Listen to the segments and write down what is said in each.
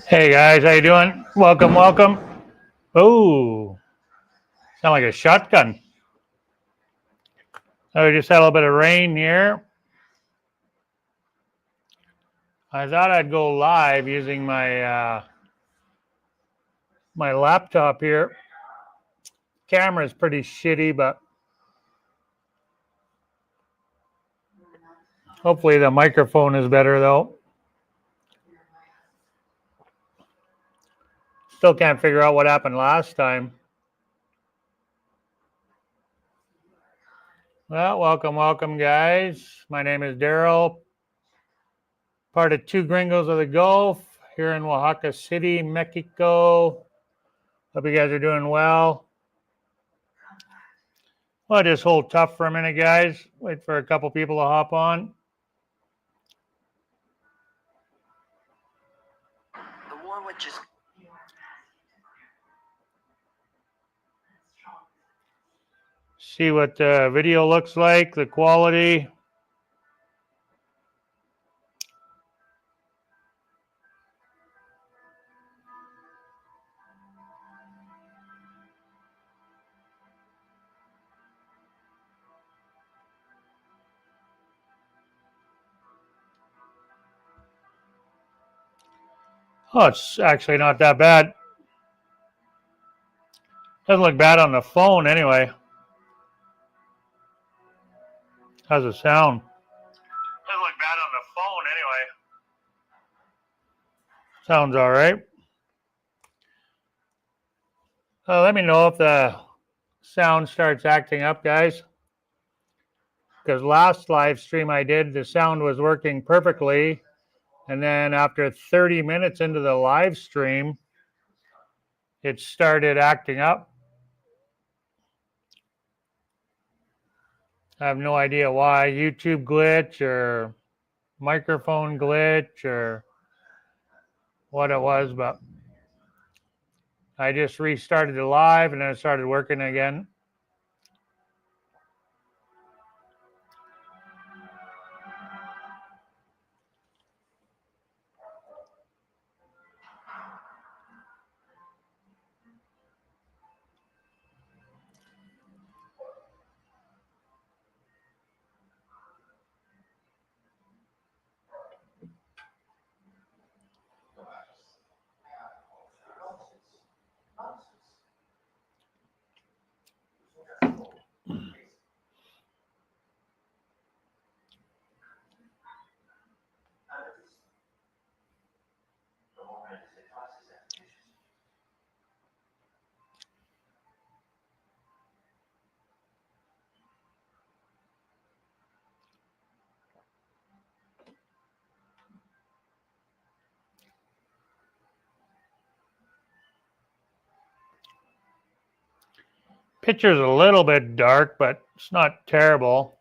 Hey guys, how you doing? Welcome, welcome. Oh, sound like a shotgun. Oh, we just had a little bit of rain here. I thought I'd go live using my my laptop here. Camera's pretty shitty, but hopefully the microphone is better though. Still can't figure out what happened last time. Well, welcome, welcome, guys. My name is Daryl, part of two Gringos of the Gulf here in Oaxaca City, Mexico. Hope you guys are doing well. Well, just hold tough for a minute, guys. Wait for a couple people to hop on. The war would just... See what the video looks like, the quality. Oh, it's actually not that bad. Doesn't look bad on the phone anyway. How's it sound? Doesn't look bad on the phone anyway. Sounds all right. Let me know if the sound starts acting up, guys. Because last live stream I did, the sound was working perfectly. And then after 30 minutes into the live stream, it started acting up. I have no idea why. YouTube glitch or microphone glitch or what it was, but I just restarted the live and then it started working again. Picture's a little bit dark, but it's not terrible.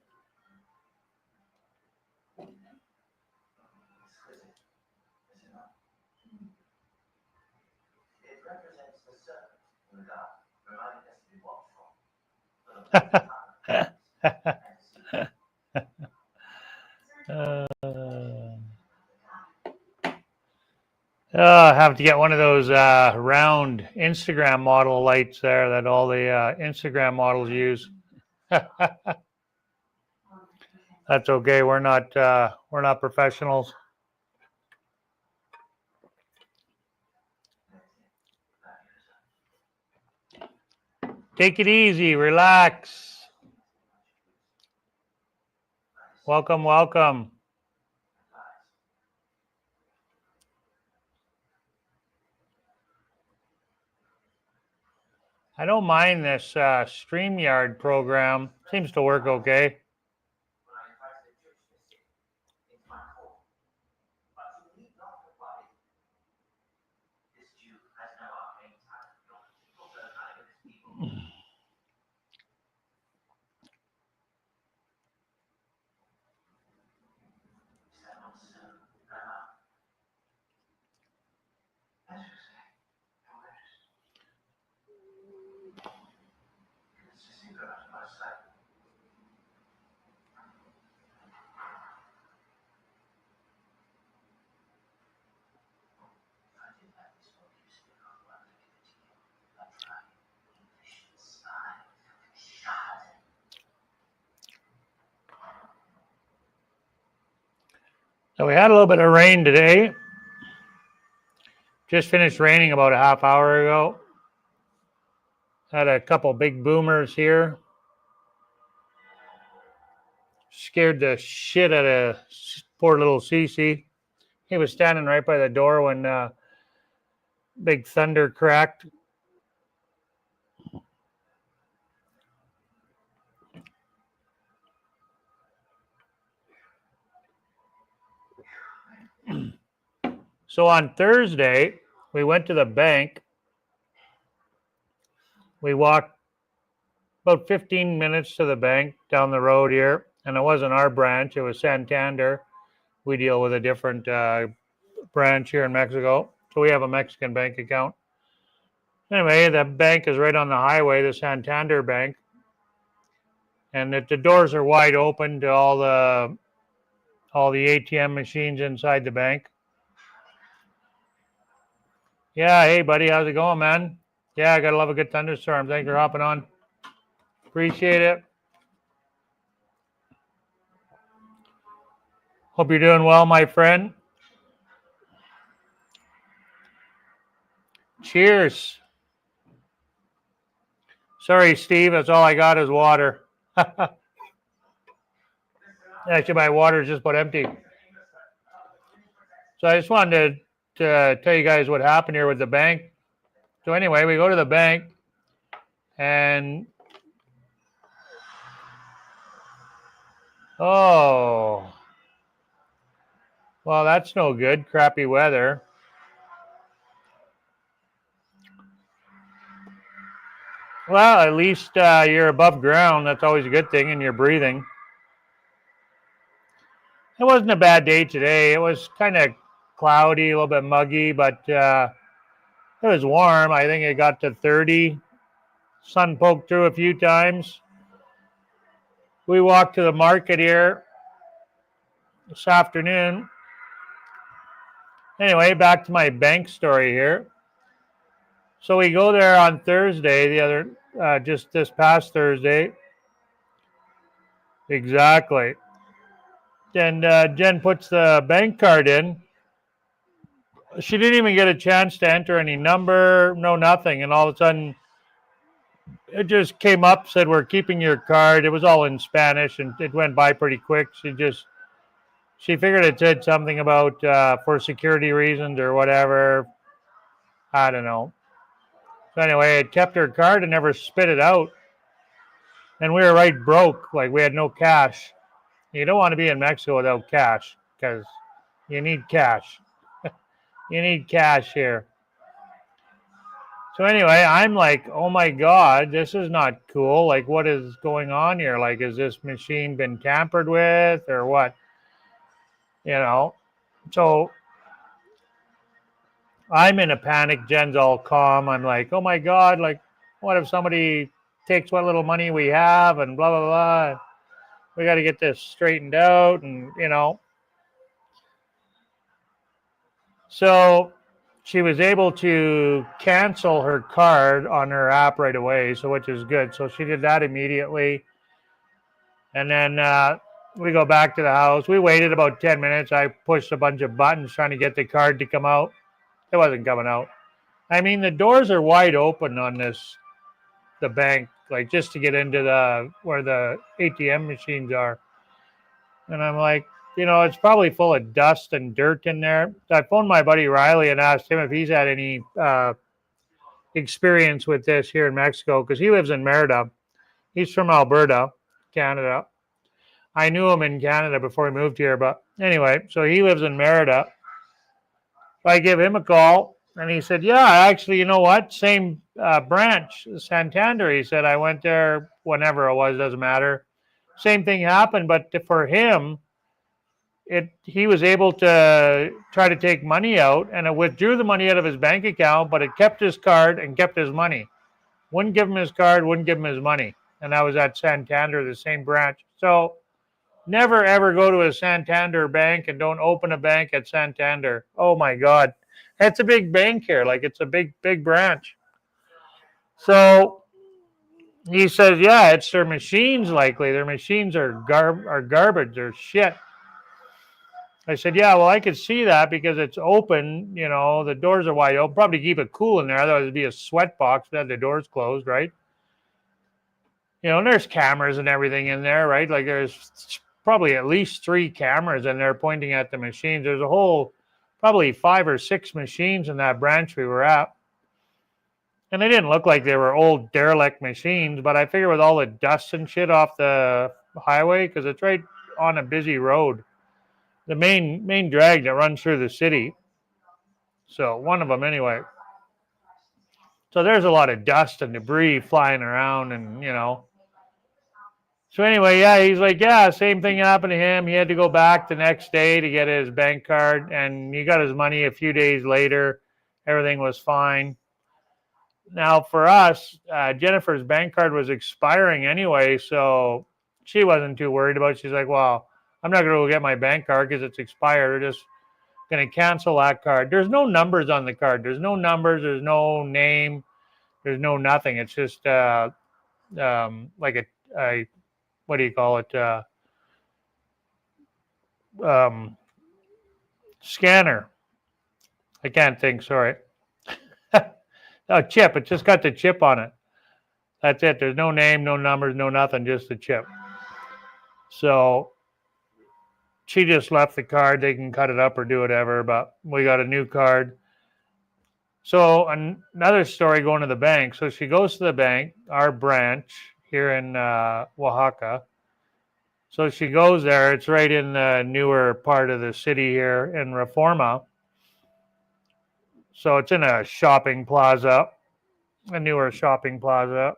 I have to get one of those round Instagram model lights there that all the Instagram models use. That's okay. We're not professionals. Take it easy, relax. Welcome, welcome. I don't mind this StreamYard program. Seems to work okay. So we had a little bit of rain today. Just finished raining about a half hour ago. Had a couple big boomers here. Scared the shit out of poor little Cece. He was standing right by the door when big thunder cracked. So on Thursday, we went to the bank. We walked about 15 minutes to the bank down the road here, and it wasn't our branch, it was Santander. We deal with a different branch here in Mexico, so we have a Mexican bank account. Anyway, the bank is right on the highway, the Santander Bank, and the doors are wide open to all the ATM machines inside the bank. Yeah, hey buddy, how's it going, man? Yeah, I gotta love a good thunderstorm. Thanks for hopping on. Appreciate it. Hope you're doing well, my friend. Cheers. Sorry, Steve, that's all I got is water. Actually, my water is just about empty. So I just wanted to tell you guys what happened here with the bank. So anyway, we go to the bank and oh, well, that's no good. Crappy weather. Well, at least you're above ground. That's always a good thing, and you're breathing. It wasn't a bad day today. It was kind of cloudy, a little bit muggy, but it was warm. I think it got to 30. Sun poked through a few times. We walked to the market here this afternoon. Anyway, back to my bank story here. So we go there on Thursday, just this past Thursday. Exactly. And Jen puts the bank card in. She didn't even get a chance to enter any number, no nothing. And all of a sudden, it just came up, said, "We're keeping your card." It was all in Spanish, and it went by pretty quick. She figured it said something about for security reasons or whatever. I don't know. So anyway, it kept her card and never spit it out. And we were right broke, like we had no cash. You don't want to be in Mexico without cash because you need cash. You need cash here. So anyway, I'm like, oh my God, this is not cool. Like, what is going on here? Like, has this machine been tampered with or what? You know, so I'm in a panic. Jen's all calm. I'm like, oh my God, like, what if somebody takes what little money we have and blah, blah, blah. We got to get this straightened out and, you know. So she was able to cancel her card on her app right away, so which is good. So she did that immediately. And then we go back to the house. We waited about 10 minutes. I pushed a bunch of buttons trying to get the card to come out. It wasn't coming out. I mean, the doors are wide open on this the bank, like just to get into the where the ATM machines are. And I'm like, it's probably full of dust and dirt in there. So I phoned my buddy Riley and asked him if he's had any experience with this here in Mexico, because he lives in Merida. He's from Alberta, Canada. I knew him in Canada before he moved here, but anyway, so he lives in Merida. I give him a call, and he said, yeah, actually, you know what? Same branch, Santander. He said, I went there whenever it was, doesn't matter. Same thing happened, but for him, he was able to try to take money out, and it withdrew the money out of his bank account, but it kept his card and kept his money. Wouldn't give him his card, wouldn't give him his money. And that was at Santander, the same branch. So never, ever go to a Santander bank, and don't open a bank at Santander. Oh, my God. That's a big bank here. Like, it's a big, big branch. So he says, yeah, it's their machines likely. Their machines are garbage. They're shit. I said, yeah, well, I could see that because it's open. The doors are wide open. Probably keep it cool in there. Otherwise, it'd be a sweat box that had the doors closed, right? And there's cameras and everything in there, right? Like, there's probably at least 3 cameras in there pointing at the machines. There's a whole, probably 5 or 6 machines in that branch we were at. And they didn't look like they were old derelict machines, but I figure with all the dust and shit off the highway, because it's right on a busy road, the main drag that runs through the city. So one of them anyway. So there's a lot of dust and debris flying around, and So anyway, yeah, he's like, yeah, same thing happened to him. He had to go back the next day to get his bank card, and he got his money a few days later. Everything was fine. Now for us, Jennifer's bank card was expiring anyway, so she wasn't too worried about it. She's like, well, I'm not going to go get my bank card because it's expired. We're just going to cancel that card. There's no numbers on the card. There's no numbers. There's no name. There's no nothing. It's just like a what do you call it? Scanner. I can't think. Sorry. A chip. It just got the chip on it. That's it. There's no name, no numbers, no nothing. Just the chip. So she just left the card. They can cut it up or do whatever, but we got a new card. So another story going to the bank. So she goes to the bank, our branch here in Oaxaca. So she goes there. It's right in the newer part of the city here in Reforma. So it's in a shopping plaza, a newer shopping plaza.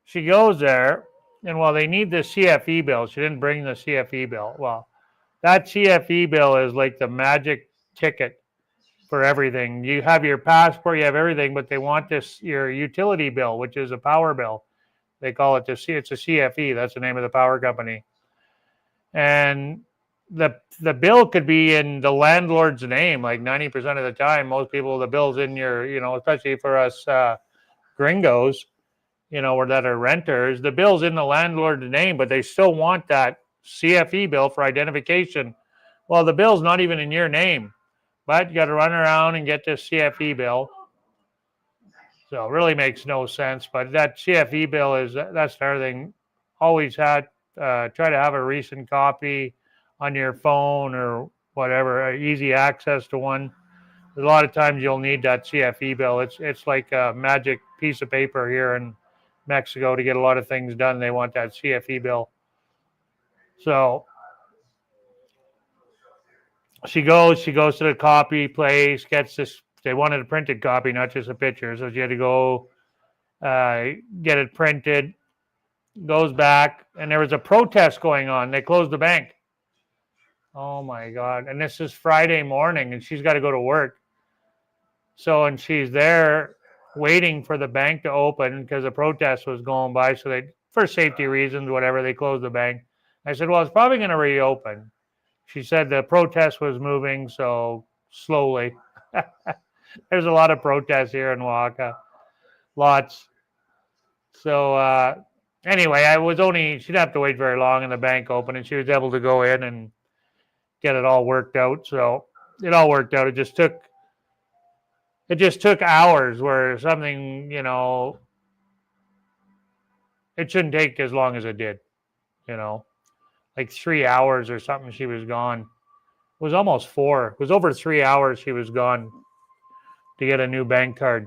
She goes there, and they need the CFE bill. She didn't bring the CFE bill. Well, that CFE bill is like the magic ticket for everything. You have your passport, you have everything, but they want your utility bill, which is a power bill. They call it it's a CFE. That's the name of the power company. And the bill could be in the landlord's name, like 90% of the time. Most people, the bill's in your, especially for us gringos, or that are renters, the bill's in the landlord's name, but they still want that CFE bill for identification. Well, the bill's not even in your name, but you got to run around and get this CFE bill. So it really makes no sense. But that CFE bill that's everything. Always try to have a recent copy on your phone or whatever, easy access to one. A lot of times you'll need that CFE bill. It's like a magic piece of paper here in Mexico to get a lot of things done. They want that CFE bill. So she goes to the copy place, gets this. They wanted a printed copy, not just a picture. So she had to go get it printed, goes back, and there was a protest going on. They closed the bank. Oh my God. And this is Friday morning, and she's got to go to work. So, and she's there waiting for the bank to open because the protest was going by. So for safety reasons, whatever, they closed the bank. I said, well, it's probably going to reopen. She said the protest was moving, so slowly. There's a lot of protests here in Oaxaca. Lots. So anyway, she didn't have to wait very long, and the bank opened, and she was able to go in and get it all worked out. So it all worked out. It just took hours where something, it shouldn't take as long as it did, like 3 hours or something. She was gone. It was almost 4. It was over 3 hours. She was gone to get a new bank card.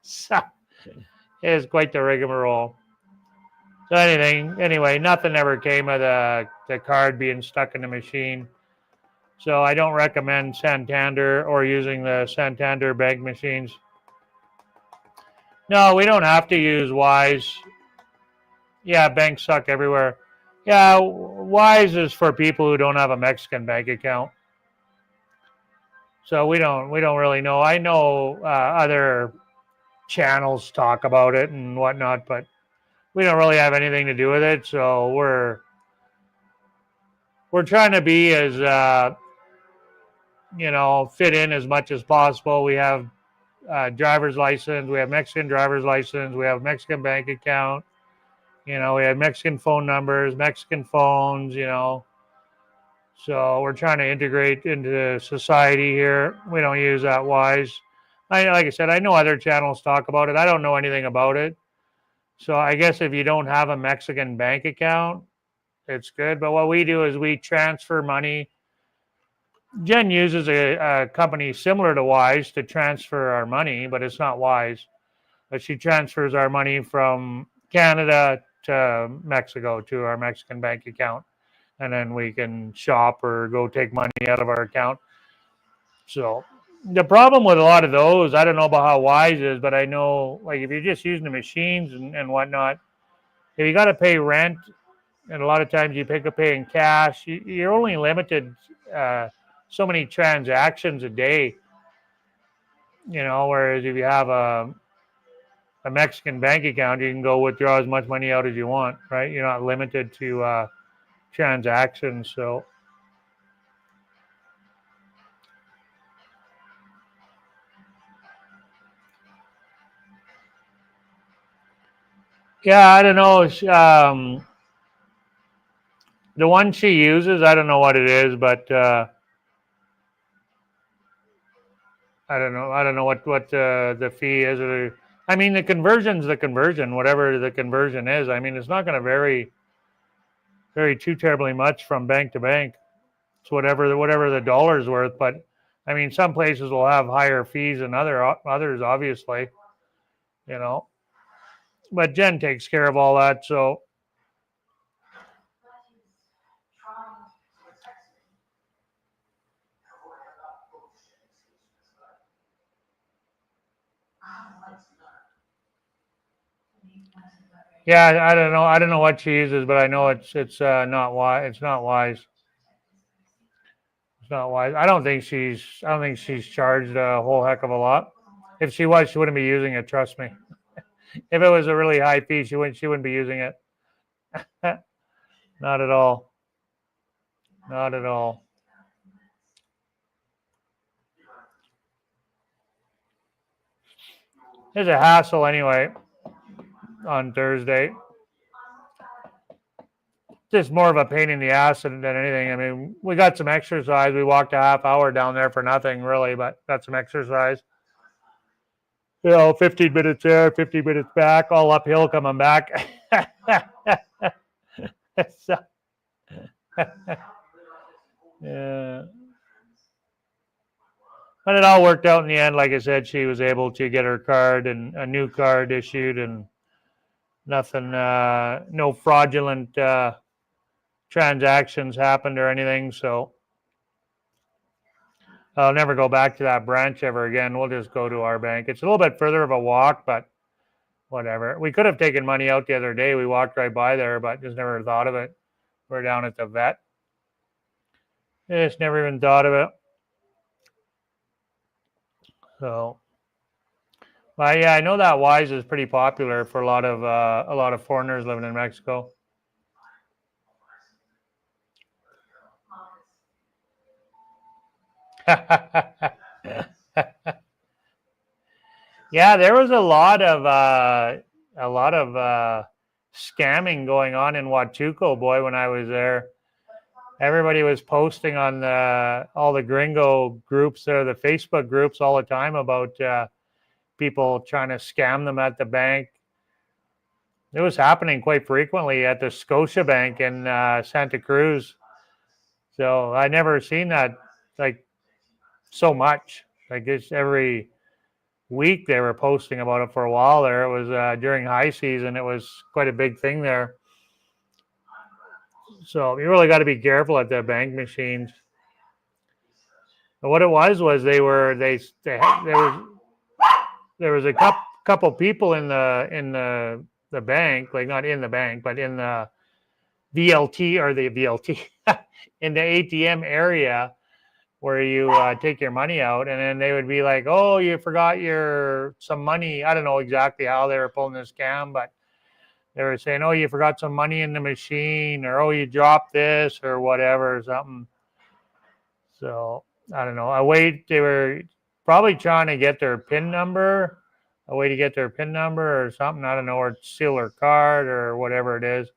So it was quite the rigmarole. So anyway, nothing ever came of the card being stuck in the machine. So I don't recommend Santander or using the Santander bank machines. No, we don't have to use Wise. Yeah, banks suck everywhere. Yeah, Wise is for people who don't have a Mexican bank account. So we don't really know. I know other channels talk about it and whatnot, but we don't really have anything to do with it. So we're trying to be as fit in as much as possible. We have driver's license. We have Mexican driver's license. We have Mexican bank account. We have Mexican phone numbers, Mexican phones. So we're trying to integrate into society here. We don't use that Wise. Like I said, I know other channels talk about it. I don't know anything about it. So I guess if you don't have a Mexican bank account, it's good. But what we do is we transfer money. Jen uses a company similar to Wise to transfer our money, but it's not Wise. But she transfers our money from Canada to Mexico to our Mexican bank account. And then we can shop or go take money out of our account. So the problem with a lot of those, I don't know about how Wise is, but I know, like, if you're just using the machines and whatnot, if you got to pay rent, and a lot of times you pick up paying cash, you're only limited so many transactions a day. Whereas if you have a Mexican bank account, you can go withdraw as much money out as you want, right? You're not limited to transactions. So yeah, I don't know. The one she uses, I don't know what it is, but I don't know. I don't know what the fee is. I mean, the conversion's the conversion, whatever the conversion is. I mean, it's not going to vary too terribly much from bank to bank. It's whatever the dollar's worth. But I mean, some places will have higher fees than others, obviously. But Jen takes care of all that, so. Yeah, I don't know. I don't know what she uses, but I know it's not wise. It's not Wise. It's not Wise. I don't think she's charged a whole heck of a lot. If she was, she wouldn't be using it. Trust me. If it was a really high fee, she wouldn't be using it. Not at all. Not at all. It's a hassle anyway. On Thursday, just more of a pain in the ass than anything. I mean, we got some exercise. We walked a half hour down there for nothing, really, but got some exercise. 15 minutes there, 15 minutes back, all uphill coming back. So, yeah. But it all worked out in the end. Like I said, she was able to get her card and a new card issued, and nothing, no fraudulent transactions happened or anything. So I'll never go back to that branch ever again. We'll just go to our bank. It's a little bit further of a walk, but whatever. We could have taken money out the other day. We walked right by there, but just never thought of it. We're down at the vet. Just never even thought of it. So, but yeah, I know that Wise is pretty popular for a lot of foreigners living in Mexico. Yeah, there was a lot of scamming going on in Huachuco, boy, when I was there. Everybody was posting on all the gringo groups there, the Facebook groups all the time about people trying to scam them at the bank. It was happening quite frequently at the Scotiabank in Santa Cruz. So I never seen that like so much. Like it's every week they were posting about it for a while there. It was during high season. It was quite a big thing there. So you really got to be careful at the bank machines. And what it was they were they had, there was a couple people in the bank, like not in the bank, but in the VLT or the VLT in the ATM area where you take your money out, and then they would be like, "Oh, you forgot some money." I don't know exactly how they were pulling this scam, but they were saying, "Oh, you forgot some money in the machine," or "Oh, you dropped this," or whatever, or something. So I don't know. They were probably trying to get their PIN number, a way to get their PIN number or something. I don't know, or steal their card or whatever it is.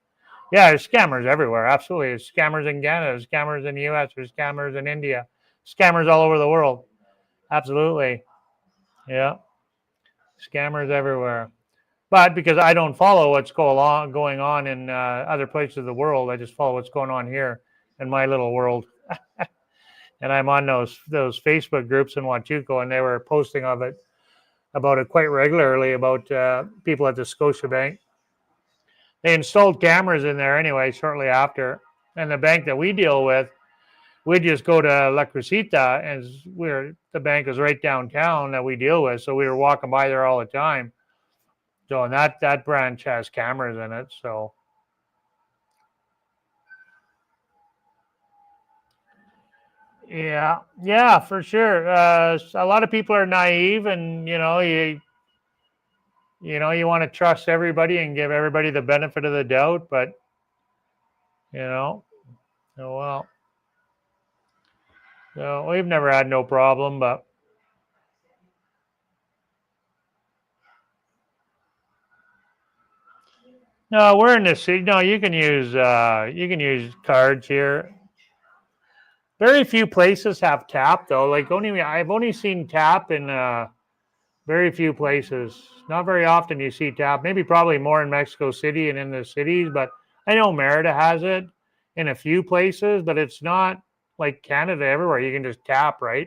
Yeah, there's scammers everywhere. Absolutely. There's scammers in Canada, there's scammers in the US, there's scammers in India, scammers all over the world. Absolutely. Yeah. Scammers everywhere. But because I don't follow what's going on in other places of the world, I just follow what's going on here in my little world. And I'm on those Facebook groups in Huachuco, and they were posting about it quite regularly about people at the Scotiabank. They installed cameras in there anyway shortly after, and the bank that we deal with, we just go to La Crucita, and the bank is right downtown that we deal with, so we were walking by there all the time. So and that branch has cameras in it, so. Yeah, for sure. A lot of people are naive, and you want to trust everybody and give everybody the benefit of the doubt, but oh well. So we've never had no problem, but no, we're in the city. No, you can use cards here. Very few places have tap though. Like I've only seen tap in very few places. Not very often you see tap. Maybe probably more in Mexico City and in the cities, but I know Merida has it in a few places, but it's not like Canada everywhere. You can just tap, right?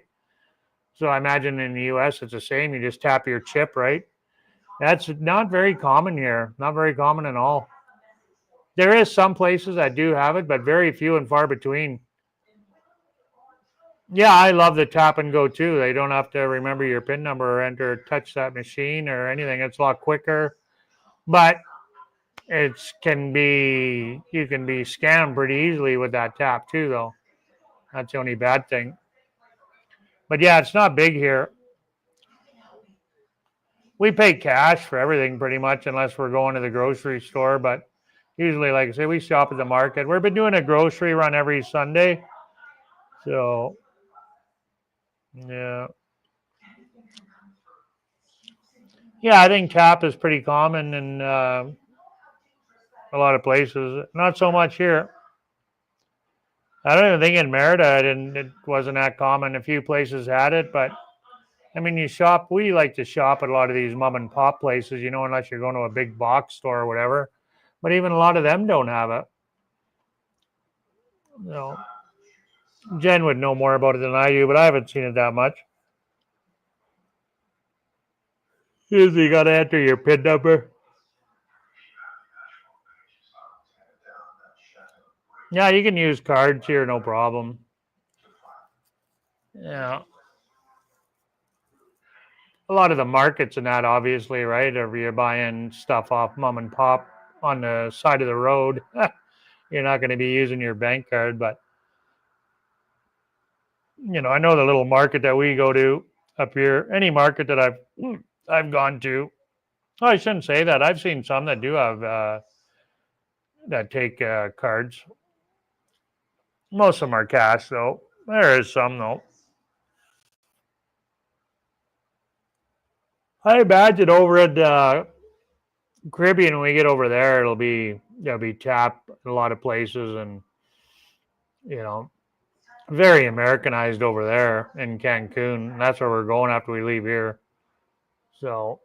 So I imagine in the US it's the same. You just tap your chip, right? That's not very common here. Not very common at all. There is some places that do have it, but very few and far between. Yeah, I love the tap and go too. They don't have to remember your PIN number or touch that machine or anything. It's a lot quicker, but you can be scammed pretty easily with that tap too, though. That's the only bad thing. But yeah, it's not big here. We pay cash for everything pretty much, unless we're going to the grocery store. But usually, like I say, we shop at the market. We've been doing a grocery run every Sunday. So, yeah. Yeah, I think tap is pretty common in a lot of places. Not so much here. I don't even think in Merida it wasn't that common. A few places had it, but I mean, we like to shop at a lot of these mom and pop places, unless you're going to a big box store or whatever. But even a lot of them don't have it. Jen would know more about it than I do, but I haven't seen it that much. Usually you got to enter your PIN number. Yeah, you can use cards here, no problem. Yeah. A lot of the markets and that, obviously, right? Or you're buying stuff off mom and pop on the side of the road. You're not going to be using your bank card, but I know the little market that we go to up here. Any market that I've gone to. Oh, I shouldn't say that. I've seen some that do have that take cards. Most of them are cash, though. There is some though. I imagine over at Caribbean, when we get over there, there'll be tap in a lot of places, and very Americanized over there in Cancun. And that's where we're going after we leave here. So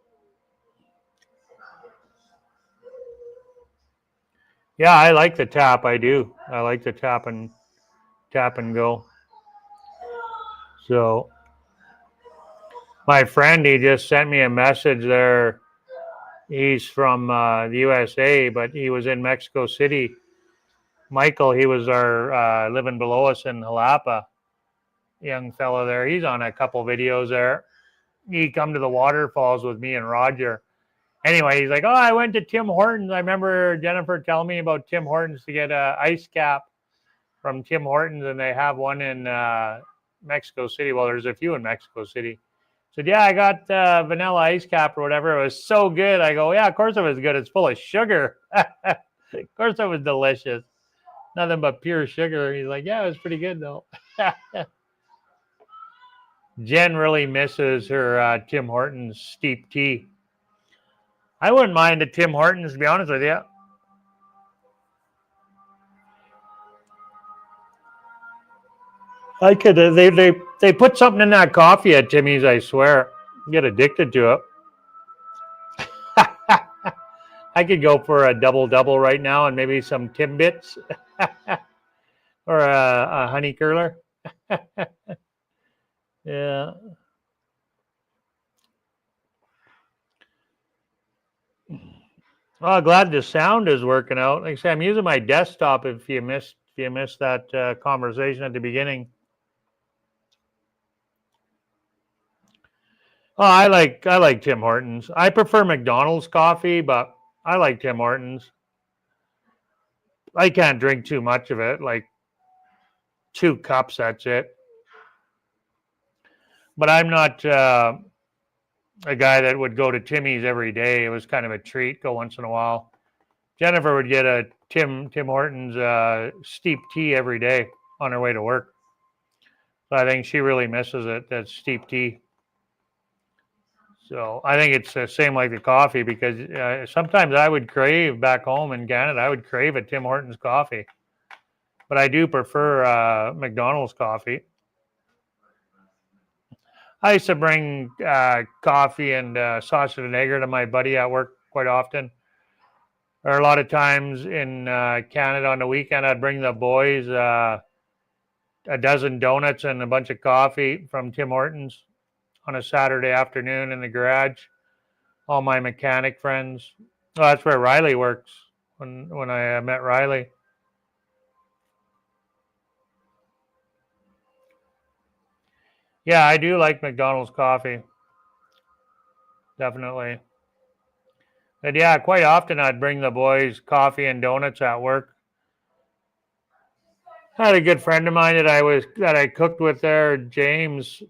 Yeah, I like the tap. I do. I like the tap and go. So my friend, he just sent me a message there. He's from the USA, but he was in Mexico City. Michael, he was our living below us in Jalapa, young fellow there. He's on a couple videos there. He come to the waterfalls with me and Roger. Anyway, he's like, oh, I went to Tim Hortons. I remember Jennifer telling me about Tim Hortons to get a ice cap from Tim Hortons, and they have one in Mexico City. Well, there's a few in Mexico City. Said, yeah, I got vanilla ice cap or whatever. It was so good. I go, yeah, of course it was good. It's full of sugar. Of course it was delicious. Nothing but pure sugar. He's like, yeah, it was pretty good though. Jen really misses her Tim Hortons steep tea. I wouldn't mind a Tim Hortons, to be honest with you. I could. They put something in that coffee at Timmy's. I swear, get addicted to it. I could go for a double right now and maybe some Timbits or a honey curler. Yeah. Well, glad the sound is working out. Like I say, I'm using my desktop. If you missed that conversation at the beginning. Oh, I like Tim Hortons. I prefer McDonald's coffee, but I like Tim Hortons. I can't drink too much of it, like 2 cups, that's it. But I'm not a guy that would go to Timmy's every day. It was kind of a treat, go once in a while. Jennifer would get a Tim Hortons steep tea every day on her way to work. So I think she really misses it, that steep tea. So I think it's the same like the coffee, because sometimes I would crave back home in Canada, I would crave a Tim Hortons coffee. But I do prefer McDonald's coffee. I used to bring coffee and sausage and egg to my buddy at work quite often. Or a lot of times in Canada on the weekend, I'd bring the boys a dozen donuts and a bunch of coffee from Tim Hortons on a Saturday afternoon in the garage. All my mechanic friends. Oh, that's where Riley works. When I met Riley. Yeah, I do like McDonald's coffee. Definitely. But yeah, quite often I'd bring the boys coffee and donuts at work. I had a good friend of mine that I cooked with there, James.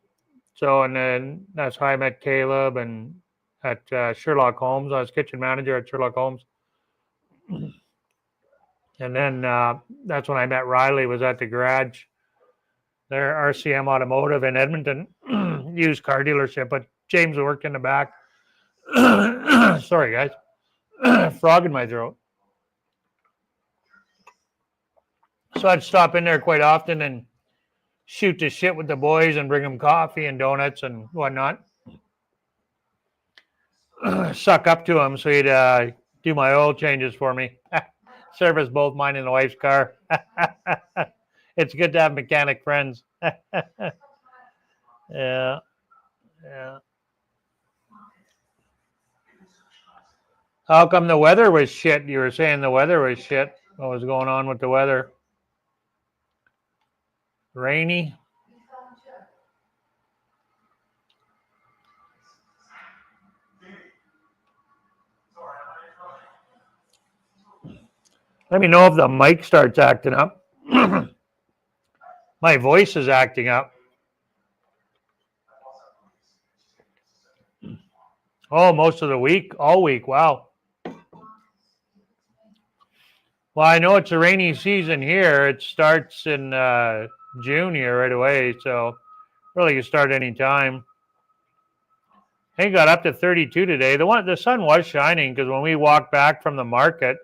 So, and then that's how I met Caleb and at Sherlock Holmes. I was kitchen manager at Sherlock Holmes. And then that's when I met Riley, was at the garage. Their RCM Automotive in Edmonton, used car dealership, but James worked in the back. Sorry, guys. Frog in my throat. So I'd stop in there quite often and shoot the shit with the boys and bring them coffee and donuts and whatnot. Suck up to him so he'd do my oil changes for me. Service both mine and the wife's car. It's good to have mechanic friends. Yeah. How come the weather was shit? You were saying the weather was shit. What was going on with the weather? Rainy? Let me know if the mic starts acting up. My voice is acting up. Oh, most of the week? All week. Wow. Well, I know it's a rainy season here. It starts in June here right away. So really you start any time. I think it got up to 32 today. The sun was shining because when we walked back from the market,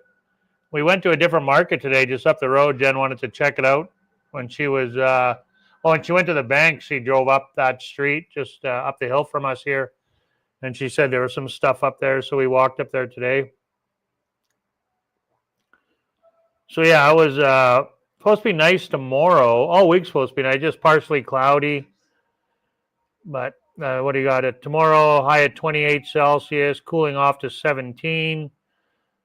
we went to a different market today just up the road. Jen wanted to check it out when she was, when she went to the bank, she drove up that street just up the hill from us here. And she said there was some stuff up there. So we walked up there today. So yeah, it was supposed to be nice tomorrow. All week's supposed to be nice, just partially cloudy. But what do you got? It tomorrow, high at 28 Celsius, cooling off to 17.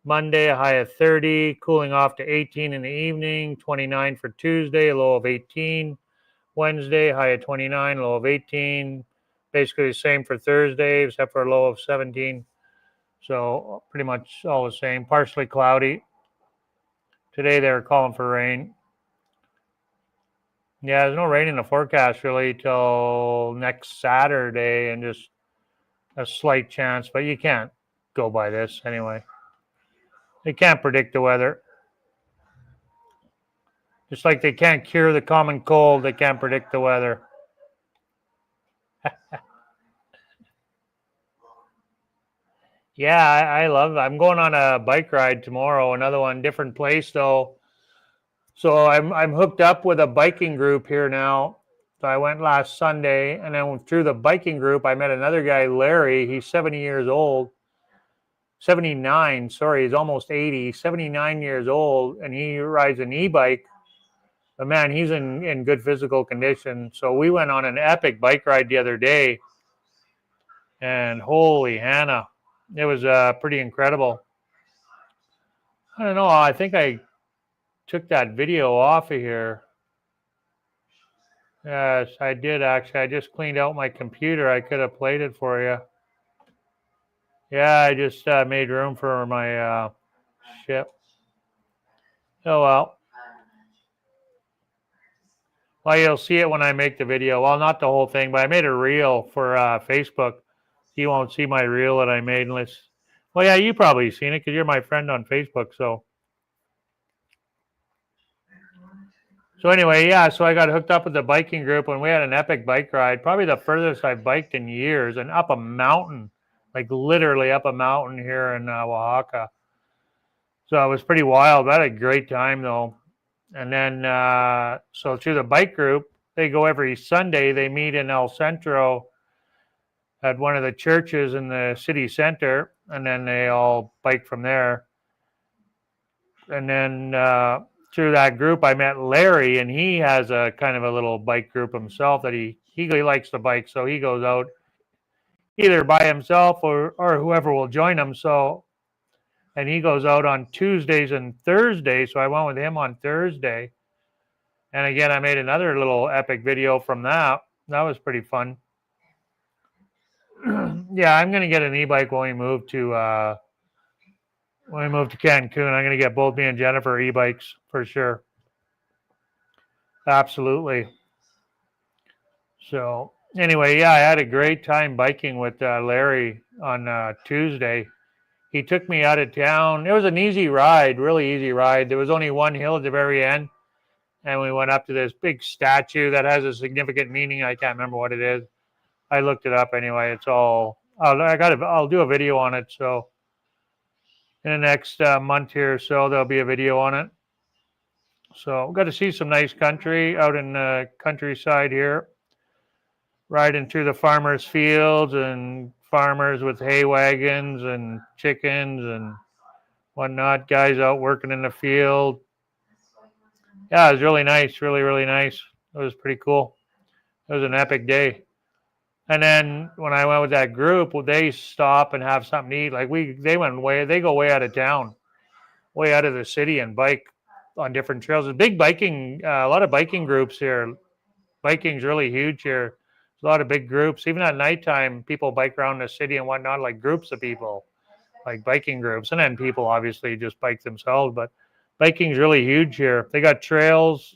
Monday, a high of 30, cooling off to 18 in the evening. 29 for Tuesday, a low of 18. Wednesday, high of 29, low of 18. Basically the same for Thursday, except for a low of 17. So pretty much all the same. Partially cloudy. Today they're calling for rain. Yeah, there's no rain in the forecast really till next Saturday, and just a slight chance, but you can't go by this anyway. They can't predict the weather. Just like they can't cure the common cold, they can't predict the weather. Yeah, I'm going on a bike ride tomorrow, another one, different place though. So I'm hooked up with a biking group here now. So I went last Sunday, and then through the biking group, I met another guy, Larry. He's 70 years old. 79, sorry, he's almost 80, 79 years old, and he rides an e-bike. But man, he's in good physical condition. So we went on an epic bike ride the other day, and holy Hannah, it was pretty incredible. I don't know, I think I took that video off of here. Yes, I did actually. I just cleaned out my computer. I could have played it for you. Yeah, I just made room for my ship. Oh well. Well, you'll see it when I make the video. Well, not the whole thing, but I made a reel for Facebook. You won't see my reel that I made unless. Well, yeah, you probably seen it because you're my friend on Facebook. So anyway, yeah. So I got hooked up with the biking group, and we had an epic bike ride. Probably the furthest I've biked in years, and up a mountain, like literally up a mountain here in Oaxaca. So it was pretty wild. I had a great time though. And then, so through the bike group, they go every Sunday. They meet in El Centro at one of the churches in the city center, and then they all bike from there. And then through that group, I met Larry, and he has a kind of a little bike group himself that he likes to bike, so he goes out either by himself or whoever will join him. So. And he goes out on Tuesdays and Thursdays. So I went with him on Thursday. And again, I made another little epic video from that. That was pretty fun. Yeah, I'm going to get an e-bike when we move to Cancun. I'm going to get both me and Jennifer e-bikes for sure. Absolutely. So anyway, yeah, I had a great time biking with Larry on Tuesday. He took me out of town. It was an easy ride, really easy ride. There was only one hill at the very end, and we went up to this big statue that has a significant meaning. I can't remember what it is. I looked it up anyway. It's all. I'll do a video on it. So in the next month here or so, there'll be a video on it. So got to see some nice country out in the countryside here, riding through the farmers' fields and farmers with hay wagons and chickens and whatnot, guys out working in the field. Yeah, it was really nice, really, really nice. It was pretty cool. It was an epic day. And then when I went with that group, they stop and have something to eat. Like they go way out of town, way out of the city, and bike on different trails. There's big biking, a lot of biking groups here. Biking's really huge here. A lot of big groups. Even at nighttime, people bike around the city and whatnot, like groups of people, like biking groups. And then people obviously just bike themselves. But biking's really huge here. They got trails,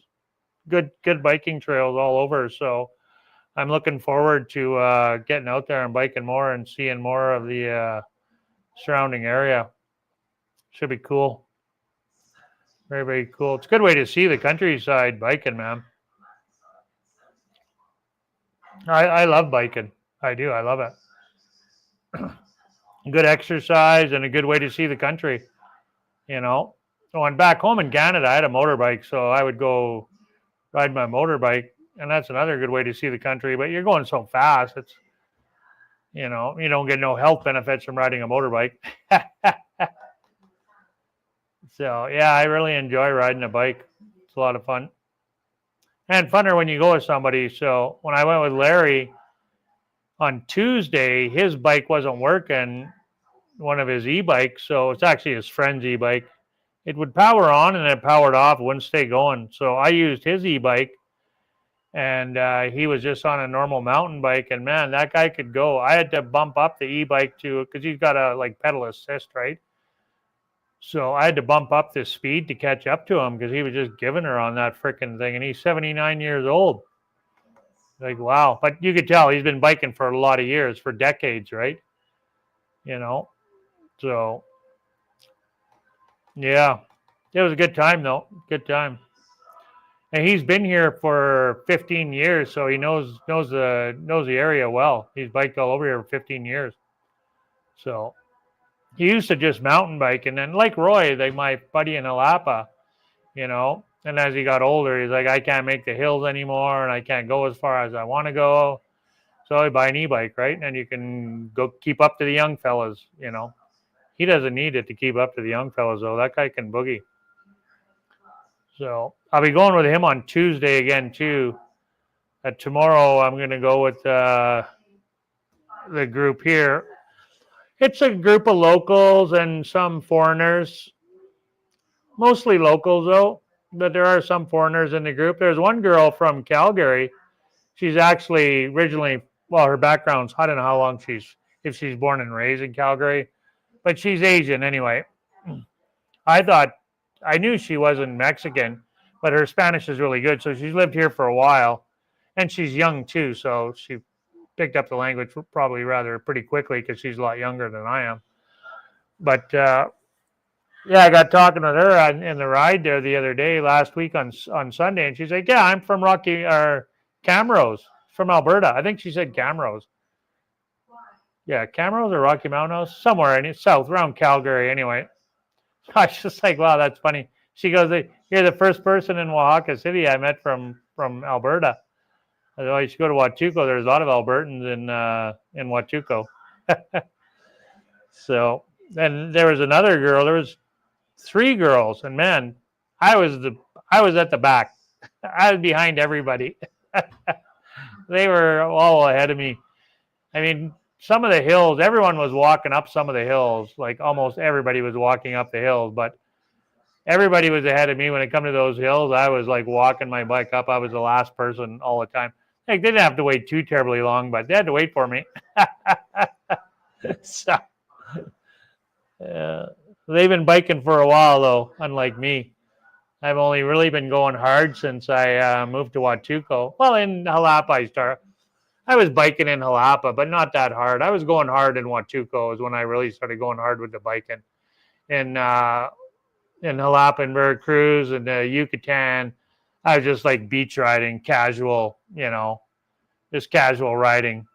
good biking trails all over. So I'm looking forward to getting out there and biking more and seeing more of the surrounding area. Should be cool. Very, very cool. It's a good way to see the countryside biking, man. I love biking. I do. I love it. Good exercise and a good way to see the country, you know. When back home in Canada, I had a motorbike, so I would go ride my motorbike, and that's another good way to see the country. But you're going so fast, it's, you know, you don't get no health benefits from riding a motorbike. So yeah, I really enjoy riding a bike. It's a lot of fun. And funner when you go with somebody. So when I went with Larry on Tuesday, his bike wasn't working, one of his e-bikes. So it's actually his friend's e-bike. It would power on and then it powered off. It wouldn't stay going. So I used his e-bike, and he was just on a normal mountain bike. And man, that guy could go. I had to bump up the e-bike to, because he's got a like pedal assist, right? So I had to bump up the speed to catch up to him because he was just giving her on that freaking thing. And he's 79 years old. Like, wow. But you could tell he's been biking for a lot of years, for decades, right? You know? So, yeah. It was a good time, though. Good time. And he's been here for 15 years, so he knows the area well. He's biked all over here for 15 years. So he used to just mountain bike, and then like Roy, like my buddy in Alapa, you know. And as he got older, he's like, I can't make the hills anymore, and I can't go as far as I want to go. So I buy an e-bike, right? And you can go keep up to the young fellas, you know. He doesn't need it to keep up to the young fellas, though. That guy can boogie. So I'll be going with him on Tuesday again, too. Tomorrow I'm going to go with the group here. It's a group of locals and some foreigners. Mostly locals, though. But there are some foreigners in the group. There's one girl from Calgary. She's actually originally, well, her background's, I don't know how long if she's born and raised in Calgary. But she's Asian anyway. I knew she wasn't Mexican, but her Spanish is really good. So she's lived here for a while, and she's young too. So she picked up the language probably rather pretty quickly because she's a lot younger than I am. But yeah, I got talking with her in the ride there the other day, last week on Sunday, and she's like, "Yeah, I'm from Camrose, from Alberta." I think she said Camrose. Yeah, Camrose or Rocky Mountains, somewhere in south around Calgary, anyway. I was just like, wow, that's funny. She goes, "You're the first person in Oaxaca City I met from Alberta." I said, "Oh, you should go to Huatulco. There's a lot of Albertans in Huatulco." So, and there was another girl. There was 3 girls, and man, I was at the back. I was behind everybody. They were all ahead of me. I mean, some of the hills, everyone was walking up some of the hills. Like almost everybody was walking up the hills, but everybody was ahead of me when it come to those hills. I was like walking my bike up. I was the last person all the time. Like, they didn't have to wait too terribly long, but they had to wait for me. So, they've been biking for a while, though, unlike me. I've only really been going hard since I moved to Huatulco. Well, in Jalapa, I was biking in Jalapa, but not that hard. I was going hard in Huatulco is when I really started going hard with the biking. In Jalapa and Veracruz and Yucatan, I was just like beach riding, casual, just casual riding.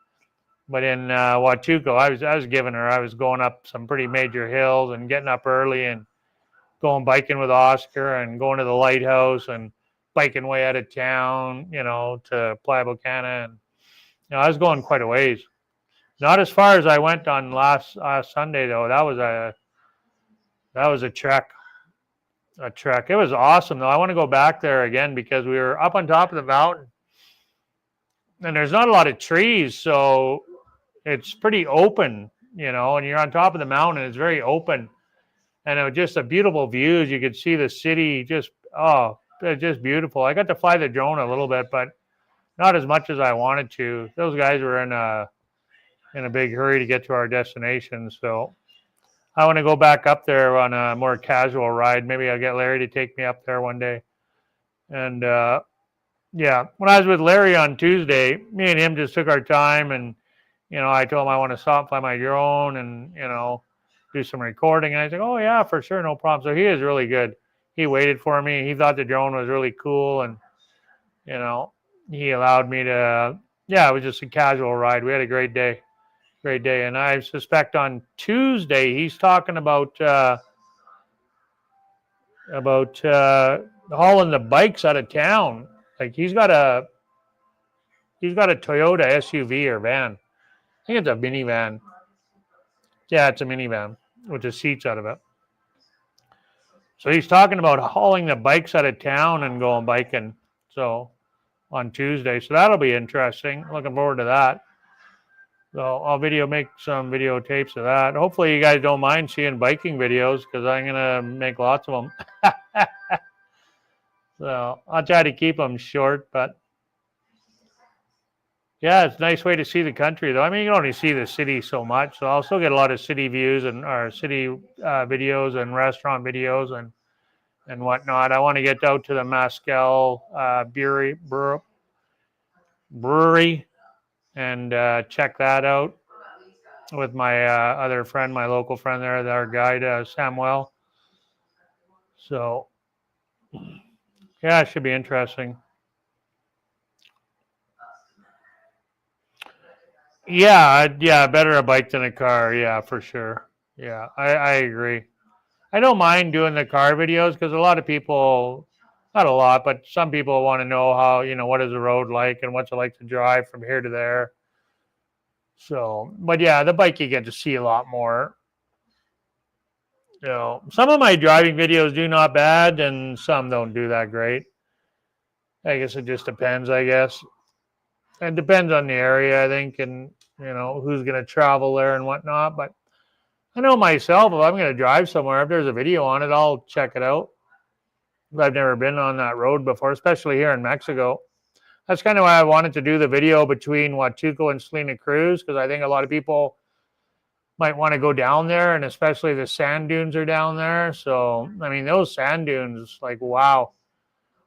But in Huatulco, I was giving her. I was going up some pretty major hills and getting up early and going biking with Oscar and going to the lighthouse and biking way out of town, to Playa Bocana. And I was going quite a ways. Not as far as I went on last Sunday, though. That was a trek. A trek. It was awesome, though. I want to go back there again because we were up on top of the mountain, and there's not a lot of trees, so it's pretty open, and you're on top of the mountain. It's very open, and it was just a beautiful views. You could see the city. Just beautiful. I got to fly the drone a little bit, but not as much as I wanted to. Those guys were in a big hurry to get to our destination, so I want to go back up there on a more casual ride. Maybe I'll get Larry to take me up there one day. And yeah, when I was with Larry on Tuesday, me and him just took our time, and I told him I want to stop, fly my drone, and do some recording. And I said, "Oh yeah, for sure, no problem." So he is really good. He waited for me. He thought the drone was really cool, and he allowed me to. Yeah, it was just a casual ride. We had a great day. Great day. And I suspect on Tuesday he's talking about hauling the bikes out of town. Like he's got a Toyota SUV or van. I think it's a minivan. Yeah, it's a minivan with the seats out of it. So he's talking about hauling the bikes out of town and going biking. So on Tuesday. So that'll be interesting. Looking forward to that. So I'll make some videotapes of that. Hopefully you guys don't mind seeing biking videos because I'm going to make lots of them. So I'll try to keep them short, but yeah, it's a nice way to see the country though. I mean, you can only see the city so much. So I'll still get a lot of city views and our city videos and restaurant videos and whatnot. I want to get out to the Mescal brewery and check that out with my other friend, my local friend there, our guide, Samuel. So, yeah, it should be interesting. Yeah, better a bike than a car. Yeah, for sure. Yeah, I agree. I don't mind doing the car videos because a lot of people, not a lot, but some people want to know how, what is the road like and what's it like to drive from here to there. So, but yeah, the bike you get to see a lot more. Some of my driving videos do not bad and some don't do that great. I guess it just depends, I guess. It depends on the area, I think, and, who's going to travel there and whatnot. But I know myself, if I'm going to drive somewhere, if there's a video on it, I'll check it out. I've never been on that road before, especially here in Mexico. That's kind of why I wanted to do the video between Huatuco and Salina Cruz, because I think a lot of people might want to go down there, and especially the sand dunes are down there. So, I mean, those sand dunes, like, wow,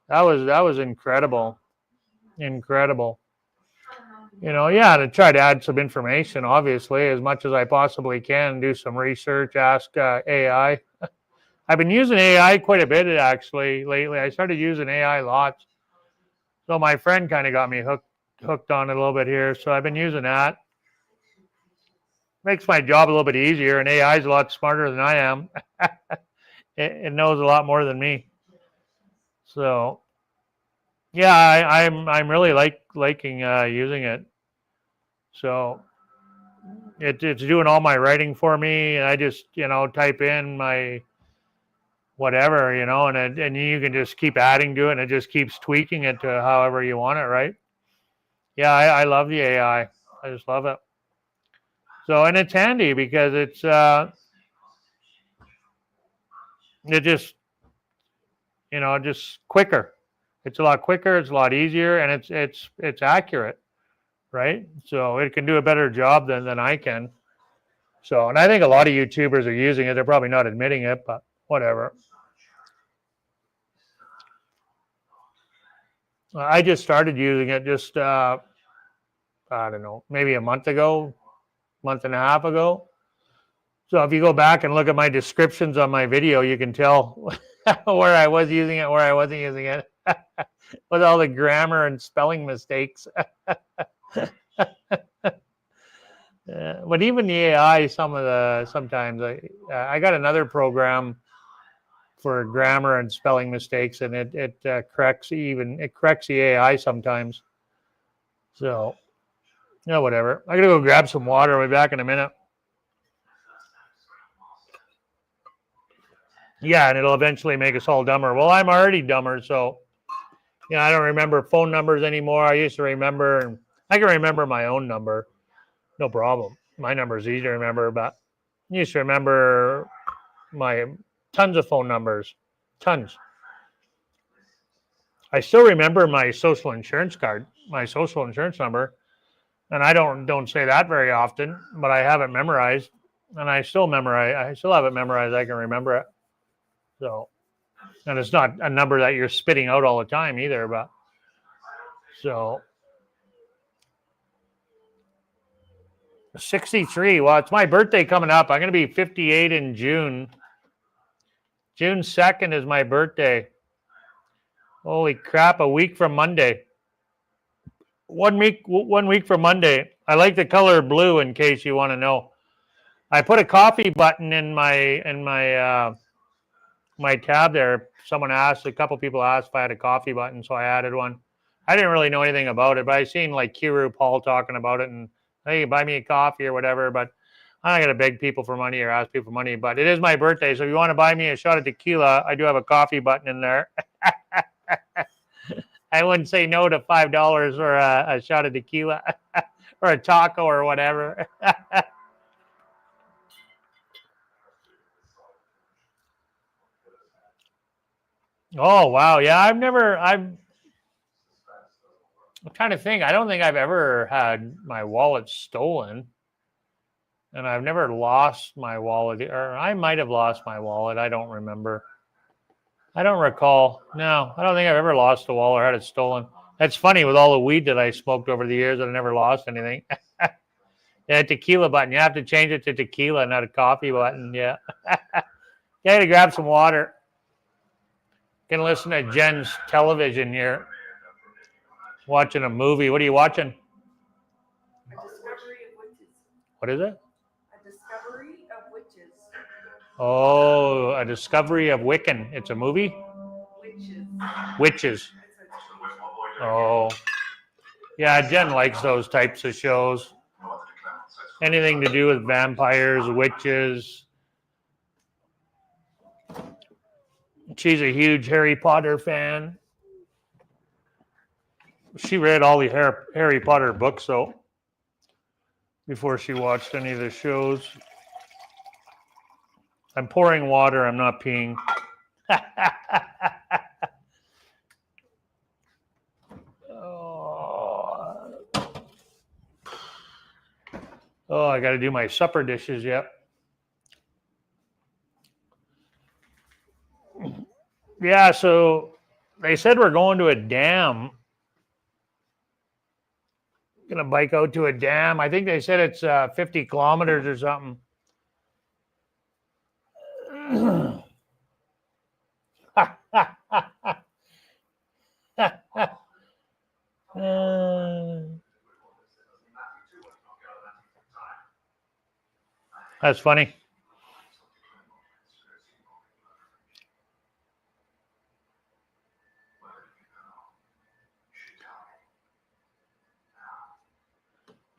that was incredible. Incredible. Yeah, to try to add some information, obviously, as much as I possibly can, do some research, ask AI. I've been using AI quite a bit, actually, lately. I started using AI lots. So my friend kind of got me hooked on it a little bit here. So I've been using that. Makes my job a little bit easier, and AI is a lot smarter than I am. It knows a lot more than me. So, yeah, I'm really liking using it. So it's doing all my writing for me, and I just type in my whatever and you can just keep adding to it, and it just keeps tweaking it to however you want it, right? Yeah, I love the AI. I just love it. So, and it's handy because it's it just quicker. It's a lot quicker, it's a lot easier, and it's accurate, right? So it can do a better job than I can. So, and I think a lot of YouTubers are using it. They're probably not admitting it, but whatever. I just started using it just I don't know, maybe a month and a half ago. So if you go back and look at my descriptions on my video, you can tell where I was using it, where I wasn't using it, with all the grammar and spelling mistakes. But even the AI, sometimes I got another program for grammar and spelling mistakes, and it corrects the AI sometimes. So, whatever. I gotta go grab some water. I'll be back in a minute. Yeah, and it'll eventually make us all dumber. Well, I'm already dumber, so I don't remember phone numbers anymore. I used to remember, and I can remember my own number, no problem. My number is easy to remember, but I used to remember my tons of phone numbers, tons. I still remember my social insurance card, my social insurance number, and I don't say that very often, but I have it memorized, and I still have it memorized. I can remember it. So, and it's not a number that you're spitting out all the time either, but so 63. Well, it's my birthday coming up. I'm going to be 58 in June. June 2nd is my birthday. Holy crap, a week from Monday. 1 week from Monday. I like the color blue, in case you want to know. I put a coffee button in my my tab there. A couple people asked if I had a coffee button, so I added one. I didn't really know anything about it, but I seen like Kiru Paul talking about it, and hey, buy me a coffee or whatever. But I'm not going to beg people for money or ask people for money, but it is my birthday. So if you want to buy me a shot of tequila, I do have a coffee button in there. I wouldn't say no to $5 for a shot of tequila or a taco or whatever. Oh, wow. Yeah, I'm trying to think. I don't think I've ever had my wallet stolen. And I've never lost my wallet, or I might have lost my wallet. I don't remember. I don't recall. No, I don't think I've ever lost a wallet or had it stolen. That's funny with all the weed that I smoked over the years that I never lost anything. Yeah, tequila button. You have to change it to tequila, not a coffee button. Yeah. You got to grab some water. Can listen to Jen's television here. Watching a movie. What are you watching? A Discovery of Witches. What is it? A Discovery of Witches. Oh, A Discovery of Wiccan. It's a movie? Witches. Witches. Oh. Yeah, Jen likes those types of shows. Anything to do with vampires, witches. She's a huge Harry Potter fan. She read all the Harry Potter books, though, before she watched any of the shows. I'm pouring water. I'm not peeing. Oh, I got to do my supper dishes yet. Yeah, so they said we're going to a dam. Gonna bike out to a dam. I think they said it's 50 kilometers or something. That's funny.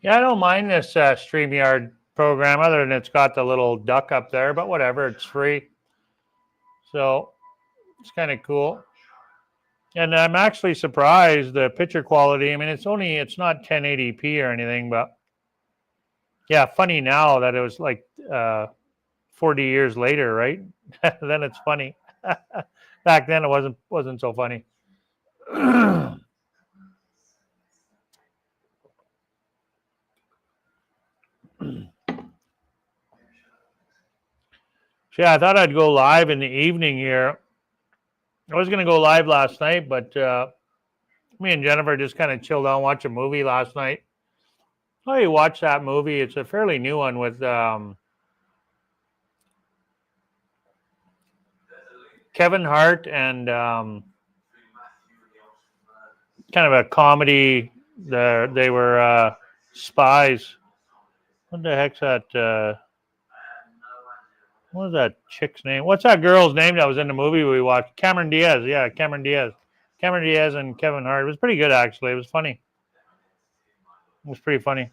Yeah, I don't mind this StreamYard program other than it's got the little duck up there, but whatever, it's free. So it's kind of cool. And I'm actually surprised the picture quality. I mean, it's not 1080p or anything, but yeah, funny now that it was like 40 years later, right? Then it's funny. Back then it wasn't so funny. So yeah, I thought I'd go live in the evening here. I was going to go live last night, but me and Jennifer just kind of chilled out and watched a movie last night. Oh, you watch that movie. It's a fairly new one with Kevin Hart and kind of a comedy. They were spies. What the heck's that? What was that chick's name? What's that girl's name that was in the movie we watched? Cameron Diaz. Yeah, Cameron Diaz. Cameron Diaz and Kevin Hart. It was pretty good, actually. It was funny. It was pretty funny.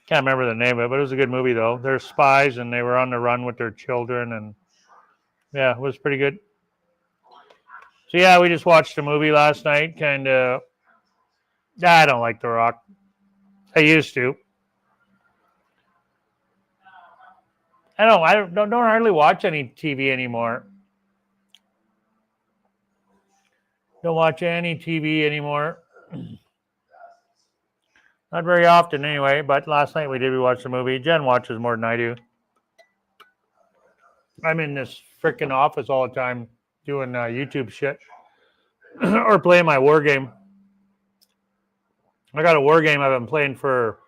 Can't remember the name of it, but it was a good movie, though. They're spies, and they were on the run with their children, and yeah, it was pretty good. So yeah, we just watched a movie last night. Kind of. I don't like The Rock. I used to. I don't hardly watch any TV anymore. Don't watch any TV anymore. Not very often anyway, but last night we watch the movie. Jen watches more than I do. I'm in this freaking office all the time doing YouTube shit or playing my war game. I got a war game I've been playing for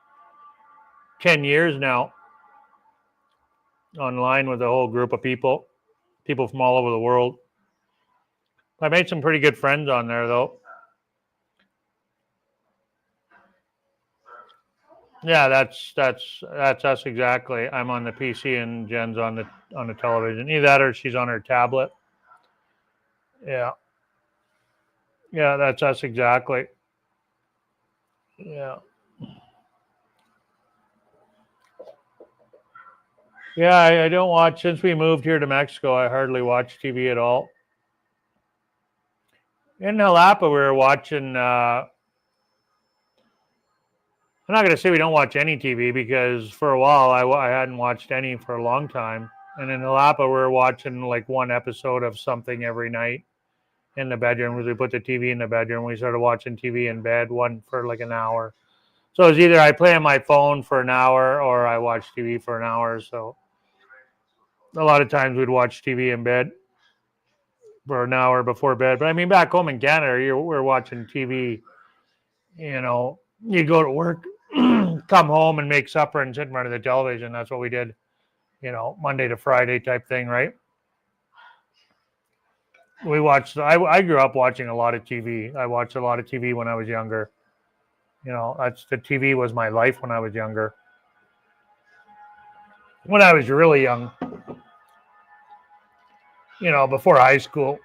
10 years now. Online with a whole group of people from all over the world. I made some pretty good friends on there, though. Yeah, that's us exactly. I'm on the PC and Jen's on the television. Either that or she's on her tablet. Yeah, that's us exactly. Yeah. Yeah, I don't watch since we moved here to Mexico. I hardly watch TV at all. In Jalapa, we were watching. I'm not going to say we don't watch any TV because for a while I hadn't watched any for a long time. And in Jalapa, we were watching like one episode of something every night in the bedroom. We put the TV in the bedroom. We started watching TV in bed, one for like an hour. So it was either I play on my phone for an hour or I watch TV for an hour. So a lot of times we'd watch TV in bed for an hour before bed. But I mean, back home in Canada, we're watching TV. You go to work, come home and make supper and sit in front of the television. That's what we did, Monday to Friday type thing, right? I grew up watching a lot of TV. I watched a lot of TV when I was younger. The TV was my life when I was younger. When I was really young, before high school,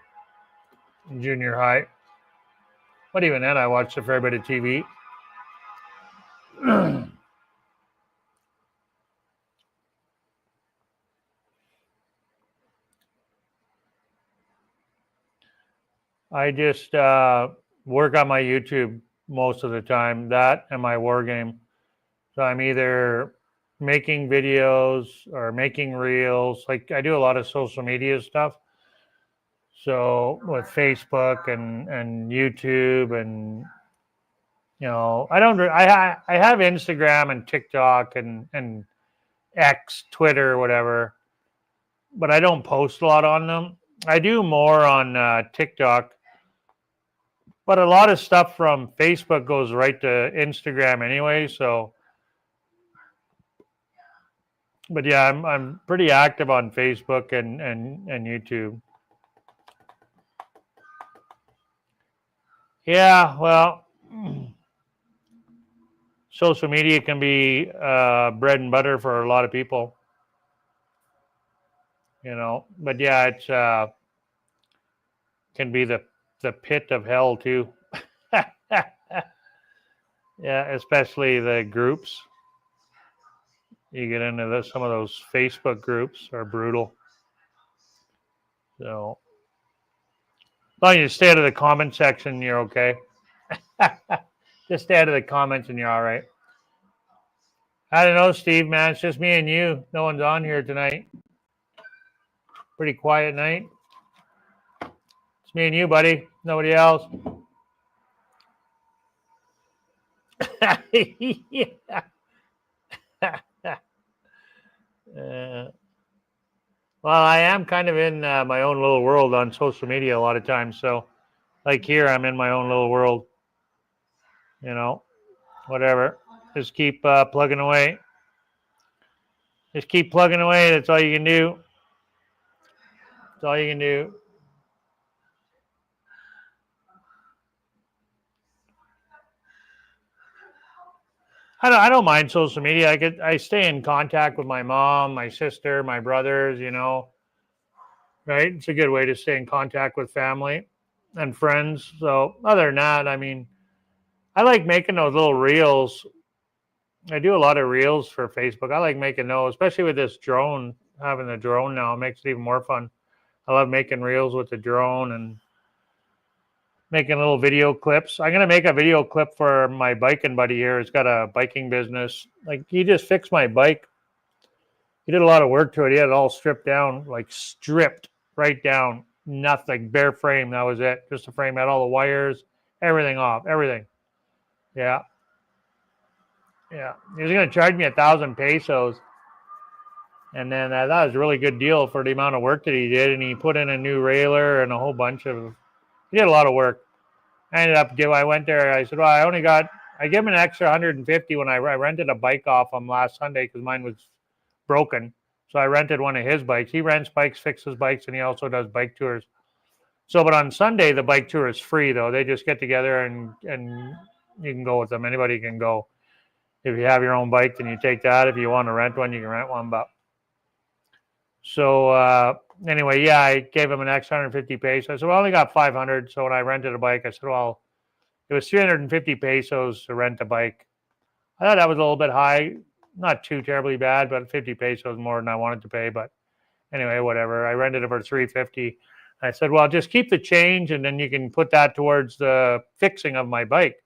junior high. But even then, I watched a fair bit of TV. I just work on my YouTube most of the time, that and my war game. So I'm either making videos or making reels. Like I do a lot of social media stuff. So with Facebook and YouTube and I have Instagram and TikTok and X, Twitter, whatever, but I don't post a lot on them. I do more on TikTok, but a lot of stuff from Facebook goes right to Instagram anyway. So, but yeah, I'm pretty active on Facebook and YouTube. Yeah, well, social media can be bread and butter for a lot of people, But yeah, it's can be the pit of hell too. Yeah, especially the groups. You get into some of those Facebook groups are brutal. So, as long as you stay out of the comment section, you're okay. Just stay out of the comments and you're all right. I don't know, Steve, man. It's just me and you. No one's on here tonight. Pretty quiet night. It's me and you, buddy. Nobody else. Yeah. Well, I am kind of in my own little world on social media a lot of times. So, like here, I'm in my own little world. Whatever. Just keep plugging away. Just keep plugging away. That's all you can do. That's all you can do. I don't mind social media. I stay in contact with my mom, my sister, my brothers, right? It's a good way to stay in contact with family and friends. So other than that, I mean, I like making those little reels. I do a lot of reels for Facebook. I like making those, especially with this drone, having the drone now, it makes it even more fun. I love making reels with the drone and making little video clips. I'm going to make a video clip for my biking buddy here. He's got a biking business. Like he just fixed my bike. He did a lot of work to it. He had it all stripped down, like stripped right down. Nothing, bare frame. That was it. Just a frame. Had all the wires, everything off, everything. Yeah. Yeah. He was going to charge me 1,000 pesos. And then that was a really good deal for the amount of work that he did. And he put in a new railer and a whole bunch of, he did a lot of work. I went there. I said, well, I gave him an extra 150 when I rented a bike off him last Sunday because mine was broken. So I rented one of his bikes. He rents bikes, fixes bikes, and he also does bike tours. So, but on Sunday, the bike tour is free, though. They just get together and you can go with them. Anybody can go. If you have your own bike, then you take that. If you want to rent one, you can rent one. But so anyway, yeah, I gave him an extra 150 pesos. I said, well, I only got 500. So when I rented a bike, I said, well, it was 350 pesos to rent a bike. I thought that was a little bit high. not too terribly bad, but 50 pesos more than I wanted to pay. But anyway, whatever. I rented it for 350. I said, well, just keep the change and then you can put that towards the fixing of my bike.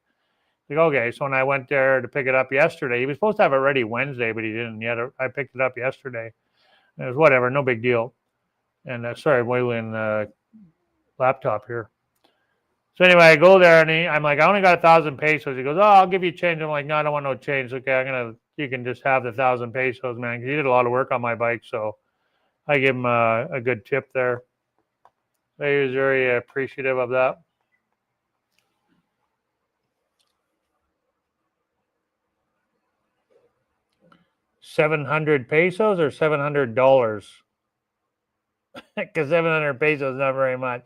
Like, okay. So when I went there to pick it up yesterday, he was supposed to have it ready Wednesday, but he didn't yet. I picked it up yesterday. It was whatever, no big deal. And sorry, I'm wailing the laptop here. So anyway, I go there and I'm like, I only got 1,000 pesos. He goes, oh, I'll give you change. I'm like, no, I don't want no change. Okay, you can just have the 1,000 pesos, man. Because he did a lot of work on my bike. So I give him a good tip there. He was very appreciative of that. $700 pesos or $700? Because 700 pesos is not very much.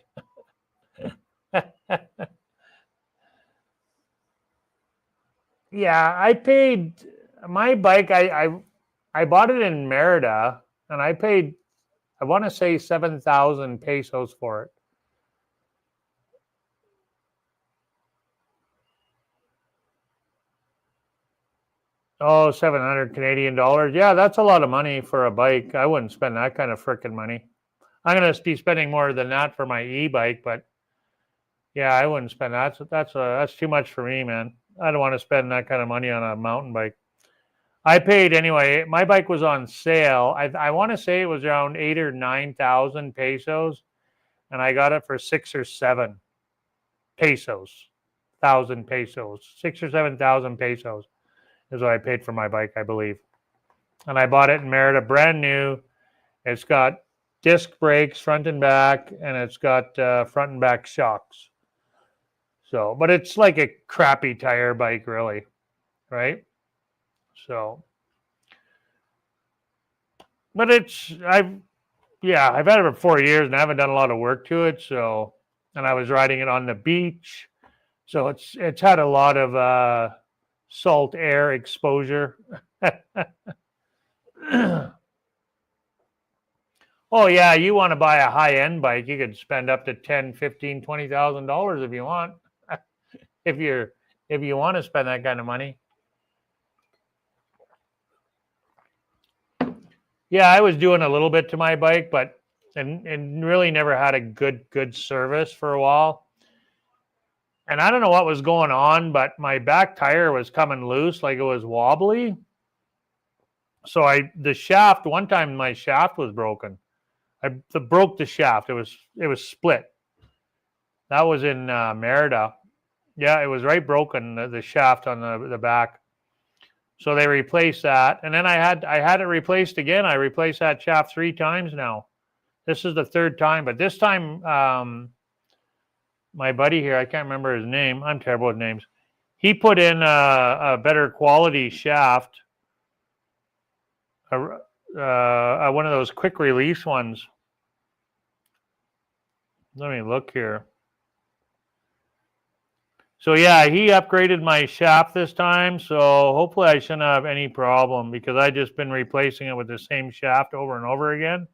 Yeah, I paid my bike. I bought it in Merida, and I paid, I want to say 7,000 pesos for it. Oh, 700 Canadian dollars. Yeah, that's a lot of money for a bike. I wouldn't spend that kind of frickin' money. I'm gonna be spending more than that for my e-bike, but yeah, I wouldn't spend that. That's too much for me, man. I don't want to spend that kind of money on a mountain bike. I paid anyway. My bike was on sale. I want to say it was around 8 or 9,000 pesos, and I got it for 6 or 7 pesos, 6 or 7,000 pesos is what I paid for my bike, I believe. And I bought it in Merida, brand new. It's got disc brakes front and back, and it's got front and back shocks. So, but it's like a crappy tire bike, really, right? So, but I've had it for 4 years and I haven't done a lot of work to it. So, and I was riding it on the beach, so it's had a lot of salt air exposure. Oh yeah, you want to buy a high-end bike, you could spend up to $10,000, $15,000, $20,000 if you want. if you want to spend that kind of money. Yeah, I was doing a little bit to my bike, but and really never had a good service for a while. And I don't know what was going on, but my back tire was coming loose, like it was wobbly. So the shaft, one time my shaft was broken. I broke the shaft. It was split. That was in Merida. Yeah, it was right broken, the shaft on the back. So they replaced that, and then I had it replaced again. I replaced that shaft 3 times now. This is the 3rd time, but this time my buddy here, I can't remember his name. I'm terrible with names. He put in a better quality shaft, one of those quick release ones. Let me look here. So yeah, he upgraded my shaft this time, so hopefully I shouldn't have any problem because I just been replacing it with the same shaft over and over again.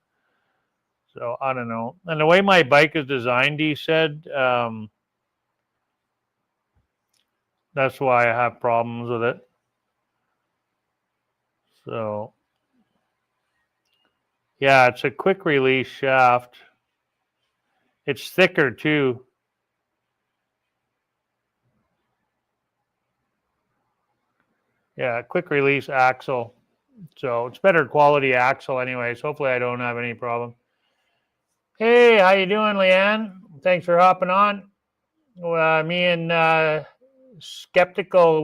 So I don't know. And the way my bike is designed, he said, that's why I have problems with it. So yeah, it's a quick release shaft. It's thicker too. Yeah, quick release axle. So it's better quality axle anyways. Hopefully I don't have any problem. Hey, how you doing, Leanne? Thanks for hopping on. Me and skeptical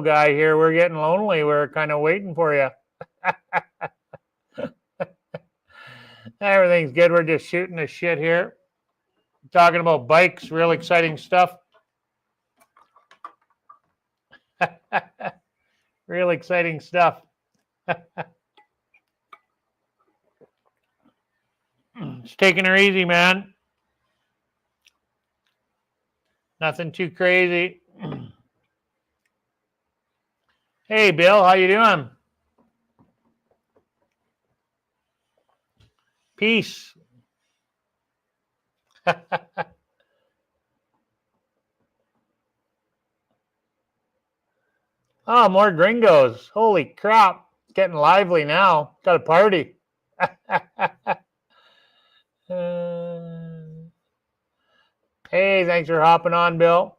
guy here. We're getting lonely. We're kind of waiting for you. Everything's good. We're just shooting the shit here. Talking about bikes, real exciting stuff. Real exciting stuff. Just taking her easy, man. Nothing too crazy. Hey, Bill, how you doing? Peace. Oh, Oh, more gringos. Holy crap. It's getting lively now. Got a party. Hey, thanks for hopping on, Bill.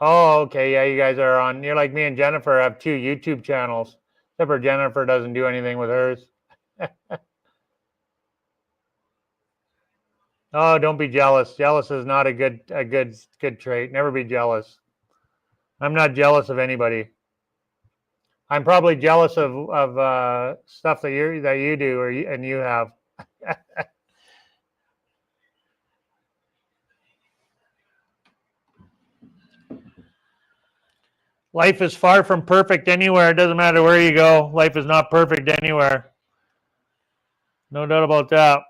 Oh, okay. Yeah, you guys are on. You're like me and Jennifer have 2 YouTube channels. Except for Jennifer doesn't do anything with hers. Oh, don't be jealous. Jealous is not a good trait. Never be jealous. I'm not jealous of anybody. I'm probably jealous of stuff that you do and you have. Life is far from perfect anywhere. It doesn't matter where you go. Life is not perfect anywhere. No doubt about that.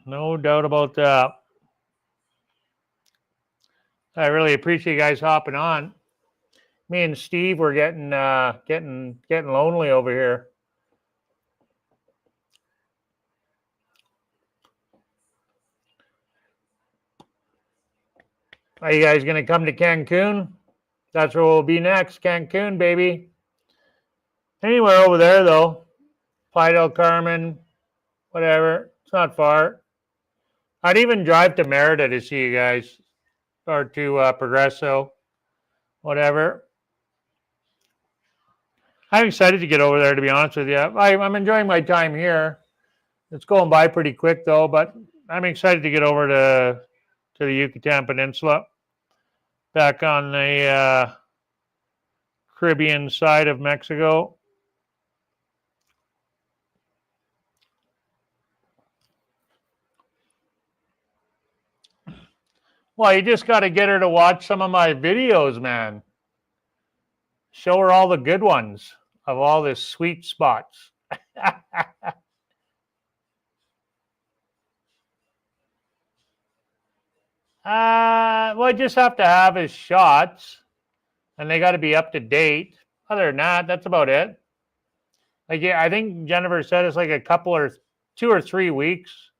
No doubt about that. I really appreciate you guys hopping on. Me and Steve were getting lonely over here. Are you guys going to come to Cancun? That's where we'll be next. Cancun, baby. Anywhere over there, though. Playa del Carmen, whatever. It's not far. I'd even drive to Merida to see you guys. Or to Progresso. Whatever. I'm excited to get over there, to be honest with you. I'm enjoying my time here. It's going by pretty quick, though, but I'm excited to get over to the Yucatan Peninsula. Back on the Caribbean side of Mexico. Well, you just got to get her to watch some of my videos, man. Show her all the good ones of all the sweet spots. Well, I just have to have his shots, and they got to be up to date. Other than that, that's about it. Like, yeah, I think Jennifer said it's like a couple or 2 or 3 weeks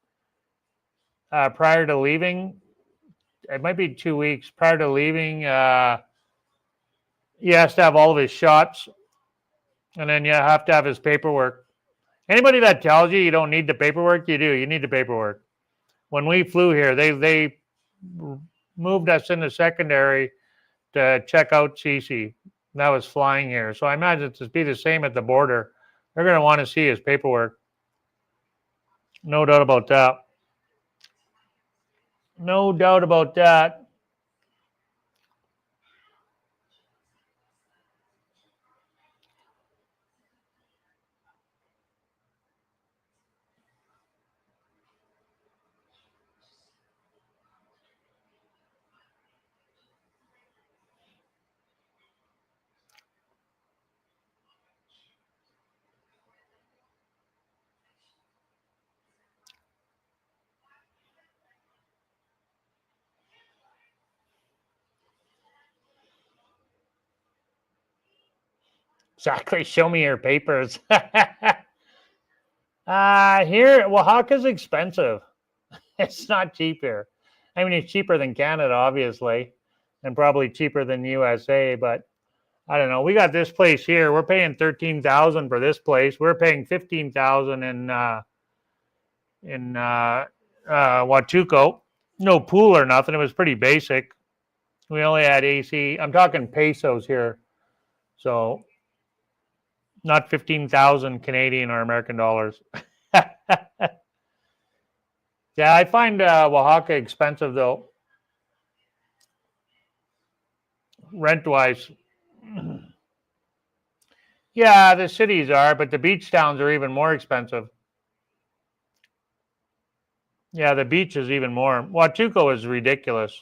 prior to leaving. It might be 2 weeks prior to leaving. He has to have all of his shots, and then you have to have his paperwork. Anybody that tells you you don't need the paperwork, you do. You need the paperwork. When we flew here, they moved us into secondary to check out Cece. That was flying here. So I imagine it's to be the same at the border. They're going to want to see his paperwork. No doubt about that. No doubt about that. Exactly. Show me your papers. Here, Oaxaca's expensive. It's not cheap here. I mean, it's cheaper than Canada, obviously, and probably cheaper than USA. But I don't know. We got this place here. We're paying $13,000 for this place. We're paying $15,000 in Huatulco. No pool or nothing. It was pretty basic. We only had AC. I'm talking pesos here, so not 15,000 Canadian or American dollars. Yeah, I find Oaxaca expensive though, rent-wise. Yeah, the cities are, but the beach towns are even more expensive. Yeah, the beach is even more. Huatulco is ridiculous.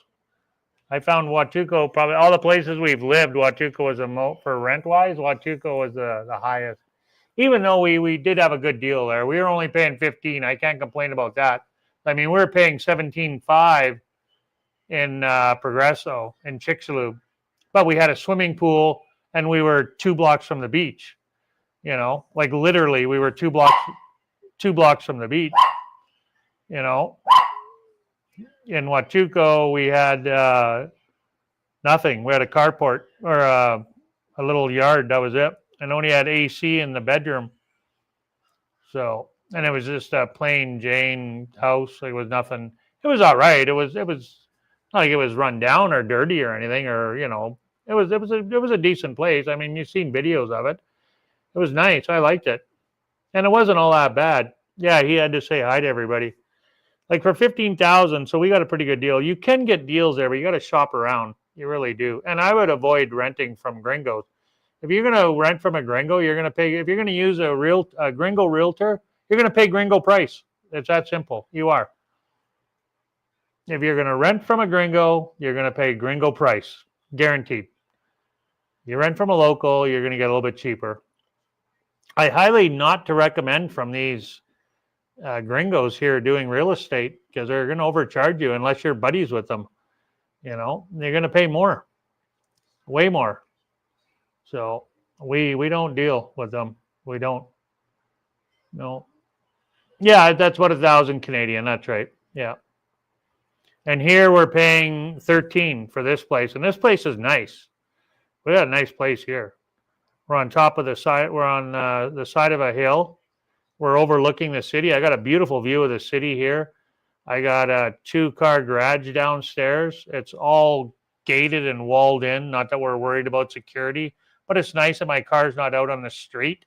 I found Huatulco, probably all the places we've lived, Huatulco was for rent-wise, Huatulco was the highest. Even though we did have a good deal there. We were only paying 15. I can't complain about that. I mean, we were paying 17.5 in Progresso in Chicxulub, but we had a swimming pool and we were 2 blocks from the beach. You know, like literally, we were 2 blocks from the beach. You know, in Huachuco, we had nothing. We had a carport or a little yard. That was it, and only had AC in the bedroom. So, and it was just a plain Jane house. It was nothing. It was all right. It was not like it was run down or dirty or anything, or it was a decent place. I mean, you've seen videos of it. It was nice. I liked it, and it wasn't all that bad. Yeah, he had to say hi to everybody. Like for 15,000, so we got a pretty good deal. You can get deals there, but you got to shop around. You really do. And I would avoid renting from gringos. If you're going to rent from a gringo, you're going to pay. If you're going to use a gringo realtor, you're going to pay gringo price. It's that simple. You are. If you're going to rent from a gringo, you're going to pay gringo price, guaranteed. You rent from a local, you're going to get a little bit cheaper. I highly not to recommend from these gringos here doing real estate because they're going to overcharge you unless you're buddies with them. They're going to pay more, way more. So we don't deal with them. We don't. No. Yeah, that's what 1,000 Canadian. That's right. Yeah. And here we're paying 13 for this place, and this place is nice. We got a nice place here. We're on top of the side. We're on the side of a hill. We're overlooking the city. I got a beautiful view of the city here. I got a 2-car garage downstairs. It's all gated and walled in. Not that we're worried about security, but it's nice that my car's not out on the street.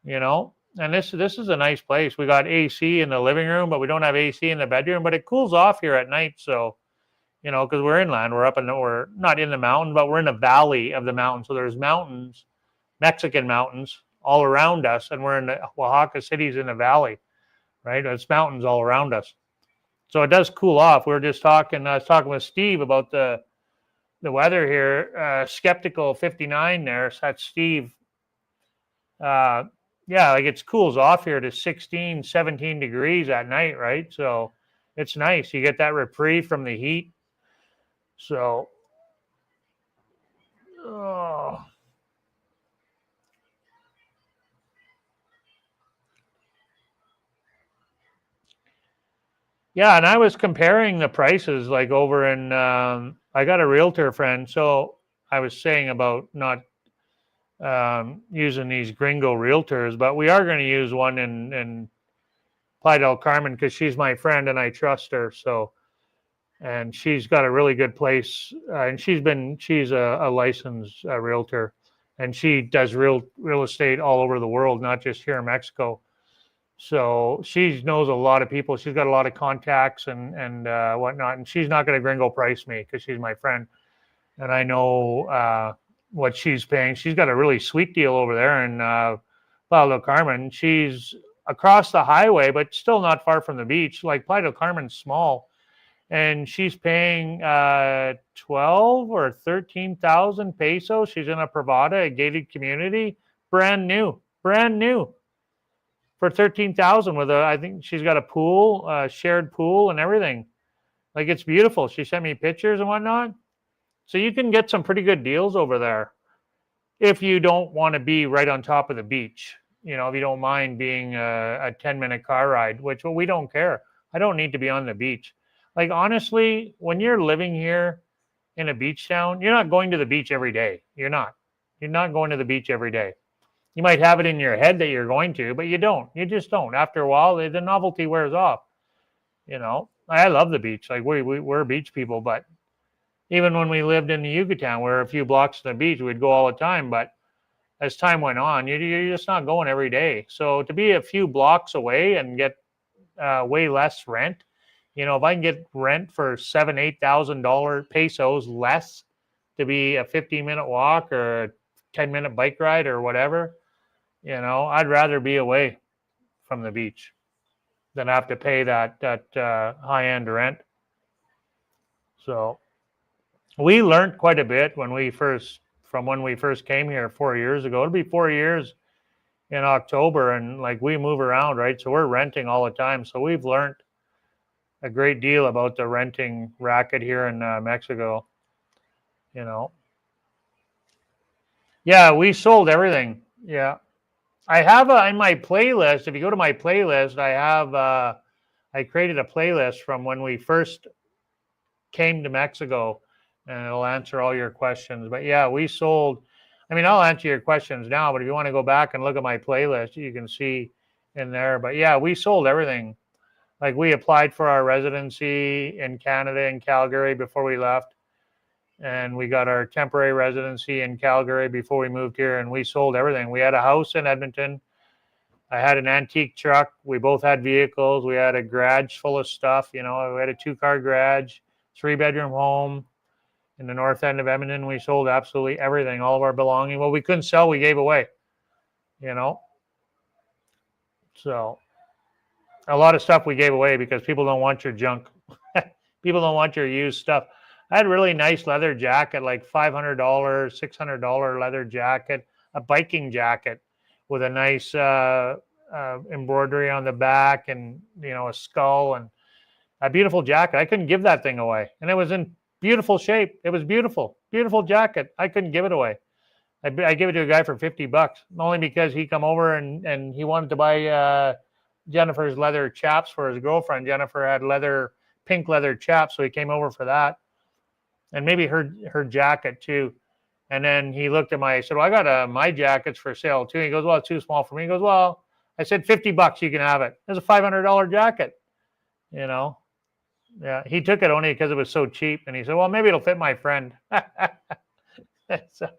And this is a nice place. We got AC in the living room, but we don't have AC in the bedroom. But it cools off here at night, so because we're inland. We're not in the mountain, but we're in the valley of the mountain. So there's mountains, Mexican mountains, all around us, and we're in the Oaxaca city's in the valley, right? There's mountains all around us, so it does cool off. I was talking with Steve about the weather here. Skeptical 59 there. So that's Steve. Yeah, like it cools off here to 16, 17 degrees at night, right? So it's nice. You get that reprieve from the heat. So, yeah, and I was comparing the prices like over in, I got a realtor friend. So I was saying about not using these gringo realtors, but we are going to use one in Playa del Carmen because she's my friend and I trust her. So, and she's got a really good place, and she's a licensed realtor, and she does real estate all over the world, not just here in Mexico. So she knows a lot of people. She's got a lot of contacts and whatnot, and she's not going to gringo price me because she's my friend, and I know what she's paying. She's got a really sweet deal over there in Playa del Carmen. She's across the highway, but still not far from the beach. Like Playa del Carmen's small, and she's paying 12 or 13,000 pesos. She's in a Privada, a gated community, brand new for 13,000 with I think she's got a pool, shared pool and everything. Like it's beautiful. She sent me pictures and whatnot. So you can get some pretty good deals over there if you don't want to be right on top of the beach. If you don't mind being a 10-minute car ride, which we don't care. I don't need to be on the beach. Like, honestly, when you're living here in a beach town, you're not going to the beach every day. You're not going to the beach every day. You might have it in your head that you're going to, but you don't. You just don't. After a while, the novelty wears off. I love the beach. Like we're beach people, but even when we lived in the Yucatan, we're a few blocks from the beach, we'd go all the time. But as time went on, you're just not going every day. So to be a few blocks away and get way less rent, if I can get rent for $7,000-8,000 pesos less to be a 15-minute walk or a 10-minute bike ride or whatever, I'd rather be away from the beach than have to pay that high-end rent. So we learned quite a bit when we first came here 4 years ago. It'll be 4 years in October, and like we move around, right? So we're renting all the time. So we've learned a great deal about the renting racket here in Mexico. Yeah, we sold everything. Yeah, I have in my playlist. If you go to my playlist, I created a playlist from when we first came to Mexico, and it'll answer all your questions. But yeah, we sold. I mean, I'll answer your questions now, but if you want to go back and look at my playlist, you can see in there. But yeah, we sold everything. Like we applied for our residency in Canada in Calgary before we left, and we got our temporary residency in Calgary before we moved here, and we sold everything. We had a house in Edmonton. I had an antique truck. We both had vehicles. We had a garage full of stuff. You know, we had a 2-car garage, 3-bedroom home in the north end of Edmonton. We sold absolutely everything, all of our belongings. What we couldn't sell, we gave away, you know. So a lot of stuff we gave away because people don't want your junk. People don't want your used stuff. I had a really nice leather jacket, like $500, $600 leather jacket, a biking jacket with a nice embroidery on the back and, you know, a skull and a beautiful jacket. I couldn't give that thing away. And it was in beautiful shape. It was beautiful, beautiful jacket. I couldn't give it away. I gave it to a guy for $50, only because he come over and he wanted to buy Jennifer's leather chaps for his girlfriend. Jennifer had pink leather chaps, so he came over for that. And maybe her jacket too. And then he looked at I said, well, I got my jackets for sale too. He goes, well, it's too small for me. He goes, well, I said, $50, you can have it. It's a $500 jacket, you know. Yeah, he took it only because it was so cheap. And he said, well, maybe it'll fit my friend. So,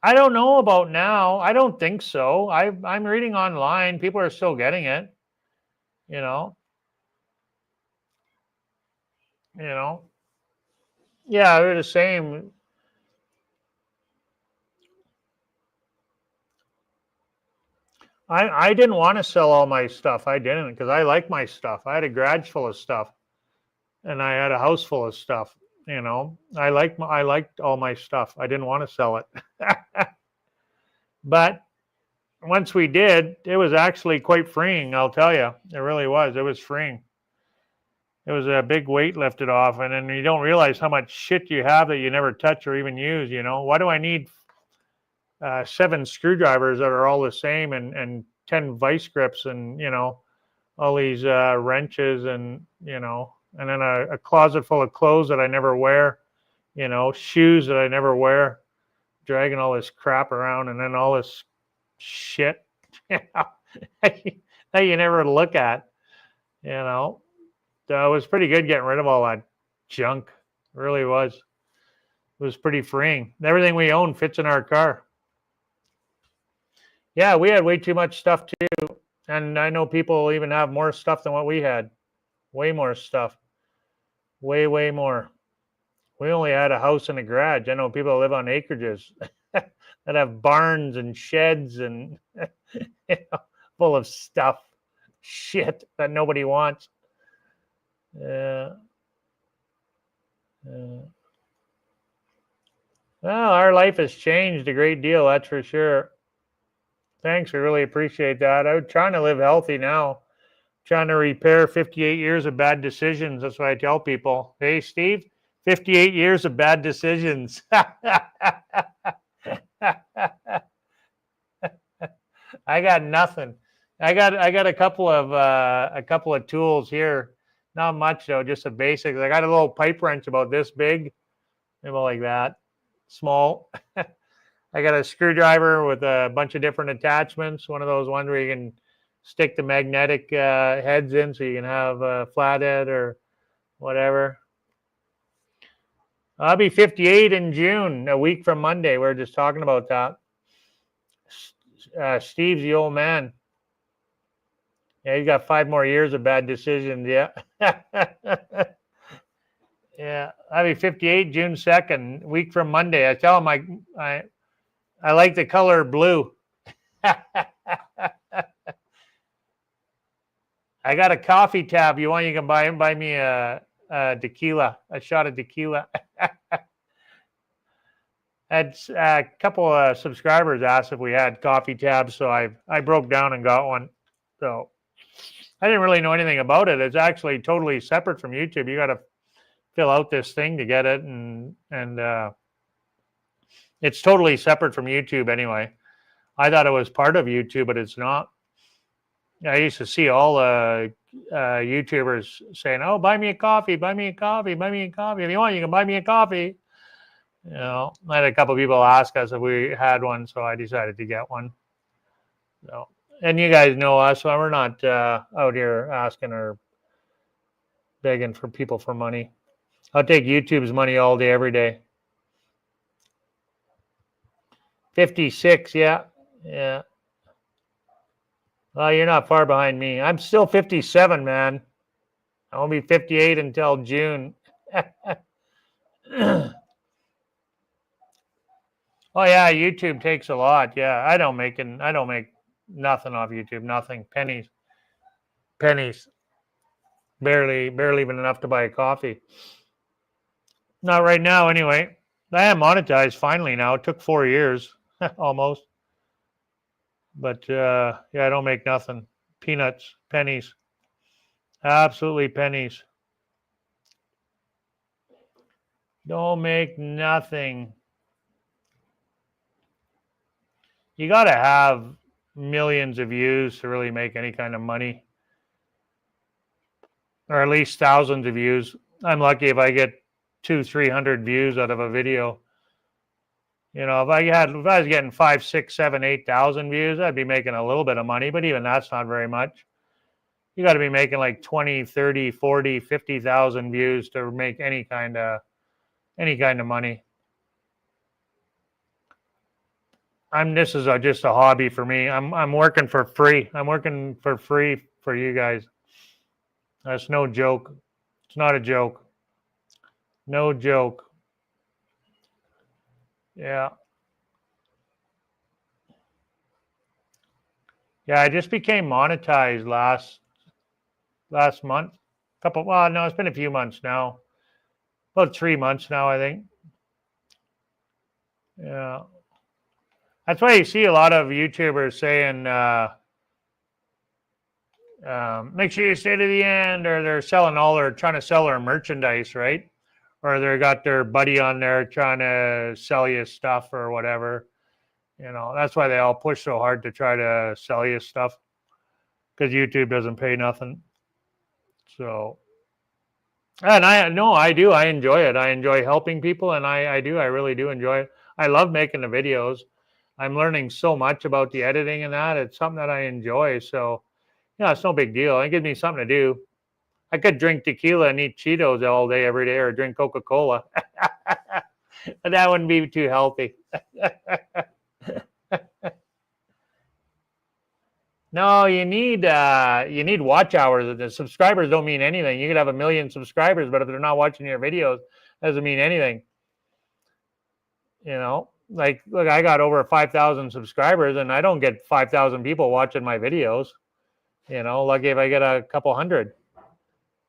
I don't know about now. I don't think so. I'm reading online. People are still getting it, you know. You know. Yeah, they're the same. I didn't want to sell all my stuff. I didn't, because I like my stuff. I had a garage full of stuff, and I had a house full of stuff. You know, I liked all my stuff. I didn't want to sell it. But once we did, it was actually quite freeing, I'll tell you. It really was. It was freeing. It was a big weight lifted off, and then you don't realize how much shit you have that you never touch or even use, you know. Why do I need 7 screwdrivers that are all the same and 10 vice grips and, you know, all these wrenches and, you know, and then a closet full of clothes that I never wear, you know, shoes that I never wear, dragging all this crap around, and then all this shit that you never look at, you know. It was pretty good getting rid of all that junk. It really was. It was pretty freeing. Everything we own fits in our car. Yeah, we had way too much stuff too. And I know people even have more stuff than what we had. Way more stuff. Way, way more. We only had a house and a garage. I know people that live on acreages that have barns and sheds and you know, full of stuff. Shit that nobody wants. Well, our life has changed a great deal, that's for sure. Thanks, I really appreciate that. I'm trying to live healthy now. Trying to repair 58 years of bad decisions. That's what I tell people. Hey, Steve, 58 years of bad decisions. I got nothing. I got a couple of tools here. Not much though, just the basics. I got a little pipe wrench about this big, maybe like that, small. I got a screwdriver with a bunch of different attachments. One of those ones where you can stick the magnetic heads in, so you can have a flathead or whatever. I'll be 58 in June, a week from Monday. We were just talking about that. Steve's the old man. Yeah, he's got 5 more years of bad decisions. Yeah. Yeah, I'll be 58 June 2nd, week from Monday. I tell him I like the color blue. I got a coffee tab. You can buy me a tequila, a shot of tequila. Had a couple of subscribers asked if we had coffee tabs, so I broke down and got one. So I didn't really know anything about it. It's actually totally separate from YouTube. You got to fill out this thing to get it, and it's totally separate from YouTube anyway. I thought it was part of YouTube, but it's not. I used to see all YouTubers saying, "Oh, buy me a coffee, buy me a coffee, buy me a coffee. If you want, you can buy me a coffee." You know, I had a couple people ask us if we had one, so I decided to get one. So, and you guys know us, so we're not out here asking or begging for people for money. I'll take YouTube's money all day, every day. 56, yeah. Yeah. Well, you're not far behind me. I'm still 57, man. I won't be 58 until June. Oh yeah, YouTube takes a lot. Yeah, I don't make nothing off YouTube. Nothing. Pennies. Pennies. Barely even enough to buy a coffee. Not right now, anyway. I am monetized finally now. It took 4 years almost. But yeah, I don't make nothing. Peanuts, pennies. Absolutely pennies. Don't make nothing. You got to have millions of views to really make any kind of money, or at least thousands of views. I'm lucky if I get 200-300 views out of a video. You know, if I was getting 5, 6, 7, 8,000 views, I'd be making a little bit of money, but even that's not very much. You got to be making like 20, 30, 40, 50,000 views to make any kind of money. This is just a hobby for me. I'm working for free. I'm working for free for you guys. That's no joke. It's not a joke. No joke. Yeah. Yeah, I just became monetized last month. No, it's been a few months now. About 3 months now, I think. Yeah. That's why you see a lot of YouTubers saying, make sure you stay to the end, or they're trying to sell their merchandise, right? Or they got their buddy on there trying to sell you stuff or whatever. You know, that's why they all push so hard to try to sell you stuff, because YouTube doesn't pay nothing. So, and I do. I enjoy it. I enjoy helping people, and I really do enjoy it. I love making the videos. I'm learning so much about the editing and that. It's something that I enjoy. So, yeah, it's no big deal. It gives me something to do. I could drink tequila and eat Cheetos all day, every day, or drink Coca-Cola. But that wouldn't be too healthy. No, you need watch hours. The subscribers don't mean anything. You could have 1 million subscribers, but if they're not watching your videos, it doesn't mean anything. You know, like, look, I got over 5,000 subscribers, and I don't get 5,000 people watching my videos. You know, like if I get a couple hundred,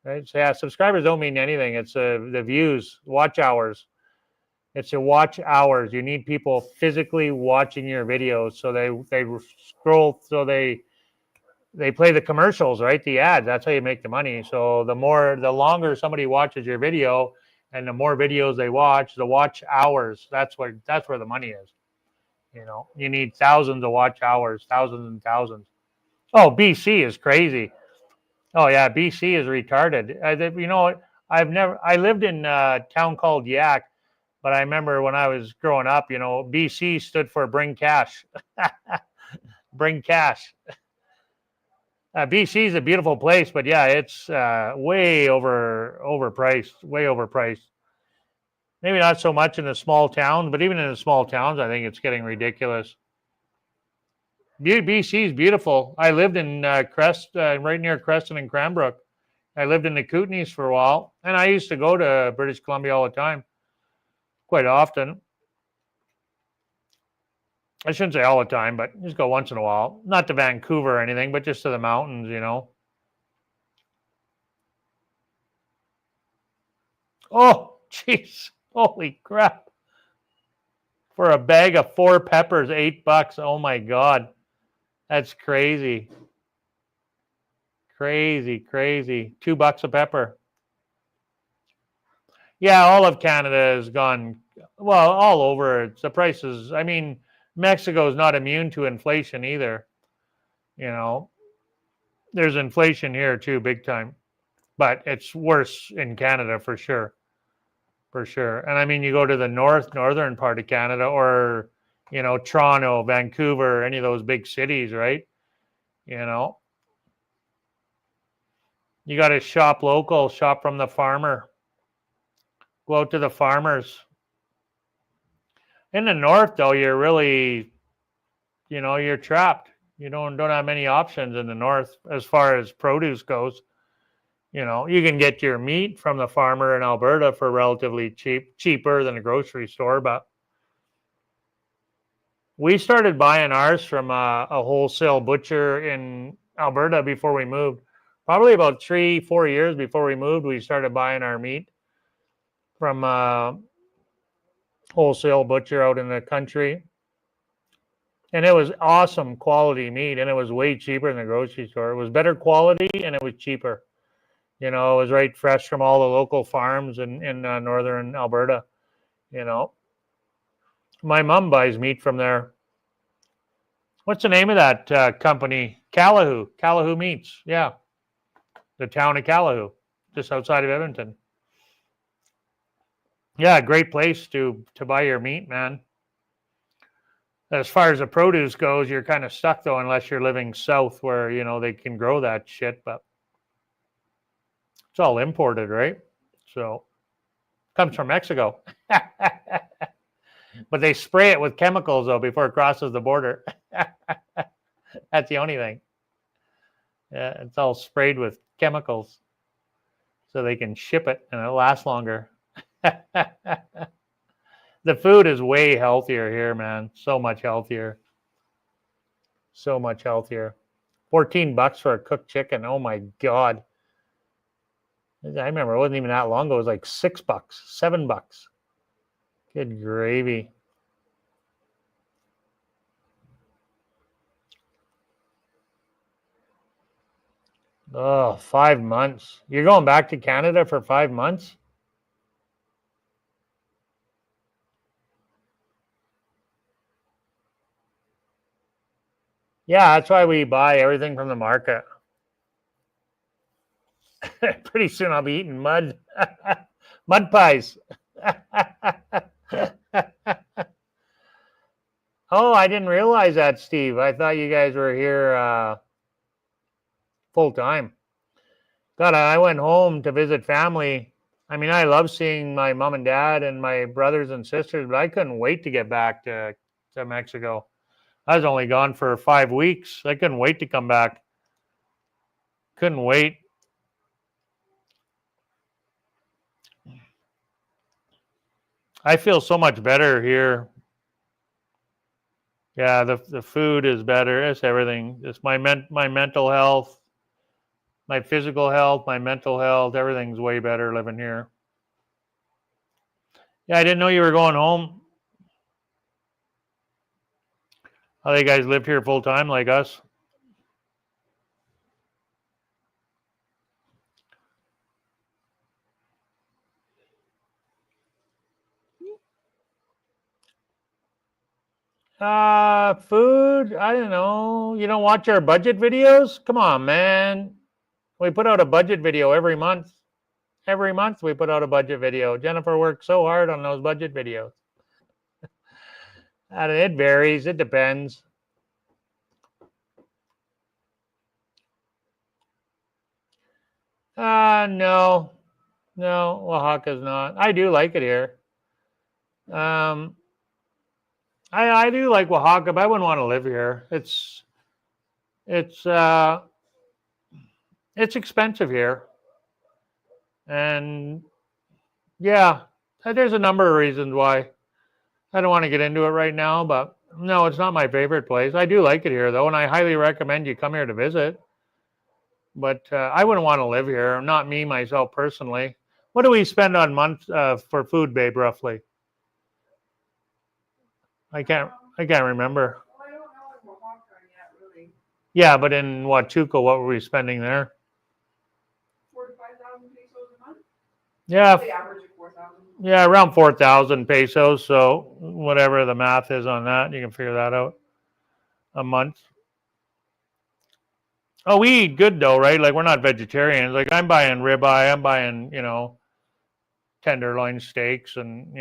right? So yeah, subscribers don't mean anything. It's the views, watch hours. It's your watch hours. You need people physically watching your videos, so they scroll, so they play the commercials, right? The ads. That's how you make the money. So the longer somebody watches your video, and the more videos they watch, the watch hours. That's where the money is. You know, you need thousands of watch hours, thousands and thousands. Oh, BC is crazy. Oh yeah, BC is retarded. You know, I lived in a town called Yak, but I remember when I was growing up, you know, BC stood for bring cash. Bring cash. BC is a beautiful place, but yeah, it's way overpriced. Way overpriced. Maybe not so much in the small towns, but even in the small towns, I think it's getting ridiculous. BC is beautiful. I lived in right near Creston and Cranbrook. I lived in the Kootenays for a while, and I used to go to British Columbia all the time, quite often. I shouldn't say all the time, but just go once in a while. Not to Vancouver or anything, but just to the mountains, you know. Oh, jeez. Holy crap. For a bag of 4 peppers, $8. Oh my God. That's crazy. Crazy. $2 a pepper. Yeah, all of Canada has gone, well, all over. The prices, I mean, Mexico is not immune to inflation either. You know, there's inflation here too, big time. But it's worse in Canada for sure. For sure. And I mean, you go to the northern part of Canada, or, Toronto, Vancouver, any of those big cities, right? You know, you got to shop local, shop from the farmer, go out to the farmers. In the north, though, you're really, you're trapped. You don't have many options in the north as far as produce goes. You can get your meat from the farmer in Alberta for relatively cheaper than a grocery store, but we started buying ours from a wholesale butcher in Alberta before we moved. Probably about 3-4 years before we moved, we started buying our meat from a wholesale butcher out in the country. And it was awesome quality meat, and it was way cheaper than the grocery store. It was better quality, and it was cheaper. It was right fresh from all the local farms in northern Alberta. My mom buys meat from there. What's the name of that company? Calahoo Meats. Yeah, the town of Calahoo, just outside of Edmonton. Yeah, great place to buy your meat, man. As far as the produce goes, you're kind of stuck though, unless you're living south where they can grow that shit. But it's all imported, right? So comes from Mexico. But they spray it with chemicals though before it crosses the border. That's the only thing. Yeah, it's all sprayed with chemicals so they can ship it and it'll last longer. The food is way healthier here, man. So much healthier. So much healthier. $14 for a cooked chicken. Oh my God. I remember it wasn't even that long ago. It was like $6, $7. Good gravy. Oh, 5 months. You're going back to Canada for 5 months? Yeah, that's why we buy everything from the market. Pretty soon I'll be eating mud. Mud pies. Oh, I didn't realize that, Steve. I thought you guys were here full time. God, I went home to visit family. I mean, I love seeing my mom and dad and my brothers and sisters, but I couldn't wait to get back to Mexico. I was only gone for 5 weeks. I couldn't wait to come back. Couldn't wait. I feel so much better here. Yeah, the food is better. It's everything. It's my mental health, my physical health, my mental health. Everything's way better living here. Yeah, I didn't know you were going home. Oh, you guys live here full time like us? Food. I don't know. You don't watch our budget videos? Come on, man. We put out a budget video every month. Every month we put out a budget video. Jennifer works so hard on those budget videos. It varies. It depends. No. No, Oaxaca's not. I do like it here. I do like Oaxaca, but I wouldn't want to live here. It's expensive here. And yeah, there's a number of reasons why. I don't want to get into it right now, but no, it's not my favorite place. I do like it here though, and I highly recommend you come here to visit. But I wouldn't want to live here. Not me, myself, personally. What do we spend on month for food, babe, roughly? I can't remember. Well, I don't know in Oaxaca yet, really. Yeah, but in Huachuca, what were we spending there? 4,000 to 5,000 pesos a month. Yeah, The average of 4,000. yeah, around 4,000 pesos. So whatever the math is on that, you can figure that out. A month. Oh, we eat good though, right? Like we're not vegetarians. Like I'm buying ribeye, I'm buying, tenderloin steaks and,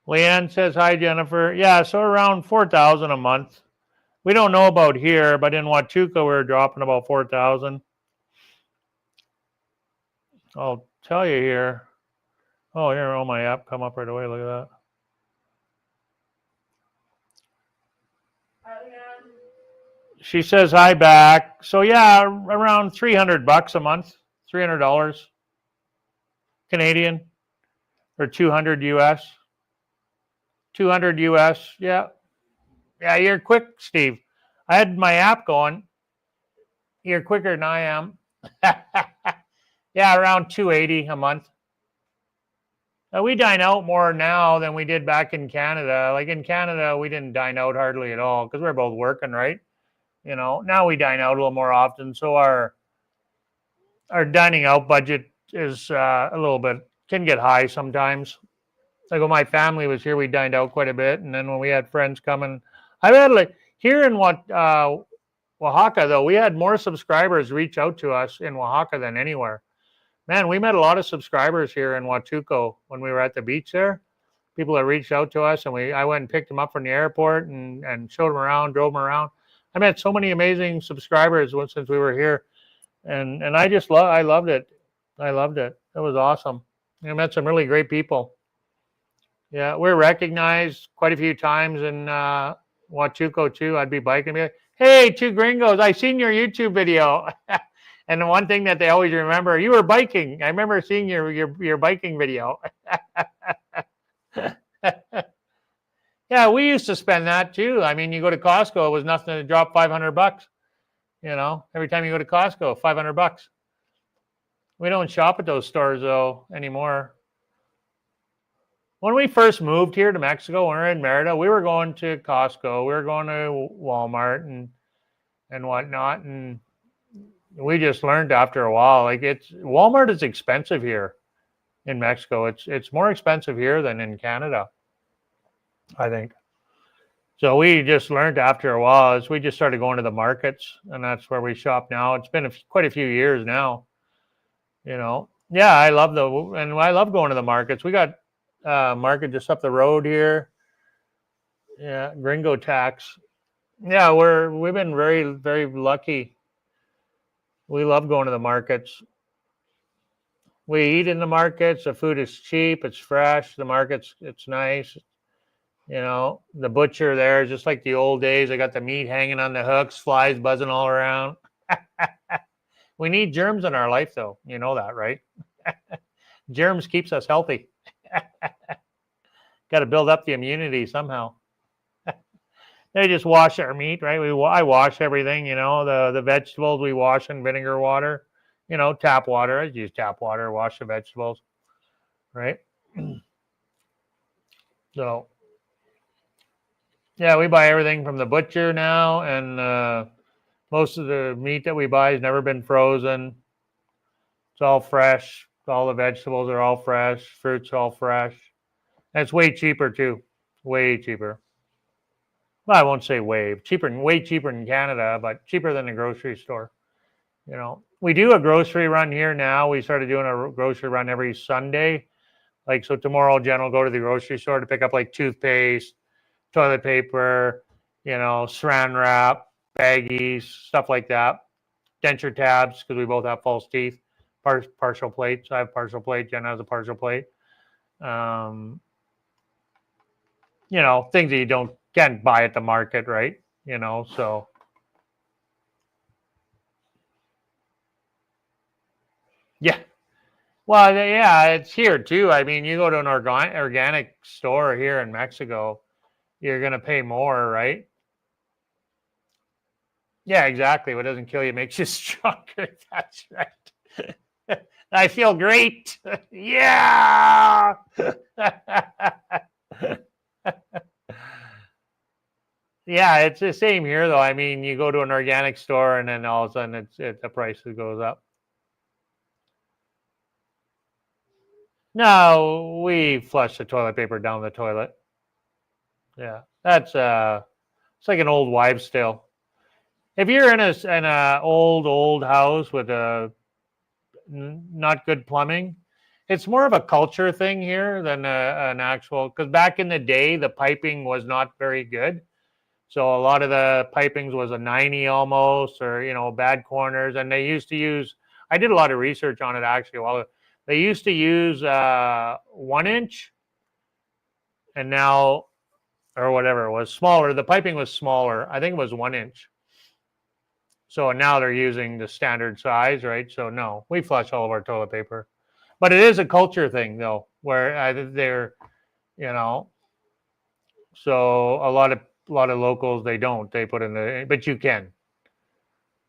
Leanne says hi, Jennifer. Yeah, so around 4,000 a month. We don't know about here, but in Huachuca we were dropping about 4,000. I'll tell you here. Oh, here, oh, my app come up right away. Look at that. She says hi back. So yeah, around $300 a month, $300 Canadian or 200 US. 200 US. Yeah. Yeah, you're quick, Steve. I had my app going. You're quicker than I am. Yeah, around 280 a month. We dine out more now than we did back in Canada. Like in Canada, we didn't dine out hardly at all because we're both working, right? Now we dine out a little more often. So our dining out budget is a little bit, can get high sometimes. Like when my family was here, we dined out quite a bit. And then when we had friends coming, I've had like here in Oaxaca, though, we had more subscribers reach out to us in Oaxaca than anywhere. Man, we met a lot of subscribers here in Huachuco when we were at the beach there. People that reached out to us, and I went and picked them up from the airport and showed them around, drove them around. I met so many amazing subscribers since we were here, and I just I loved it. I loved it. It was awesome. I met some really great people. Yeah, we're recognized quite a few times in Huachuco too. I'd be biking and be like, "Hey, two gringos! I seen your YouTube video." And the one thing that they always remember, you were biking. I remember seeing your biking video. Yeah, we used to spend that too. I mean, you go to Costco, it was nothing to drop $500. Every time you go to Costco, $500. We don't shop at those stores though anymore. When we first moved here to Mexico, when we were in Merida, we were going to Costco, we were going to Walmart and whatnot, and we just learned after a while, like Walmart is expensive here in Mexico. It's more expensive here than in Canada, I think. So we just learned after a while as we just started going to the markets, and that's where we shop now. It's been quite a few years now. Yeah, I love going to the markets. We got market just up the road here. Yeah, Gringo Tax. Yeah, we've been very, very lucky. We love going to the markets. We eat in the markets. The food is cheap. It's fresh. The markets, it's nice. The butcher there is just like the old days. I got the meat hanging on the hooks, flies buzzing all around. We need germs in our life, though. You know that, right? Germs keeps us healthy. Got to build up the immunity somehow. They just wash our meat, right? I wash everything. The vegetables we wash in vinegar water. Tap water. I use tap water. Wash the vegetables, right? So, yeah, we buy everything from the butcher now, and most of the meat that we buy has never been frozen. It's all fresh. All the vegetables are all fresh. Fruit's all fresh. And it's way cheaper too. Way cheaper. Well, I won't say way cheaper than Canada, but cheaper than the grocery store. We do a grocery run here now. We started doing a grocery run every Sunday. Like, so tomorrow, Jen will go to the grocery store to pick up like toothpaste, toilet paper, saran wrap, baggies, stuff like that. Denture tabs, because we both have false teeth. Partial plates. I have partial plate. Jen has a partial plate. Things that you can't buy at the market, right? So. Yeah. Well, yeah, it's here too. I mean, you go to an organic store here in Mexico, you're going to pay more, right? Yeah, exactly. What doesn't kill you makes you stronger. That's right. I feel great. Yeah. Yeah, it's the same here, though. I mean, you go to an organic store, and then all of a sudden, the price goes up. No, we flush the toilet paper down the toilet. Yeah. That's it's like an old wives' tale. If you're in a old house with not good plumbing, it's more of a culture thing here than an actual. Because back in the day, the piping was not very good, so a lot of the pipings was a 90 almost, or bad corners, and they used to use. I did a lot of research on it actually. While they used to use 1 inch, and now or whatever it was smaller. The piping was smaller. I think it was 1 inch. So now they're using the standard size, right? So no, we flush all of our toilet paper, but it is a culture thing though, where they're, you know, so a lot of locals they don't. They put in but you can.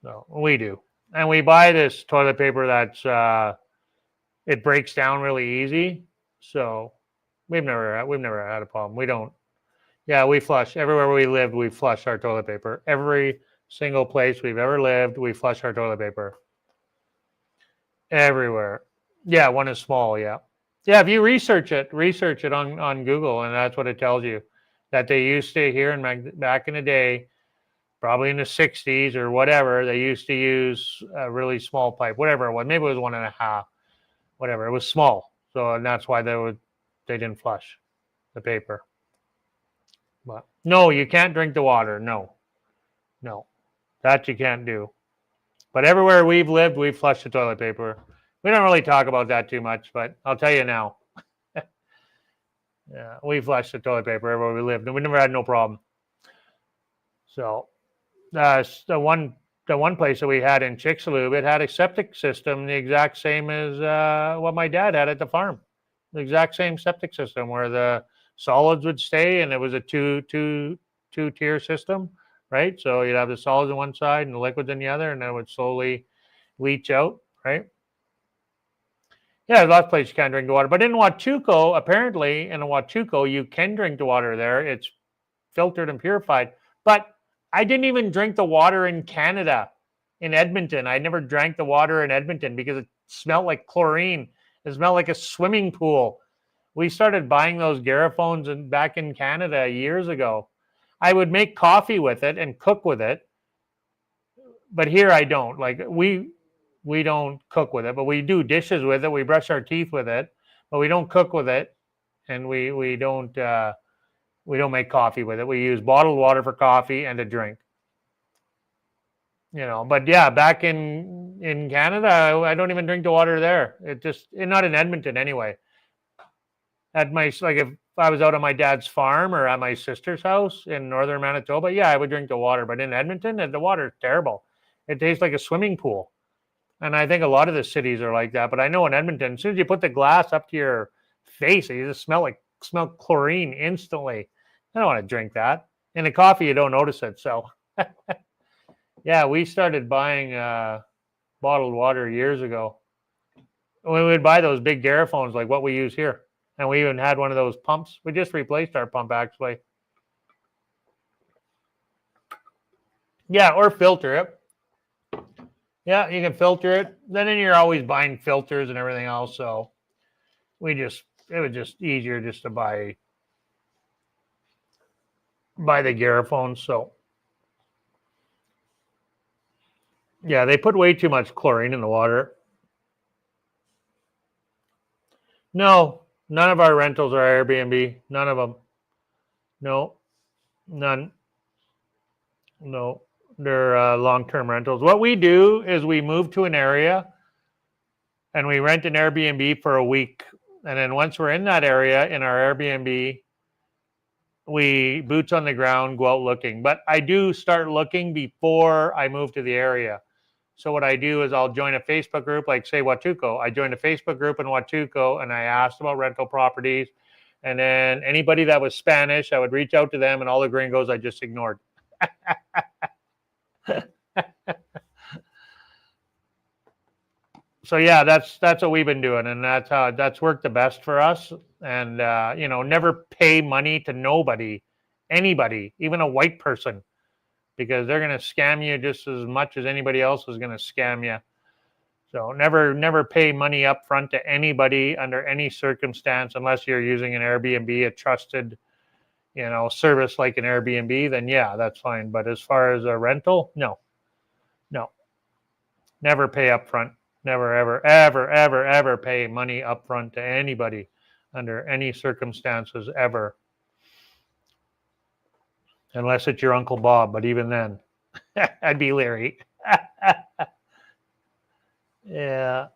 So we do, and we buy this toilet paper that's it breaks down really easy. So we've never had a problem. We don't. Yeah, we flush everywhere we lived. We flush our toilet paper. Every single place we've ever lived, we flush our toilet paper. Everywhere. Yeah, one is small. Yeah, yeah. If you research it on Google, and that's what it tells you that they used to here in back in the day, probably in the '60s or whatever. They used to use a really small pipe, whatever it was. Maybe it was 1.5, whatever. It was small, so and that's why they didn't flush the paper. But no, you can't drink the water. No, that you can't do. But everywhere we've lived, we've flushed the toilet paper. We don't really talk about that too much, but I'll tell you now. Yeah, we flushed the toilet paper everywhere we lived, and we never had no problem. So the one place that we had in Chicxulub, it had a septic system the exact same as what my dad had at the farm. The exact same septic system where the solids would stay, and it was a two-tier system, right? So you'd have the solids on one side and the liquids on the other, and then it would slowly leach out, right? Yeah, there's lots of places you can't drink the water, but in Huatulco, apparently in Huatulco, you can drink the water there. It's filtered and purified. But I didn't even drink the water in Canada, in Edmonton. I never drank the water in Edmonton because it smelled like chlorine. It smelled like a swimming pool. We started buying those garrafones back in Canada years ago. I would make coffee with it and cook with it, but here I don't. Like we don't cook with it, but we do dishes with it. We brush our teeth with it, but we don't cook with it, and we don't make coffee with it. We use bottled water for coffee and a drink. But yeah, back in Canada, I don't even drink the water there. Not in Edmonton anyway. If I was out on my dad's farm or at my sister's house in northern Manitoba, yeah, I would drink the water. But in Edmonton, the water is terrible. It tastes like a swimming pool. And I think a lot of the cities are like that. But I know in Edmonton, as soon as you put the glass up to your face, you just smell chlorine instantly. I don't want to drink that. In the coffee, you don't notice it. So, yeah, we started buying bottled water years ago. We would buy those big garrafones like what we use here. And we even had one of those pumps. We just replaced our pump, actually. Yeah, or filter it. Yeah, you can filter it. Then you're always buying filters and everything else. So it was just easier just to buy the garrafones. So yeah, they put way too much chlorine in the water. No, none of our rentals are Airbnb. None of them. No, none. No, they're long-term rentals. What we do is we move to an area and we rent an Airbnb for a week. And then once we're in that area in our Airbnb, we boots on the ground, go out looking. But I do start looking before I move to the area. So what I do is I'll join a Facebook group, like say Huatulco. I joined a Facebook group in Huatulco and I asked about rental properties. And then anybody that was Spanish, I would reach out to them, and all the gringos I just ignored. So yeah, that's what we've been doing, and that's worked the best for us. And never pay money to anybody, even a white person, because they're going to scam you just as much as anybody else is going to scam you. So never pay money up front to anybody under any circumstance, unless you're using an Airbnb, a trusted, service like an Airbnb, then yeah, that's fine. But as far as a rental, no. Never pay up front. Never, ever, ever, ever, ever pay money up front to anybody under any circumstances ever. Unless it's your Uncle Bob, but even then, I'd be leery. Yeah.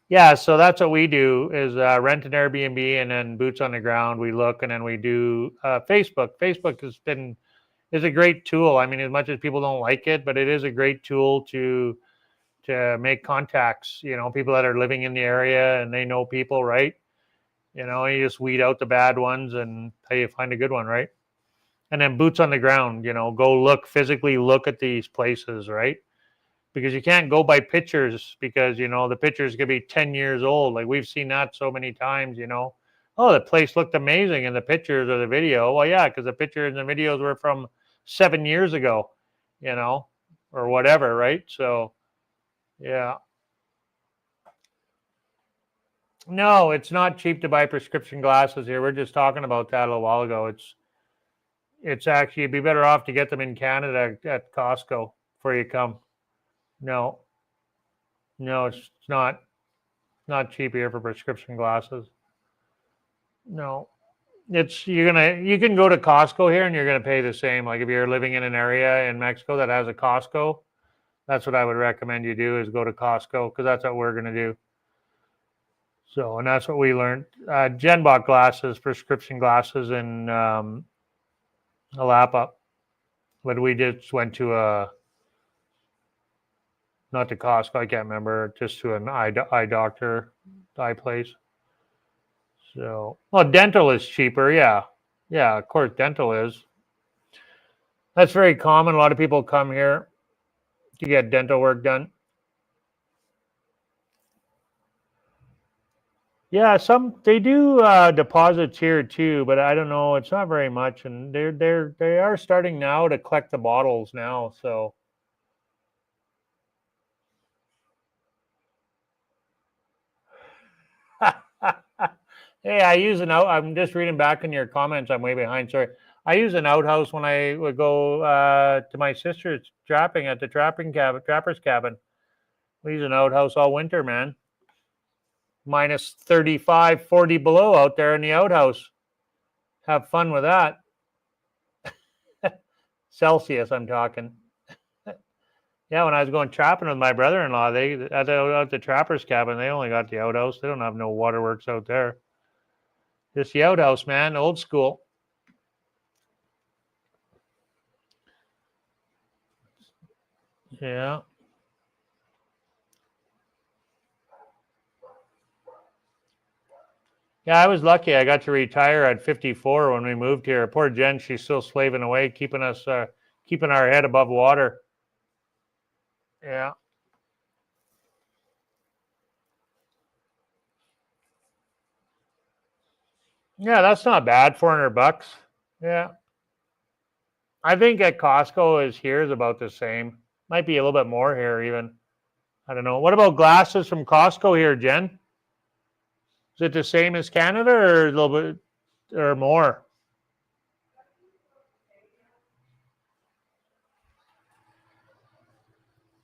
Yeah, so that's what we do is rent an Airbnb and then boots on the ground. We look and then we do Facebook. Facebook is a great tool. I mean, as much as people don't like it, but it is a great tool to make contacts. People that are living in the area and they know people, right? You just weed out the bad ones and how you find a good one, right? And then boots on the ground. Go physically look at these places, right? Because you can't go by pictures because the pictures could be 10 years old. Like we've seen that so many times. Oh, the place looked amazing in the pictures or the video. Well, yeah, because the pictures and the videos were from 7 years ago, or whatever, right? So yeah. No, it's not cheap to buy prescription glasses here. We're just talking about that a little while ago. It's actually, you'd be better off to get them in Canada at Costco before you come. No, it's not cheap here for prescription glasses. No, you can go to Costco here and you're gonna pay the same. Like if you're living in an area in Mexico that has a Costco, that's what I would recommend you do is go to Costco because that's what we're gonna do. So, and that's what we learned. Jen bought glasses, prescription glasses in Alapa, but we just went to not to Costco, I can't remember, just to an eye doctor, eye place. So, well, dental is cheaper. Yeah. Yeah, of course, dental is. That's very common. A lot of people come here to get dental work done. Yeah, they do deposits here too, but I don't know. It's not very much, and they are starting now to collect the bottles now. So, hey, I'm just reading back in your comments. I'm way behind. Sorry. I use an outhouse when I would go to my sister's trapping at the trapper's cabin. We use an outhouse all winter, man. Minus 35, 40 below out there in the outhouse. Have fun with that. Celsius, I'm talking. Yeah, when I was going trapping with my brother-in-law, they at the trapper's cabin, they only got the outhouse. They don't have no waterworks out there. Just the outhouse, man, old school. Yeah. Yeah, I was lucky. I got to retire at 54 when we moved here. Poor Jen, she's still slaving away, keeping our head above water. Yeah. Yeah, that's not bad. $400. Yeah. I think at Costco is about the same. Might be a little bit more here even. I don't know. What about glasses from Costco here, Jen? Is it the same as Canada or a little bit or more?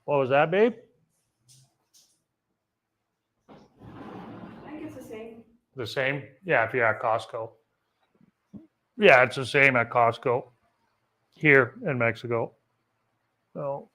What was that, babe? I think it's the same. The same? Yeah, if you're at Costco. Yeah, it's the same at Costco here in Mexico. So.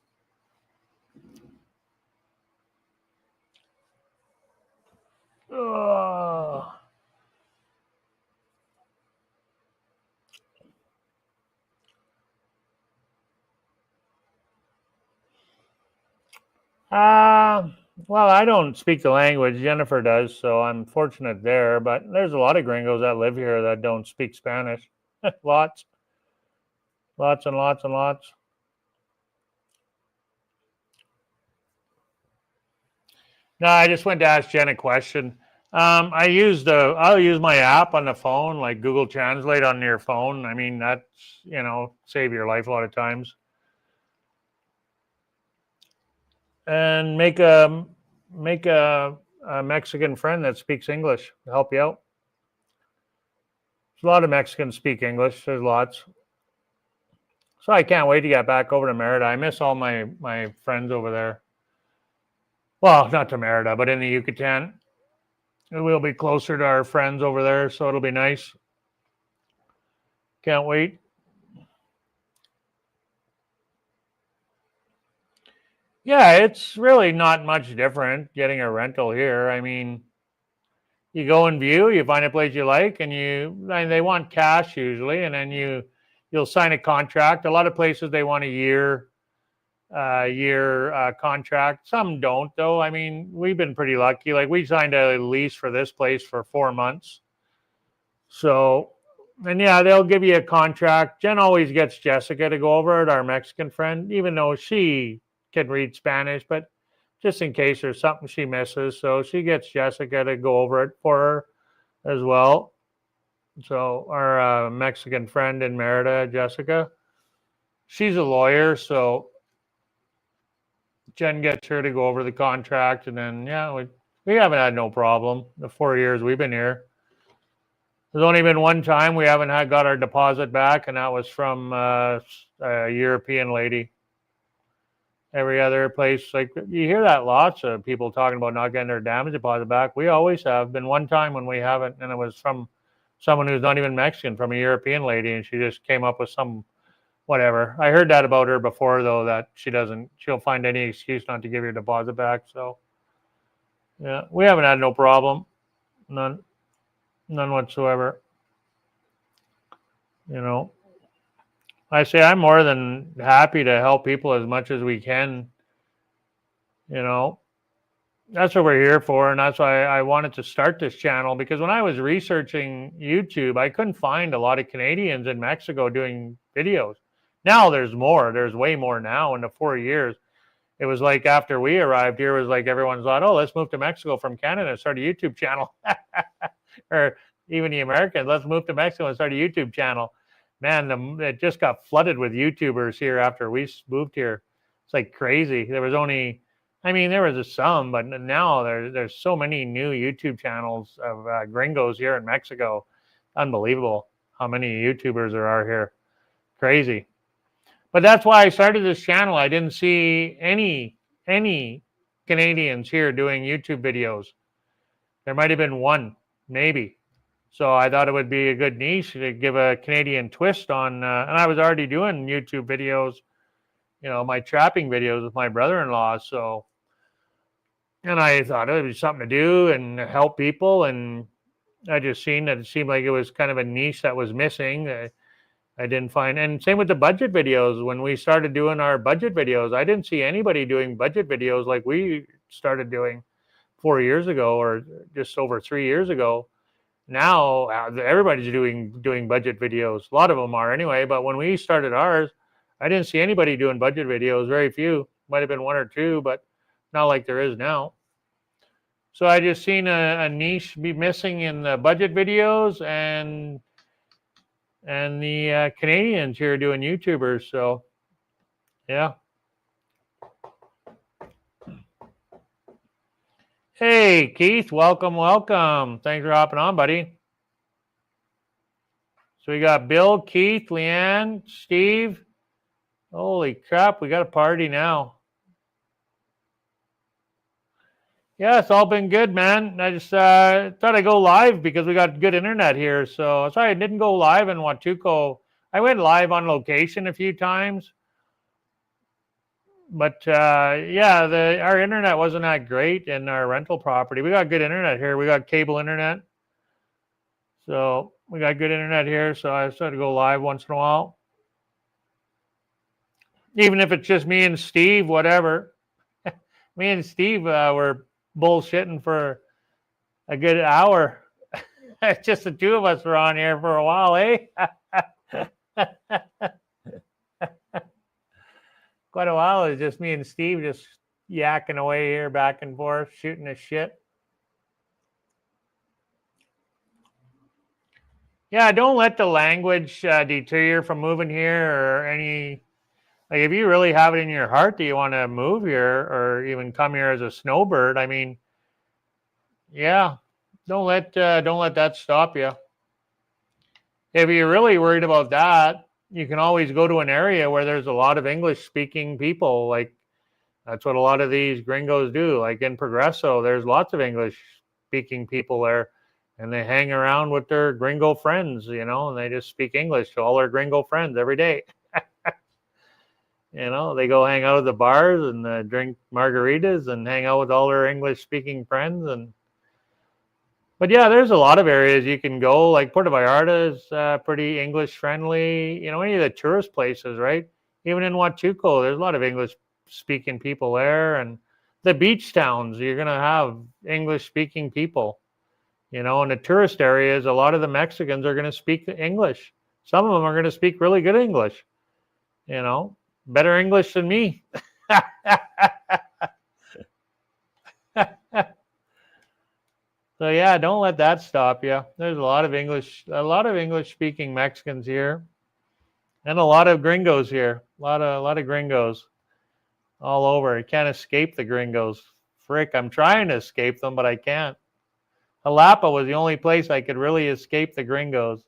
Well, I don't speak the language. Jennifer does, so I'm fortunate there. But there's a lot of gringos that live here that don't speak Spanish. Lots and lots and lots. No, I just went to ask Jen a question. I'll use my app on the phone, like Google Translate on your phone. I mean, that's, save your life a lot of times. And make a Mexican friend that speaks English to help you out. a lot of Mexicans speak English. There's lots. So I can't wait to get back over to Merida. I miss all my friends over there. Well, not to Merida, but in the Yucatan. We'll be closer to our friends over there, so it'll be nice. Can't wait. Yeah, it's really not much different getting a rental here. I mean, you go and view, you find a place you like, and they want cash usually, and then you'll sign a contract. A lot of places they want a year contract. Some don't though. I mean, we've been pretty lucky. Like we signed a lease for this place for 4 months. So, and yeah, they'll give you a contract. Jen always gets Jessica to go over it, our Mexican friend, even though she can read Spanish, but just in case there's something she misses. So she gets Jessica to go over it for her as well. So our Mexican friend in Merida, Jessica, she's a lawyer. So Jen gets her to go over the contract. And then, yeah, we haven't had no problem the 4 years we've been here. There's only been one time we haven't got our deposit back, and that was from a European lady. Every other place, like you hear that lots of people talking about not getting their damage deposit back. We always have. Been one time when we haven't, and it was from someone who's not even Mexican, from a European lady, and she just came up with some whatever. I heard that about her before, though, that she'll find any excuse not to give your deposit back. So, yeah, we haven't had no problem. None whatsoever. You know, I say I'm more than happy to help people as much as we can. You know, that's what we're here for. And that's why I wanted to start this channel, because when I was researching YouTube, I couldn't find a lot of Canadians in Mexico doing videos. Now there's more. There's way more now in the 4 years. It was like after we arrived here, it was like everyone's thought, oh, let's move to Mexico from Canada and start a YouTube channel. Or even the Americans, let's move to Mexico and start a YouTube channel. Man, it just got flooded with YouTubers here after we moved here. It's like crazy. There was some, but now there's so many new YouTube channels of gringos here in Mexico. Unbelievable how many YouTubers there are here. Crazy. But that's why I started this channel. I didn't see any Canadians here doing YouTube videos. There might have been one, maybe. So I thought it would be a good niche to give a Canadian twist on, and I was already doing YouTube videos, you know, my trapping videos with my brother-in-law. So, and I thought it would be something to do and help people. And I just seen that it seemed like it was kind of a niche that was missing. I didn't find, and same with the budget videos. When we started doing our budget videos, I didn't see anybody doing budget videos like we started doing 4 years ago, or just over 3 years ago. Now everybody's doing budget videos. A lot of them are anyway. But when we started ours, I didn't see anybody doing budget videos. Very few. Might have been one or two, but not like there is now. So I just seen a niche be missing in the budget videos, and the Canadians here doing YouTubers. So, yeah. Hey, Keith, welcome. Thanks for hopping on, buddy. So we got Bill, Keith, Leanne, Steve. Holy crap, we got a party now. Yeah, it's all been good, man. I just thought I'd go live because we got good internet here. So sorry I didn't go live in Huatulco. I went live on location a few times. But yeah, our internet wasn't that great in our rental property. We got good internet here. We got cable internet. So we got good internet here. So I started to go live once in a while. Even if it's just me and Steve, whatever. Me and Steve were bullshitting for a good hour. Just the two of us were on here for a while, eh? Quite a while. It was just me and Steve just yakking away here, back and forth, shooting the shit. Yeah, don't let the language deter you from moving here, or any. Like, if you really have it in your heart that you want to move here, or even come here as a snowbird, I mean, yeah, don't let that stop you. if you're really worried about that, you can always go to an area where there's a lot of English speaking people. Like that's what a lot of these gringos do. Like in Progresso, there's lots of English speaking people there, and they hang around with their gringo friends, and they just speak English to all their gringo friends every day. They go hang out at the bars and drink margaritas and hang out with all their English speaking friends. But yeah, there's a lot of areas you can go. Like Puerto Vallarta is pretty English friendly. Any of the tourist places, right? Even in Huachuco, there's a lot of English speaking people there. And the beach towns, you're going to have English speaking people. In the tourist areas, a lot of the Mexicans are going to speak English. Some of them are going to speak really good English. Better English than me. So yeah, don't let that stop you. There's a lot of English speaking Mexicans here, and a lot of gringos here. A lot of gringos all over. You can't escape the gringos. Frick, I'm trying to escape them, but I can't. Jalapa was the only place I could really escape the gringos.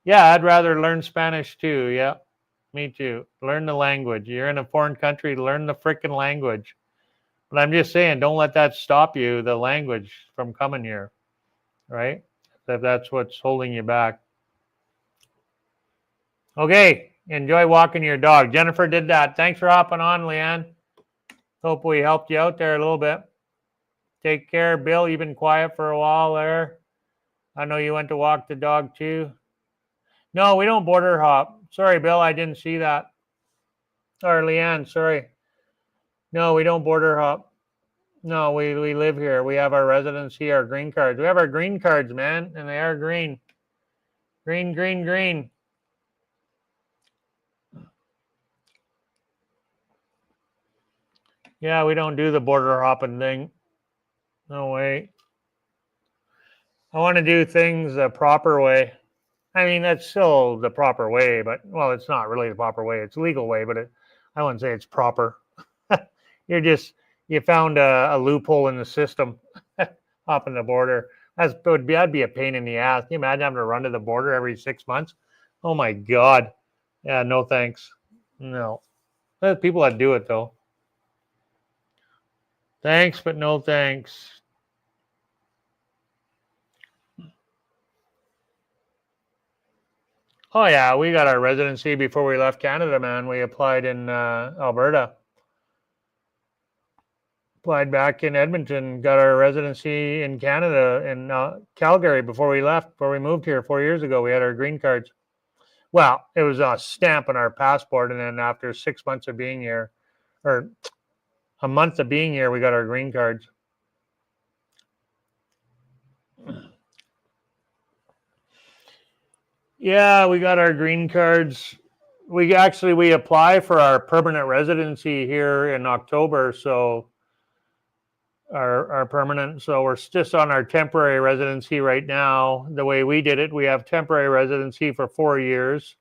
Yeah, I'd rather learn Spanish too. Yeah, me too. Learn the language. You're in a foreign country, learn the frickin' language. But I'm just saying, don't let that stop you, the language, from coming here, right? If that's what's holding you back. Okay, enjoy walking your dog. Jennifer did that. Thanks for hopping on, Leanne. Hope we helped you out there a little bit. Take care. Bill, you've been quiet for a while there. I know you went to walk the dog too. No, we don't border hop. Sorry, Bill, I didn't see that. Or Leanne, sorry. No, we don't border hop. No, we live here. We have our residency, our green cards. We have our green cards, man, and they are green. Green, green, green. Yeah, we don't do the border hopping thing. No way. I want to do things the proper way. I mean, that's still the proper way, but, well, it's not really the proper way. It's legal way, but I wouldn't say it's proper. You found a loophole in the system, hopping the border. That'd be a pain in the ass. Can you imagine having to run to the border every 6 months? Oh my God. Yeah, no thanks. No. There's people that do it though. Thanks, but no thanks. Oh yeah, we got our residency before we left Canada, man. We applied in Alberta. Applied back in Edmonton, got our residency in Canada in Calgary before we left, before we moved here 4 years ago. We had our green cards. Well, it was a stamp on our passport, and then after 6 months of being here, or a month of being here, we got our green cards. Yeah, we got our green cards. We apply for our permanent residency here in October, so our permanent, so we're just on our temporary residency right now. The way we did it, we have temporary residency for 4 years,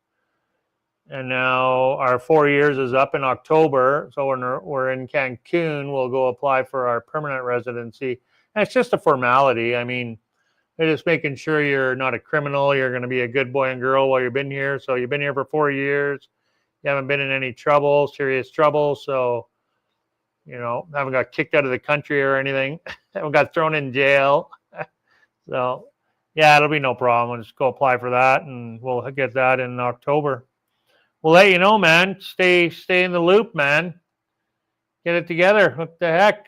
and now our 4 years is up in October, so when we're in Cancun, we'll go apply for our permanent residency. And it's just a formality. I mean, they're just making sure you're not a criminal, you're going to be a good boy and girl while you've been here. So you've been here for 4 years, you haven't been in any trouble, serious trouble, so haven't got kicked out of the country or anything, haven't got thrown in jail. So yeah, it'll be no problem. We'll just go apply for that, and we'll get that in October. We'll let you know, man. Stay in the loop, man. Get it together. What the heck?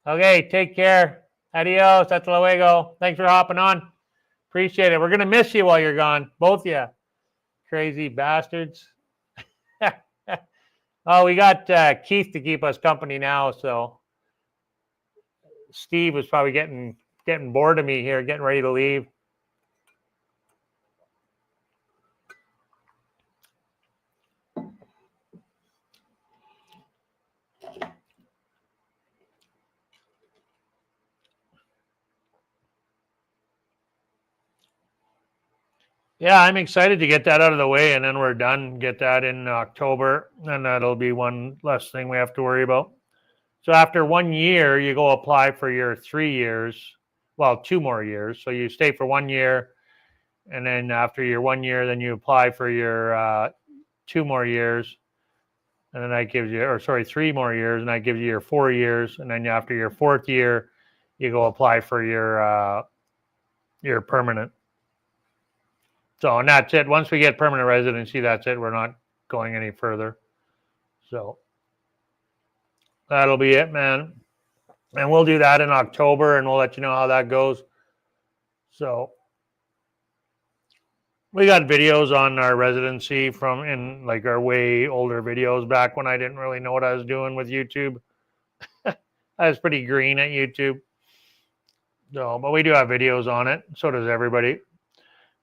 Okay, take care. Adios. Hasta luego. Thanks for hopping on. Appreciate it. We're going to miss you while you're gone. Both of you. Crazy bastards. Oh, we got Keith to keep us company now, so Steve was probably getting bored of me here, getting ready to leave. Yeah, I'm excited to get that out of the way, and then we're done. Get that in October, and that'll be one less thing we have to worry about. So after 1 year, you go apply for your 3 years. Well, 2 more years. So you stay for 1 year. And then after your 1 year, then you apply for your 2 more years. And then that gives you, or sorry, 3 more years. And that gives you your 4 years. And then after your 4th year, you go apply for your permanent. So, and that's it. Once we get permanent residency, that's it. We're not going any further. So that'll be it, man. And we'll do that in October, and we'll let you know how that goes. So we got videos on our residency from in like our way older videos back when I didn't really know what I was doing with YouTube. I was pretty green at YouTube. So, but we do have videos on it. So does everybody.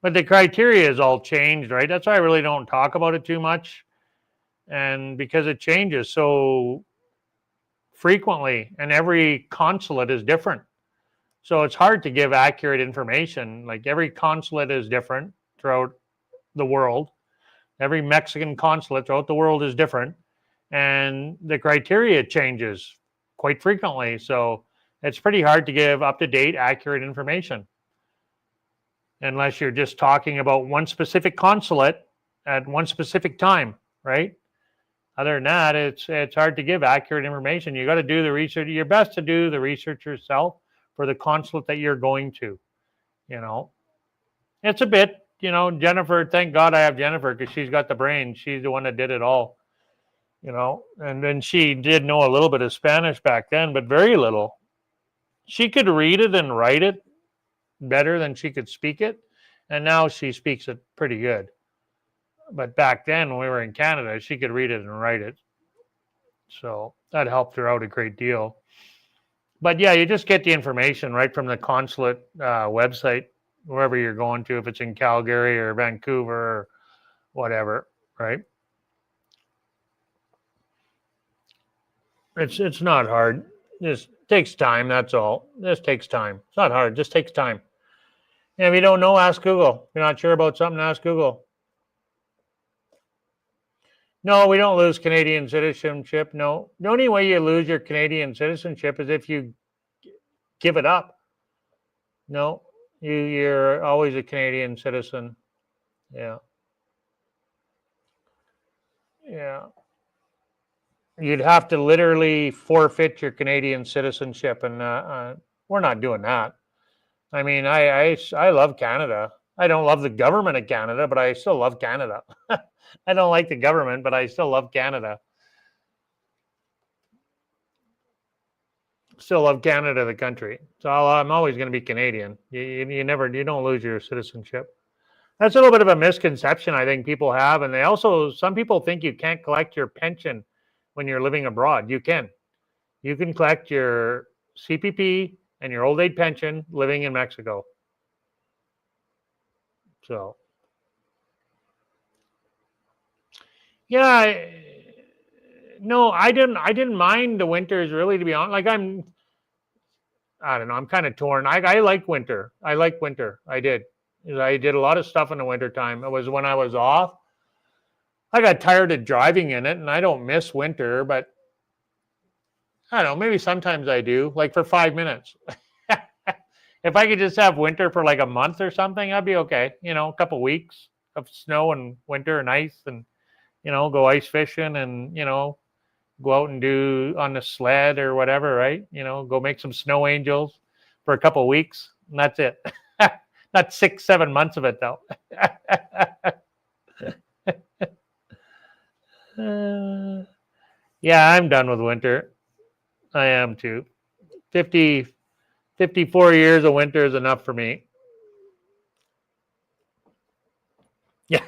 But the criteria is all changed, right? That's why I really don't talk about it too much. And because it changes so frequently, and every consulate is different. So it's hard to give accurate information. Like every consulate is different throughout the world. Every Mexican consulate throughout the world is different. And the criteria changes quite frequently. So it's pretty hard to give up-to-date, accurate information. Unless you're just talking about one specific consulate at one specific time, right? Other than that, it's hard to give accurate information. You got to do the research. Your best to do the research yourself for the consulate that you're going to. You know, it's a bit, you know, Jennifer, thank God I have Jennifer because she's got the brain. She's the one that did it all, you know. And then she did know a little bit of Spanish back then, but very little. She could read it and write it better than she could speak it. And now she speaks it pretty good. But back then when we were in Canada, she could read it and write it. So that helped her out a great deal. But yeah, you just get the information right from the consulate website, wherever you're going to, if it's in Calgary or Vancouver or whatever, right? It's not hard. Just takes time, that's all. Just takes time. It's not hard, just takes time. And if you don't know, ask Google. If you're not sure about something, ask Google. No, we don't lose Canadian citizenship. No. The only way you lose your Canadian citizenship is if you give it up. No, you're always a Canadian citizen. Yeah. Yeah. You'd have to literally forfeit your Canadian citizenship, and we're not doing that. I mean, I love Canada. I don't love the government of Canada, but I still love Canada. I don't like the government, but I still love Canada. Still love Canada, the country. So I'm always going to be Canadian. You don't lose your citizenship. That's a little bit of a misconception I think people have, and some people think you can't collect your pension when you're living abroad. You can. You can collect your CPP and your old age pension living in Mexico. So, yeah, no, I didn't mind the winters really, to be honest. Like I don't know, I'm kind of torn. I like winter. I like winter. I did a lot of stuff in the winter time. It was when I was off. I got tired of driving in it, and I don't miss winter, but I don't know, maybe sometimes I do, like for 5 minutes. If I could just have winter for like a month or something, I'd be okay. You know, a couple weeks of snow and winter and ice, and, you know, go ice fishing and, you know, go out and do on the sled or whatever, right? You know, go make some snow angels for a couple weeks, and that's it. Not 6-7 months of it, though. Yeah, I'm done with winter. I am too. 54 years of winter is enough for me. Yeah,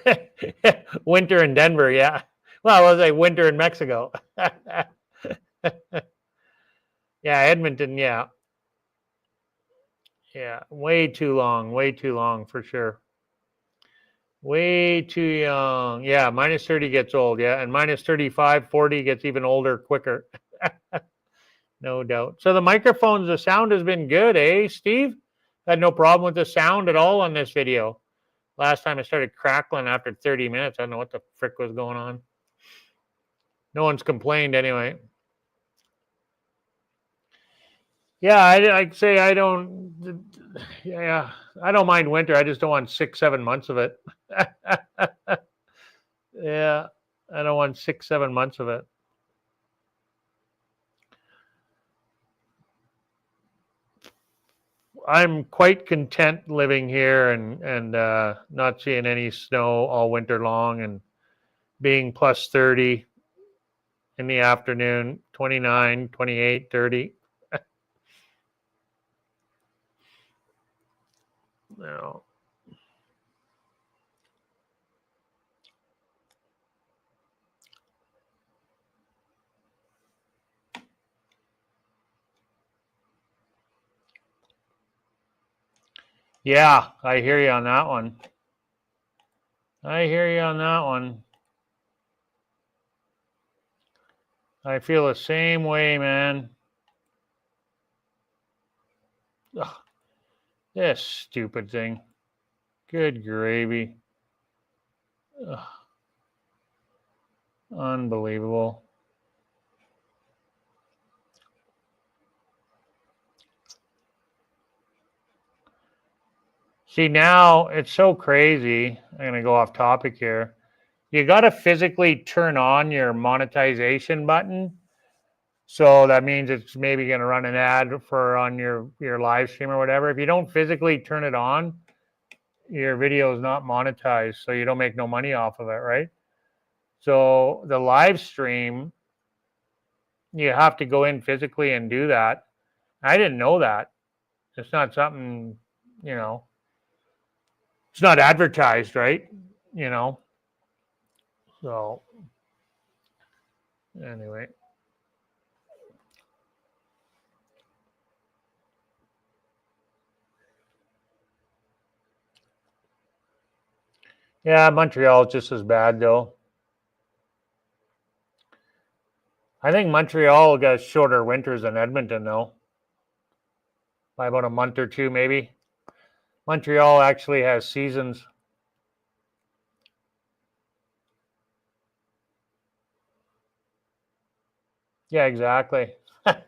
winter in Denver, yeah. Well, I was like winter in Mexico. Yeah, Edmonton, yeah. Yeah, way too long for sure. Way too young. Yeah, minus 30 gets old, yeah. And minus 35, 40 gets even older quicker. No doubt. So the microphones, the sound has been good, eh, Steve? Had no problem with the sound at all on this video. Last time I started crackling after 30 minutes. I don't know what the frick was going on. No one's complained anyway. Yeah, I'd say I don't. Yeah, I don't mind winter. I just don't want 6, 7 months of it. Yeah, I don't want 6, 7 months of it. I'm quite content living here and not seeing any snow all winter long and being plus 30 in the afternoon, 29, 28, 30. You know. Yeah, I hear you on that one. I hear you on that one. I feel the same way, man. Ugh, this stupid thing. Good gravy. Ugh, unbelievable. See, now it's so crazy. I'm going to go off topic here. You got to physically turn on your monetization button. So that means it's maybe going to run an ad for on your live stream or whatever. If you don't physically turn it on, your video is not monetized, so you don't make no money off of it, right? So the live stream, you have to go in physically and do that. I didn't know that. It's not something, you know, it's not advertised, right? You know, so anyway. Yeah, Montreal is just as bad though. I think Montreal got shorter winters than Edmonton though, by about a month or two maybe. Montreal actually has seasons. Yeah, exactly.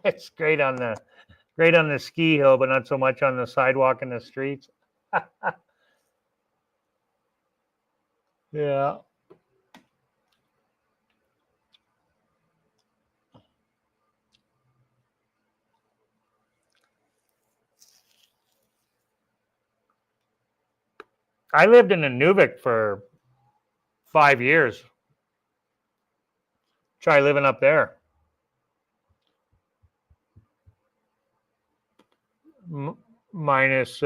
It's great on the ski hill, but not so much on the sidewalk and the streets. Yeah. I lived in Inuvik for 5 years. Try living up there. Minus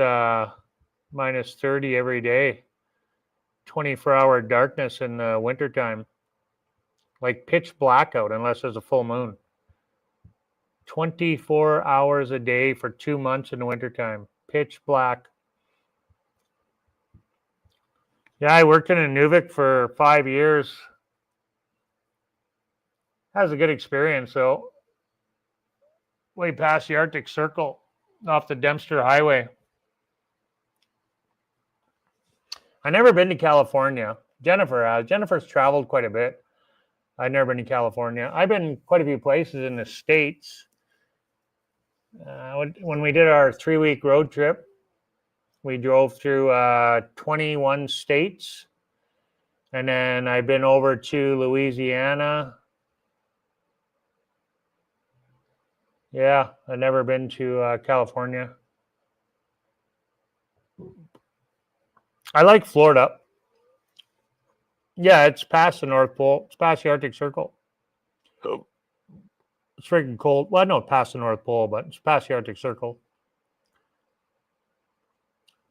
minus 30 every day. 24-hour darkness in the wintertime. Like pitch blackout unless there's a full moon. 24 hours a day for 2 months in the wintertime. Pitch black. Yeah, I worked in Inuvik for 5 years. That was a good experience, though. Way past the Arctic Circle, off the Dempster Highway. I never been to California. Jennifer has. Jennifer's traveled quite a bit. I've never been to California. I've been quite a few places in the States. When we did our 3-week road trip, we drove through 21 states. And then I've been over to Louisiana. Yeah, I've never been to California. I like Florida. Yeah, it's past the North Pole. It's past the Arctic Circle. It's freaking cold. Well, no, past the North Pole, but it's past the Arctic Circle.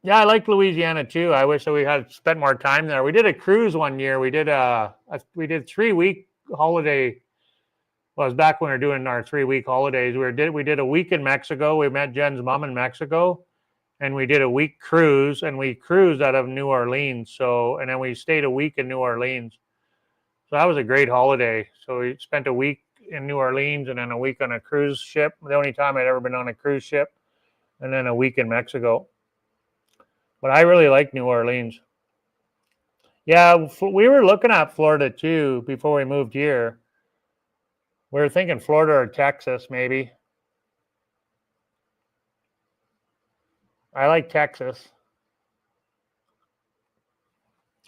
Yeah, I like Louisiana too. I wish that we had spent more time there. We did a cruise one year. We did 3-week holiday. Well, it was back when we were doing our 3-week holidays. We did a week in Mexico. We met Jen's mom in Mexico, and we did a week cruise, and we cruised out of New Orleans. So, and then we stayed a week in New Orleans. So that was a great holiday. So we spent a week in New Orleans and then a week on a cruise ship. The only time I'd ever been on a cruise ship, and then a week in Mexico. But I really like New Orleans. Yeah, we were looking at Florida too before we moved here. We were thinking Florida or Texas, maybe. I like Texas.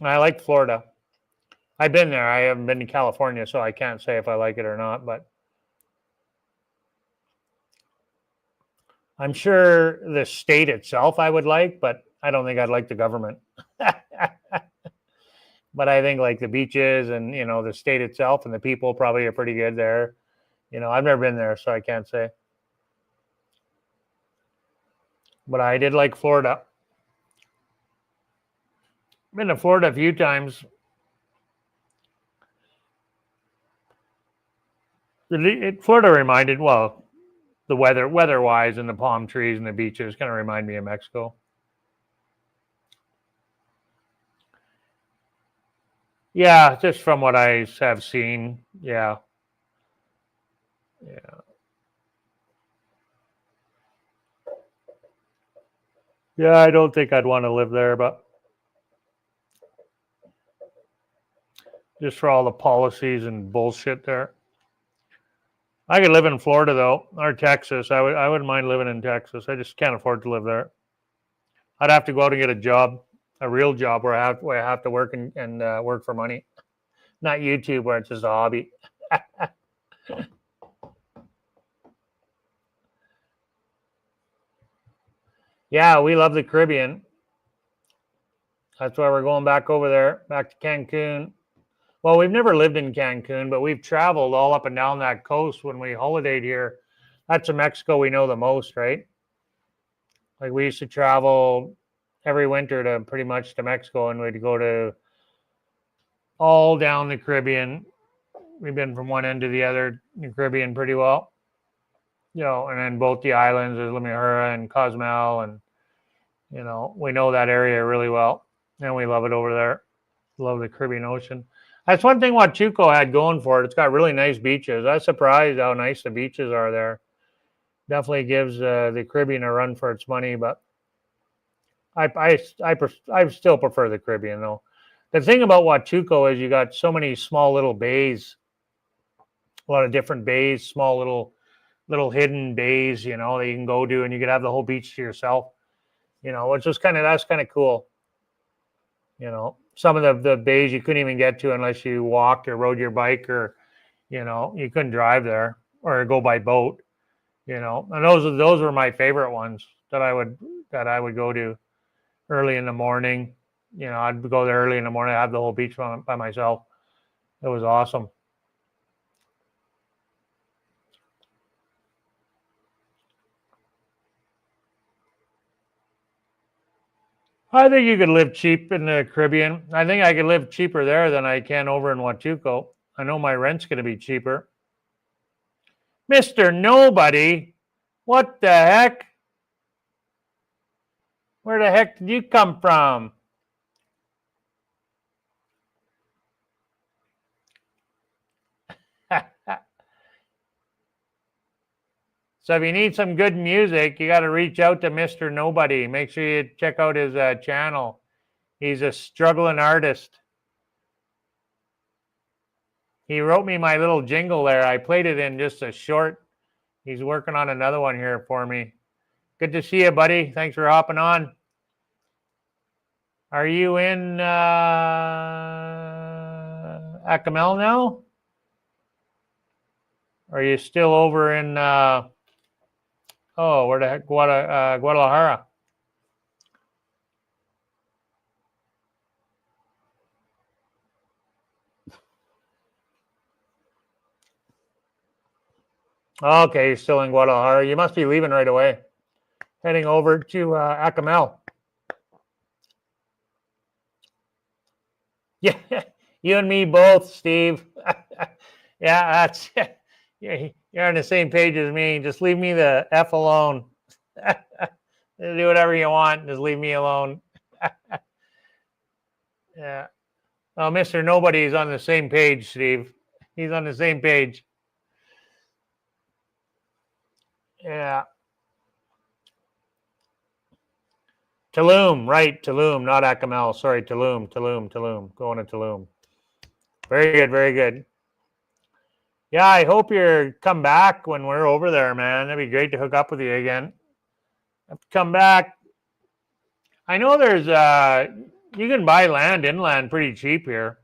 I like Florida. I've been there. I haven't been to California, so I can't say if I like it or not, but I'm sure the state itself I would like, but I don't think I'd like the government. But I think like the beaches and, the state itself and the people probably are pretty good there. I've never been there, so I can't say. But I did like Florida. Been to Florida a few times. Florida reminded, well, the weather-wise and the palm trees and the beaches kind of remind me of Mexico. Yeah, just from what I have seen. Yeah. Yeah, I don't think I'd want to live there, but just for all the policies and bullshit there. I could live in Florida though, or Texas. I wouldn't mind living in Texas. I just can't afford to live there. I'd have to go out and get a job, a real job where I have to work and work for money, not YouTube where it's just a hobby. Yeah, we love the Caribbean. That's why we're going back over there, back to Cancun. Well, we've never lived in Cancun, but we've traveled all up and down that coast when we holidayed here. That's the Mexico we know the most, right? Like we used to travel every winter to pretty much to Mexico, and we'd go to all down the Caribbean. We've been from one end to the other in the Caribbean pretty well. And then both the islands, there's Limihura and Cozumel, and we know that area really well, and we love it over there. Love the Caribbean Ocean. That's one thing Huachuco had going for it. It's got really nice beaches. I was surprised how nice the beaches are there. Definitely gives the Caribbean a run for its money, but I still prefer the Caribbean though. The thing about Huachuco is you got so many small little bays, a lot of different bays, small little hidden bays, that you can go to, and you could have the whole beach to yourself. Which is that's kind of cool. Some of the bays you couldn't even get to unless you walked or rode your bike, or you couldn't drive there or go by boat. And those were my favorite ones that I would go to early in the morning. I'd go there early in the morning. I have the whole beach by myself. It was awesome. I think you could live cheap in the Caribbean. I think I could live cheaper there than I can over in Huachuco. I know my rent's going to be cheaper. Mr. Nobody, what the heck? Where the heck did you come from? So if you need some good music, you got to reach out to Mr. Nobody. Make sure you check out his channel. He's a struggling artist. He wrote me my little jingle there. I played it in just a short. He's working on another one here for me. Good to see you, buddy. Thanks for hopping on. Are you in Acamel now? Or are you still over in... where the heck? Guadalajara. Okay, you're still in Guadalajara. You must be leaving right away. Heading over to Acamel. Yeah, you and me both, Steve. Yeah, that's... You're on the same page as me. Just leave me the F alone. Do whatever you want. Just leave me alone. Yeah. Oh, Mr. Nobody's on the same page, Steve. He's on the same page. Yeah. Tulum, right. Tulum, not Acamel. Sorry, Tulum. Going to Tulum. Very good, very good. Yeah, I hope you come back when we're over there, man. That'd be great to hook up with you again. Have to come back. I know there's you can buy land inland pretty cheap here.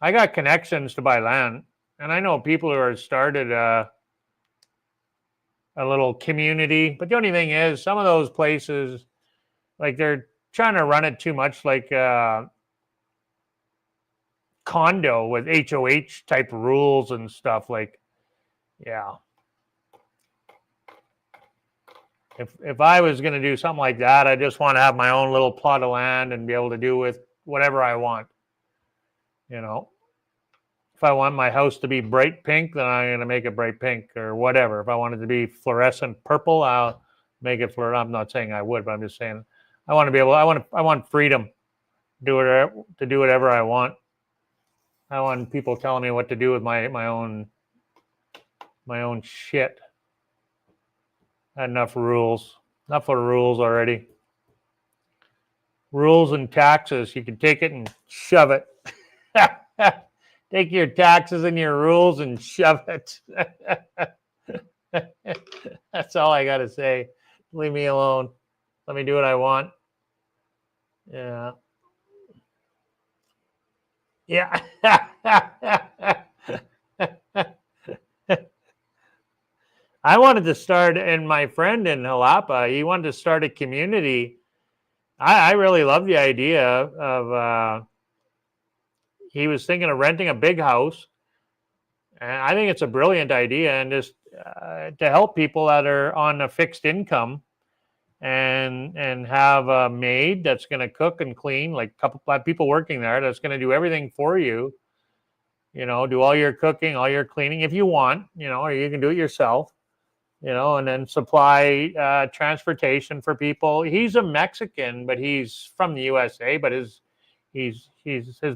I got connections to buy land, and I know people who have started a little community. But the only thing is, some of those places, like they're trying to run it too much like condo with HOH type rules and stuff. Like, yeah. If I was going to do something like that, I just want to have my own little plot of land and be able to do with whatever I want. You know, if I want my house to be bright pink, then I'm going to make it bright pink or whatever. If I want it to be fluorescent purple, I'll make it fluorescent. I'm not saying I would, but I'm just saying I want to be able. I want freedom to do whatever I want. I want people telling me what to do with my own shit. Enough rules. Enough of rules already. Rules and taxes. You can take it and shove it. Take your taxes and your rules and shove it. That's all I got to say. Leave me alone. Let me do what I want. Yeah. Yeah. I wanted to start, and my friend in Jalapa, he wanted to start a community. I really love the idea of, he was thinking of renting a big house. And I think it's a brilliant idea, and just to help people that are on a fixed income and have a maid that's going to cook and clean, like a couple of people working there that's going to do everything for you, you know, do all your cooking, all your cleaning if you want, you know, or you can do it yourself. You know, and then supply transportation for people. He's a Mexican, but he's from the USA. But his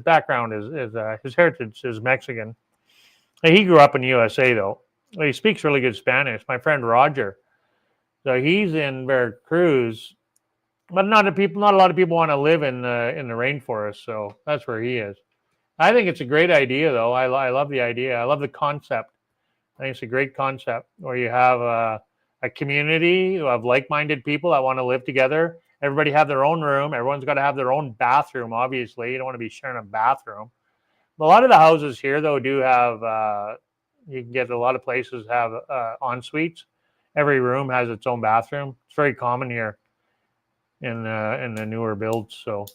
background is his heritage is Mexican. He grew up in the USA though. He speaks really good Spanish. My friend Roger. So he's in Veracruz, but not a lot of people want to live in the rainforest. So that's where he is. I think it's a great idea though. I love the idea. I love the concept. I think it's a great concept where you have a community of like-minded people that want to live together. Everybody have their own room. Everyone's got to have their own bathroom, obviously. You don't want to be sharing a bathroom. But a lot of the houses here, though, do have, you can get a lot of places have en-suites. Every room has its own bathroom. It's very common here in the newer builds. So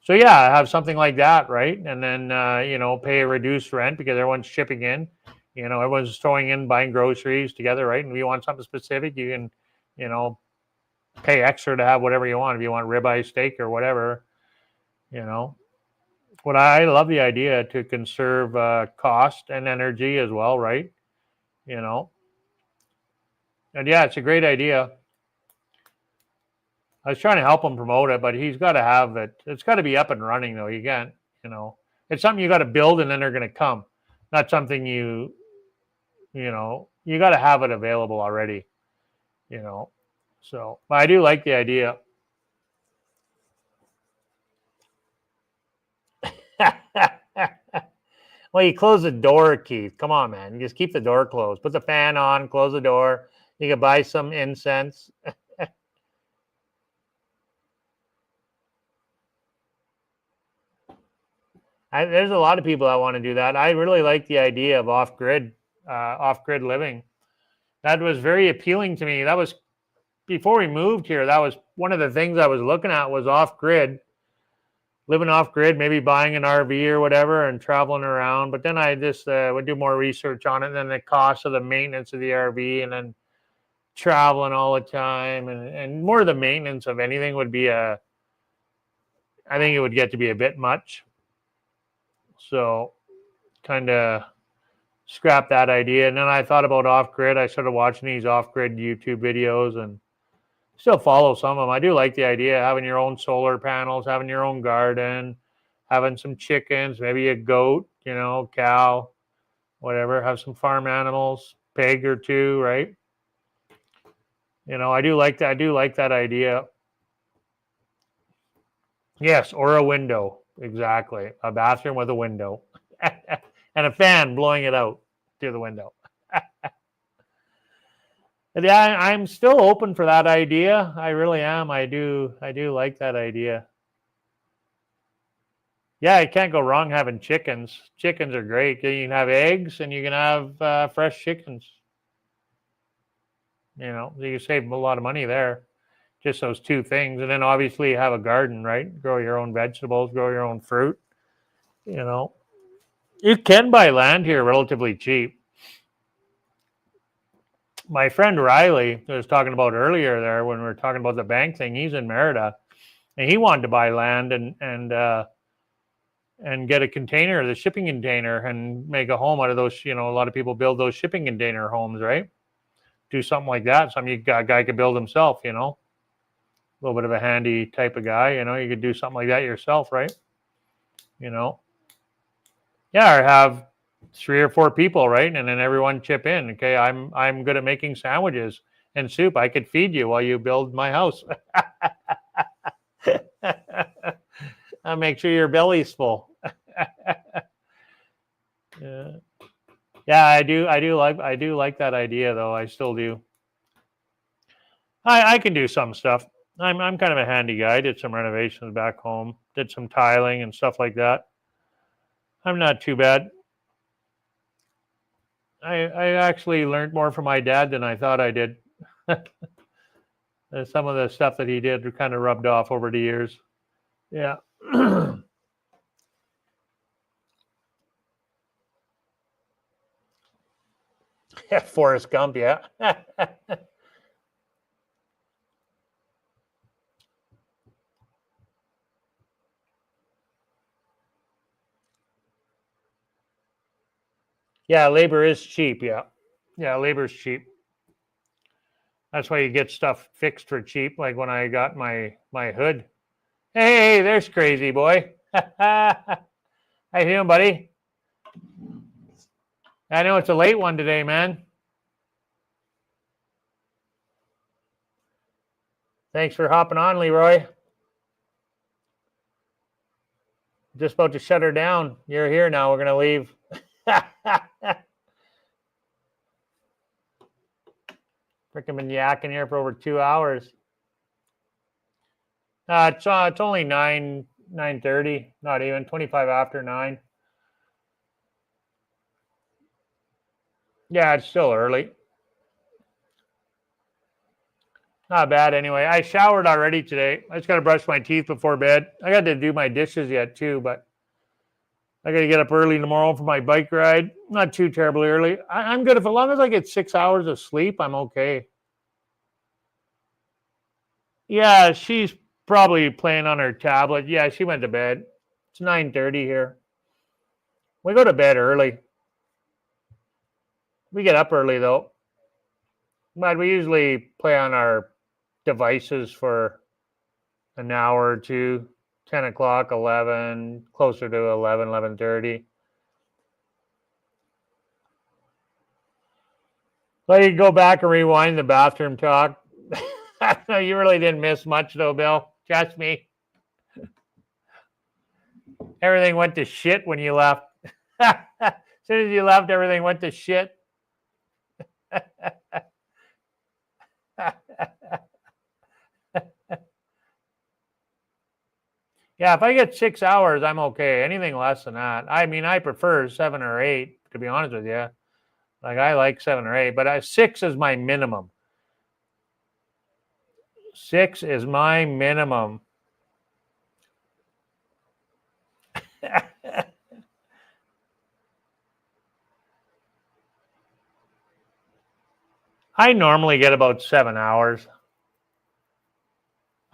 yeah, have something like that, right? And then, you know, pay a reduced rent because everyone's chipping in. You know, everyone's throwing in, buying groceries together, right? And if you want something specific, you can, you know, pay extra to have whatever you want. If you want ribeye steak or whatever, you know. But I love the idea to conserve cost and energy as well, right? You know. And yeah, it's a great idea. I was trying to help him promote it, but he's got to have it. It's got to be up and running, though. You can't, you know, it's something you got to build and then they're going to come. Not something you know, you got to have it available already, you know. So, but I do like the idea. Well, you close the door, Keith. Come on, man. You just keep the door closed. Put the fan on, close the door. You can buy some incense. There's a lot of people that want to do that. I really like the idea of off-grid living. That was very appealing to me. That was before we moved here. That was one of the things I was looking at was off-grid, living off-grid, maybe buying an RV or whatever and traveling around. But then I just would do more research on it, and then the cost of the maintenance of the RV, and then traveling all the time, and more of the maintenance of anything would be I think it would get to be a bit much. So kind of scrap that idea. And then I thought about off-grid. I started watching these off-grid YouTube videos and still follow some of them. I do like the idea of having your own solar panels, having your own garden, having some chickens, maybe a goat, you know, cow, whatever, have some farm animals, pig or two, right? You know, I do like that. I do like that idea. Yes, or a window. Exactly. A bathroom with a window and a fan blowing it out through the window. But yeah, I'm still open for that idea. I really am. I do like that idea. Yeah, you can't go wrong having chickens. Chickens are great. You can have eggs and you can have fresh chickens. You know, you save a lot of money there. Just those two things. And then obviously you have a garden, right? Grow your own vegetables, grow your own fruit. You know, you can buy land here relatively cheap. My friend Riley was talking about earlier there when we were talking about the bank thing. He's in Merida, and he wanted to buy land and get a container, the shipping container, and make a home out of those. You know, a lot of people build those shipping container homes, right? Do something like that. Some guy could build himself. You know, a little bit of a handy type of guy. You know, you could do something like that yourself, right? You know, yeah, or have 3 or 4 people, right? And then everyone chip in. Okay, I'm good at making sandwiches and soup. I could feed you while you build my house. I'll make sure your belly's full. Yeah. Yeah, I do like that idea though. I still do. I can do some stuff. I'm kind of a handy guy. I did some renovations back home. Did some tiling and stuff like that. I'm not too bad. I actually learned more from my dad than I thought I did. Some of the stuff that he did kind of rubbed off over the years. Yeah. Yeah, Forrest Gump, yeah. Yeah, labor is cheap, yeah. Yeah, labor is cheap. That's why you get stuff fixed for cheap, like when I got my hood. Hey, there's crazy boy. How you doing, buddy? I know it's a late one today, man. Thanks for hopping on, Leroy. Just about to shut her down. You're here now. We're gonna leave. Freaking been yakking here for over 2 hours. It's only 9:30, not even 25 after 9. Yeah, it's still early. Not bad anyway. I showered already today. I just got to brush my teeth before bed. I got to do my dishes yet too, but I got to get up early tomorrow for my bike ride. Not too terribly early. I'm good. As long as I get 6 hours of sleep, I'm okay. Yeah, she's probably playing on her tablet. Yeah, she went to bed. It's 9:30 here. We go to bed early. We get up early though. But we usually play on our devices for an hour or two. 10 o'clock, 11, closer to 11, 11:30. Well, you go back and rewind the bathroom talk. You really didn't miss much though, Bill. Trust me. Everything went to shit when you left. As soon as you left, everything went to shit. Yeah, if I get 6 hours, I'm okay. Anything less than that. I mean, I prefer 7 or 8, to be honest with you. Like, I like 7 or 8, but 6 is my minimum. 6 is my minimum. I normally get about 7 hours.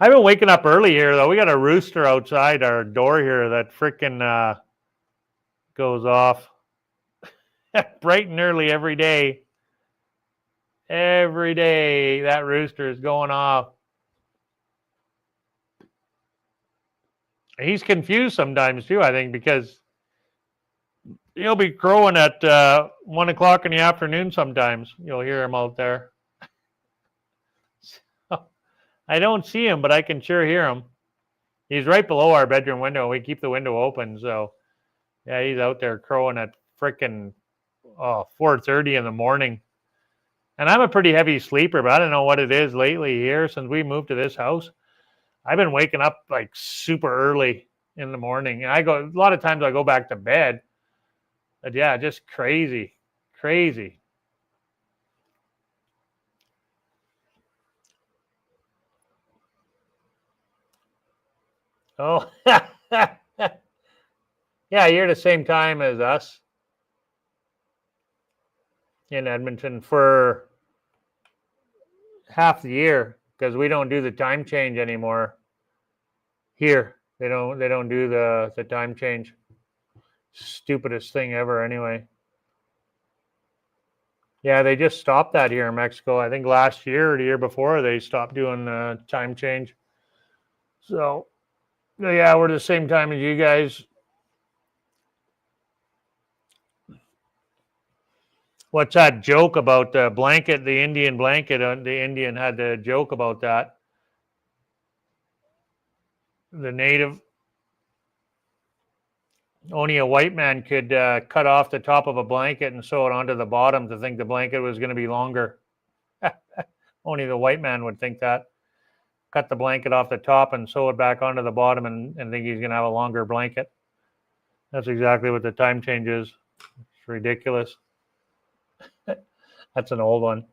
I've been waking up early here, though. We got a rooster outside our door here that freaking goes off bright and early every day. Every day, that rooster is going off. He's confused sometimes, too, I think, because he'll be crowing at 1 o'clock in the afternoon sometimes. You'll hear him out there. So, I don't see him, but I can sure hear him. He's right below our bedroom window. We keep the window open, so yeah, he's out there crowing at freaking 4:30 in the morning. And I'm a pretty heavy sleeper, but I don't know what it is lately here since we moved to this house. I've been waking up like super early in the morning. And a lot of times I go back to bed. But yeah, just crazy, crazy. Oh, yeah, you're the same time as us in Edmonton for half the year because we don't do the time change anymore here. They don't do the time change. Stupidest thing ever anyway. Yeah, they just stopped that here in Mexico. I think last year or the year before they stopped doing time change. So yeah, we're the same time as you guys. What's that joke about the blanket, the Indian blanket? The Indian had the joke about that. The native, only a white man could cut off the top of a blanket and sew it onto the bottom to think the blanket was going to be longer. Only the white man would think that. Cut the blanket off the top and sew it back onto the bottom and think he's going to have a longer blanket. That's exactly what the time change is. It's ridiculous. That's an old one.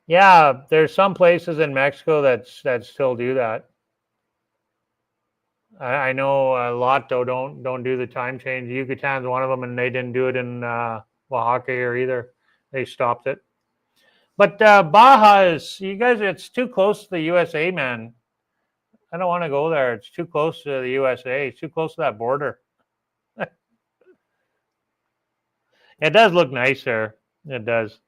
Yeah, there's some places in Mexico that still do that. I know a lot though don't do the time change. Yucatan's one of them, and they didn't do it in Oaxaca here either. They stopped it. But Baja is, you guys, it's too close to the USA, man. I don't want to go there. It's too close to the USA. It's too close to that border. It does look nice there. It does.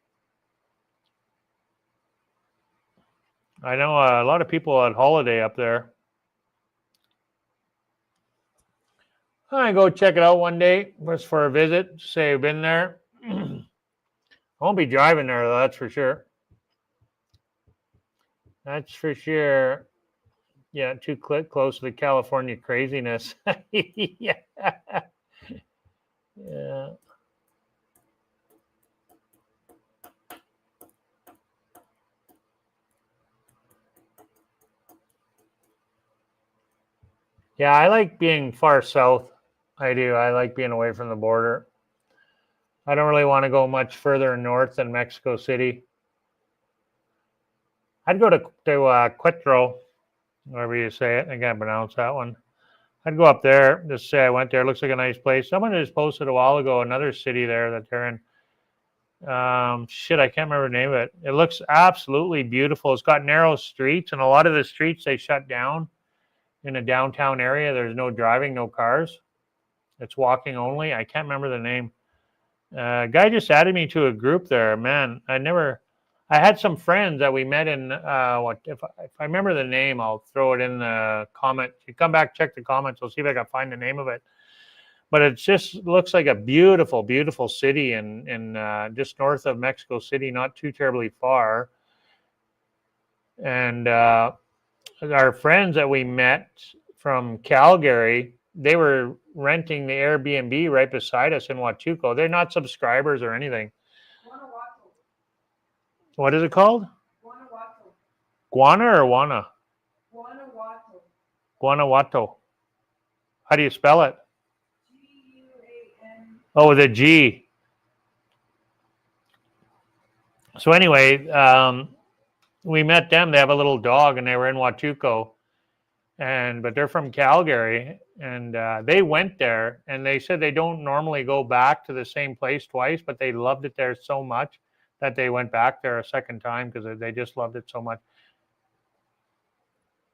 I know a lot of people on holiday up there. I go check it out one day just for a visit. Say I've been there. I won't be driving there though. That's for sure. That's for sure. Yeah, too close to the California craziness. Yeah. Yeah. Yeah, I like being far south. I do. I like being away from the border. I don't really want to go much further north than Mexico City. I'd go to Quetro, wherever you say it. I can't pronounce that one. I'd go up there, just say I went there. It looks like a nice place. Someone just posted a while ago another city there that they're in. Shit, I can't remember the name of it. It looks absolutely beautiful. It's got narrow streets, and a lot of the streets they shut down in a downtown area. There's no driving, no cars. It's walking only. I can't remember the name. Guy just added me to a group there. Man, I had some friends that we met in, if I remember the name, I'll throw it in the comment. If you come back, check the comments. I'll see if I can find the name of it. But it just looks like a beautiful, beautiful city in just north of Mexico City, not too terribly far. And our friends that we met from Calgary, they were renting the Airbnb right beside us in Huatulco. They're not subscribers or anything. Guanajuato. What is it called? Guanajuato. Guana or Wana? Guanajuato. Guanajuato. How do you spell it? Guan. Oh, with a G. So anyway, we met them. They have a little dog, and they were in Huatulco, but they're from Calgary, and they went there, and they said they don't normally go back to the same place twice, but they loved it there so much that they went back there a second time because they just loved it so much.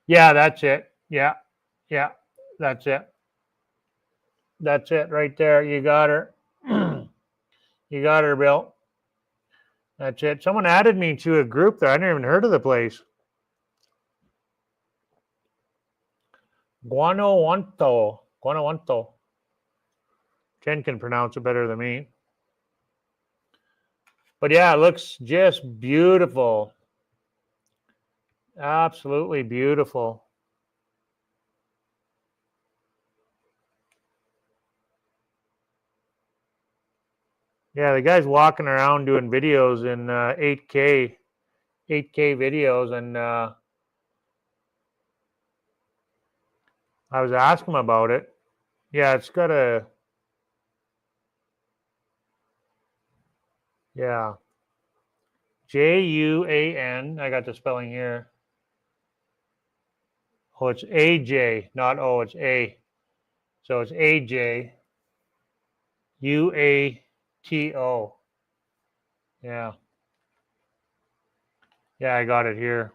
Yeah, that's it. Yeah, that's it. That's it right there. You got her. You got her, Bill. That's it. Someone added me to a group there. I never even heard of the place. Guanajuato. Jen can pronounce it better than me. But yeah, it looks just beautiful. Absolutely beautiful. Yeah, the guy's walking around doing videos in 8K videos, and I was asking him about it. Yeah, it's got a yeah. Juan. I got the spelling here. Oh, it's AJ, not O, it's A. So it's AJUATO. Yeah. Yeah, I got it here.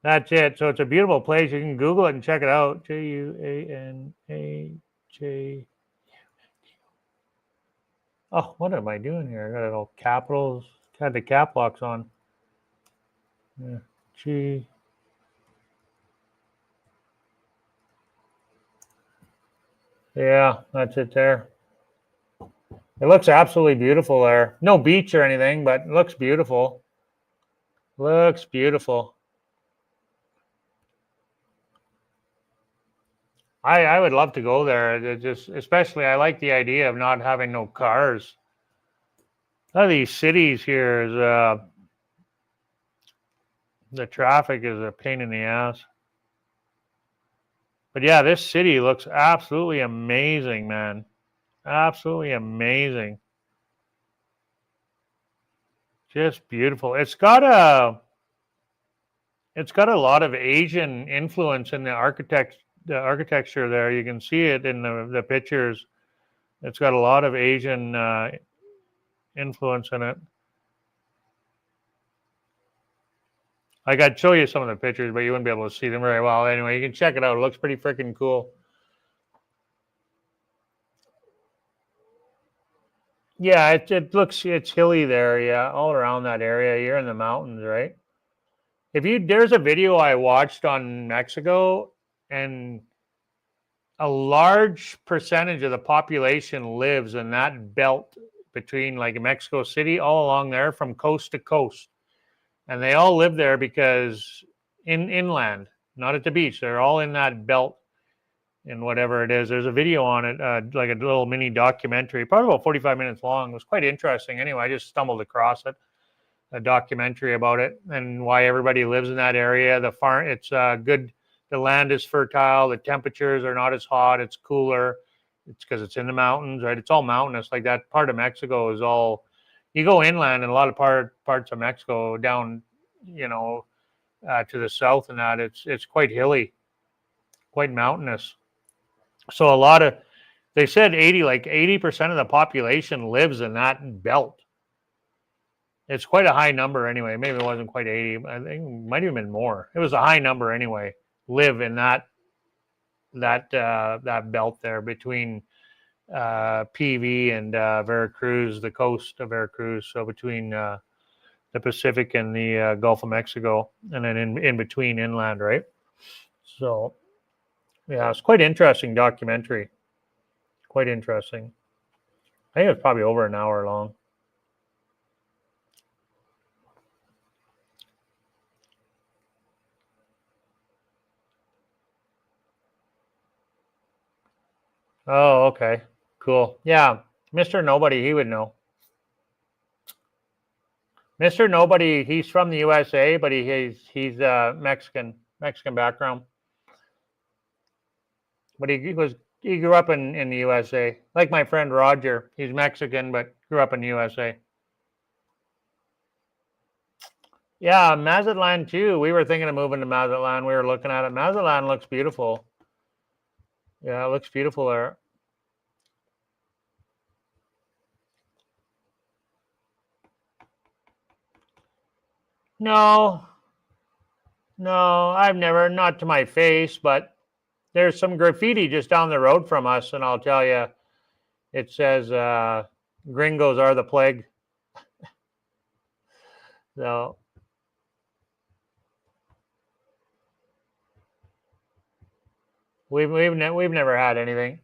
That's it. So it's a beautiful place. You can Google it and check it out. JUANAJ. Oh, what am I doing here? I got it all capitals. Got the cap locks on. Yeah. G. Yeah, that's it there. It looks absolutely beautiful there. No beach or anything, but it looks beautiful. Looks beautiful. I would love to go there. It just, especially, I like the idea of not having no cars. A lot of these cities here is the traffic is a pain in the ass. But yeah, this city looks absolutely amazing, man. Absolutely amazing. Just beautiful. It's got a lot of Asian influence in the architecture there. You can see it in the pictures. It's got a lot of Asian influence in it. I got to show you some of the pictures, but you wouldn't be able to see them very well. Anyway, you can check it out. It looks pretty freaking cool. Yeah, it's hilly there. Yeah, all around that area. You're in the mountains, right? There's a video I watched on Mexico, and a large percentage of the population lives in that belt between like Mexico City, all along there from coast to coast. And they all live there because inland, not at the beach. They're all in that belt and whatever it is. There's a video on it, like a little mini documentary, probably about 45 minutes long. It was quite interesting. Anyway, I just stumbled across it, a documentary about it and why everybody lives in that area. The farm, it's good. The land is fertile. The temperatures are not as hot. It's cooler. It's because it's in the mountains, right? It's all mountainous. Like that part of Mexico is all. You go inland, and a lot of parts of Mexico down, you know, to the south, and that it's quite hilly, quite mountainous. So a lot of they said 80% of the population lives in that belt. It's quite a high number anyway. Maybe it wasn't quite 80. I think it might have been more. It was a high number anyway. Live in that belt there between PV and Veracruz, the coast of Veracruz. So between the Pacific and the Gulf of Mexico, and then in between inland, right? So yeah, it's quite interesting documentary. Quite interesting. I think it was probably over an hour long. Oh, okay. Cool. Yeah. Mr. Nobody, he would know. Mr. Nobody, he's from the USA, but he's Mexican background. But he grew up in the USA. Like my friend Roger, he's Mexican but grew up in the USA. Yeah, Mazatlan too. We were thinking of moving to Mazatlan. We were looking at it. Mazatlan looks beautiful. Yeah, it looks beautiful there. No, no, I've never, not to my face, but there's some graffiti just down the road from us, and I'll tell you, it says "Gringos are the plague." So we've never had anything.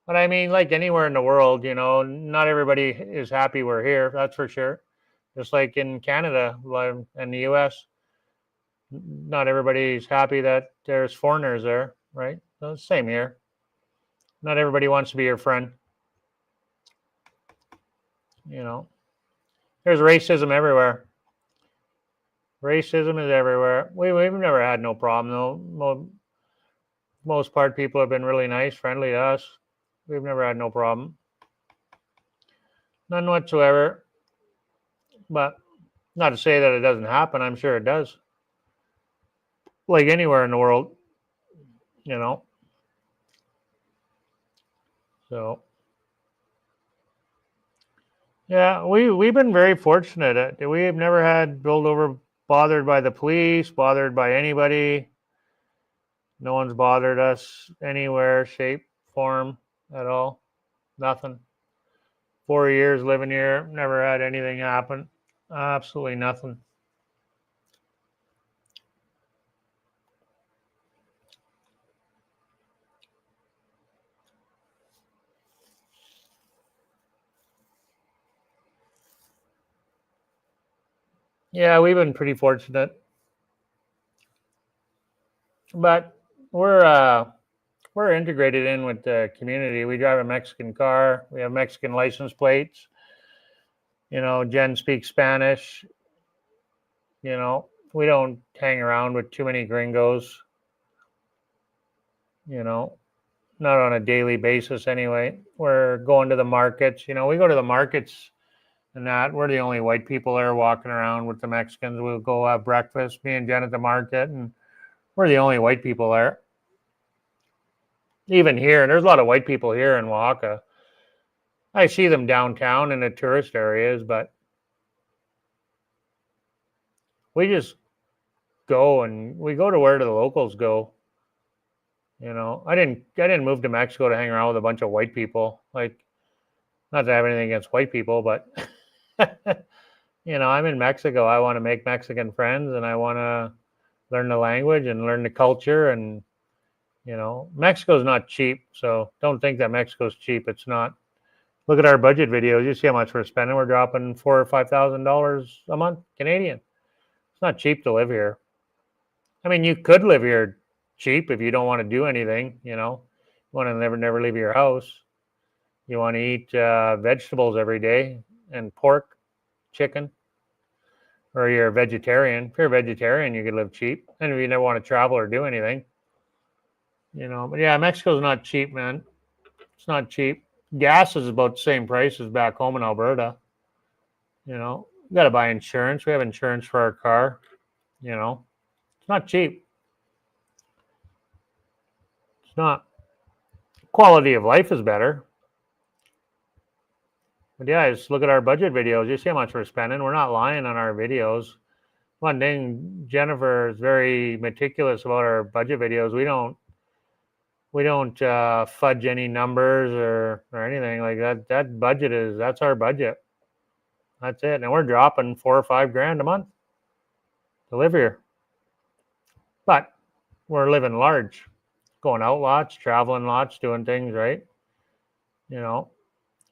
But I mean, like anywhere in the world, not everybody is happy we're here. That's for sure. Just like in Canada and the U.S., not everybody's happy that there's foreigners there, right? So same here. Not everybody wants to be your friend. You know, there's racism everywhere. Racism is everywhere. We've never had no problem though. Most part, people have been really nice, friendly to us. We've never had no problem. None whatsoever. But not to say that it doesn't happen. I'm sure it does. Like anywhere in the world, you know. So yeah, we've been very fortunate. We've never had billed over bothered by the police, bothered by anybody. No one's bothered us anywhere, shape, form at all. Nothing. 4 years living here, never had anything happen. Absolutely nothing. Yeah, we've been pretty fortunate, but we're integrated in with the community. We drive a Mexican car. We have Mexican license plates. You know, Jen speaks Spanish. You know, we don't hang around with too many gringos. You know, not on a daily basis anyway. We're going to the markets. You know, we go to the markets and that we're the only white people there walking around with the Mexicans. We'll go have breakfast, me and Jen at the market, and we're the only white people there. Even here, and there's a lot of white people here in Oaxaca. I see them downtown in the tourist areas, but we just go and we go to where the locals go. You know, I didn't move to Mexico to hang around with a bunch of white people. Like, not that I have anything against white people, but you know, I'm in Mexico. I want to make Mexican friends and I want to learn the language and learn the culture. And, you know, Mexico's not cheap. So don't think that Mexico's cheap. It's not. Look at our budget videos. You see how much we're spending. We're dropping $4,000 or $5,000 a month Canadian. It's not cheap to live here. I mean, you could live here cheap if you don't want to do anything. You know, you want to never leave your house. You want to eat vegetables every day and pork, chicken, or you're a vegetarian. If you're a vegetarian, you could live cheap. And if you never want to travel or do anything, you know. But yeah, Mexico's not cheap, man. It's not cheap. Gas is about the same price as back home in Alberta. You know, you got to buy insurance. We have insurance for our car. You know, it's not cheap. It's not. Quality of life is better. But yeah, just look at our budget videos. You see how much we're spending. We're not lying on our videos. One thing, Jennifer is very meticulous about our budget videos. We don't fudge any numbers or anything like that. That budget that's our budget. That's it. And we're dropping $4,000 or $5,000 a month to live here. But we're living large, going out lots, traveling lots, doing things, right? You know,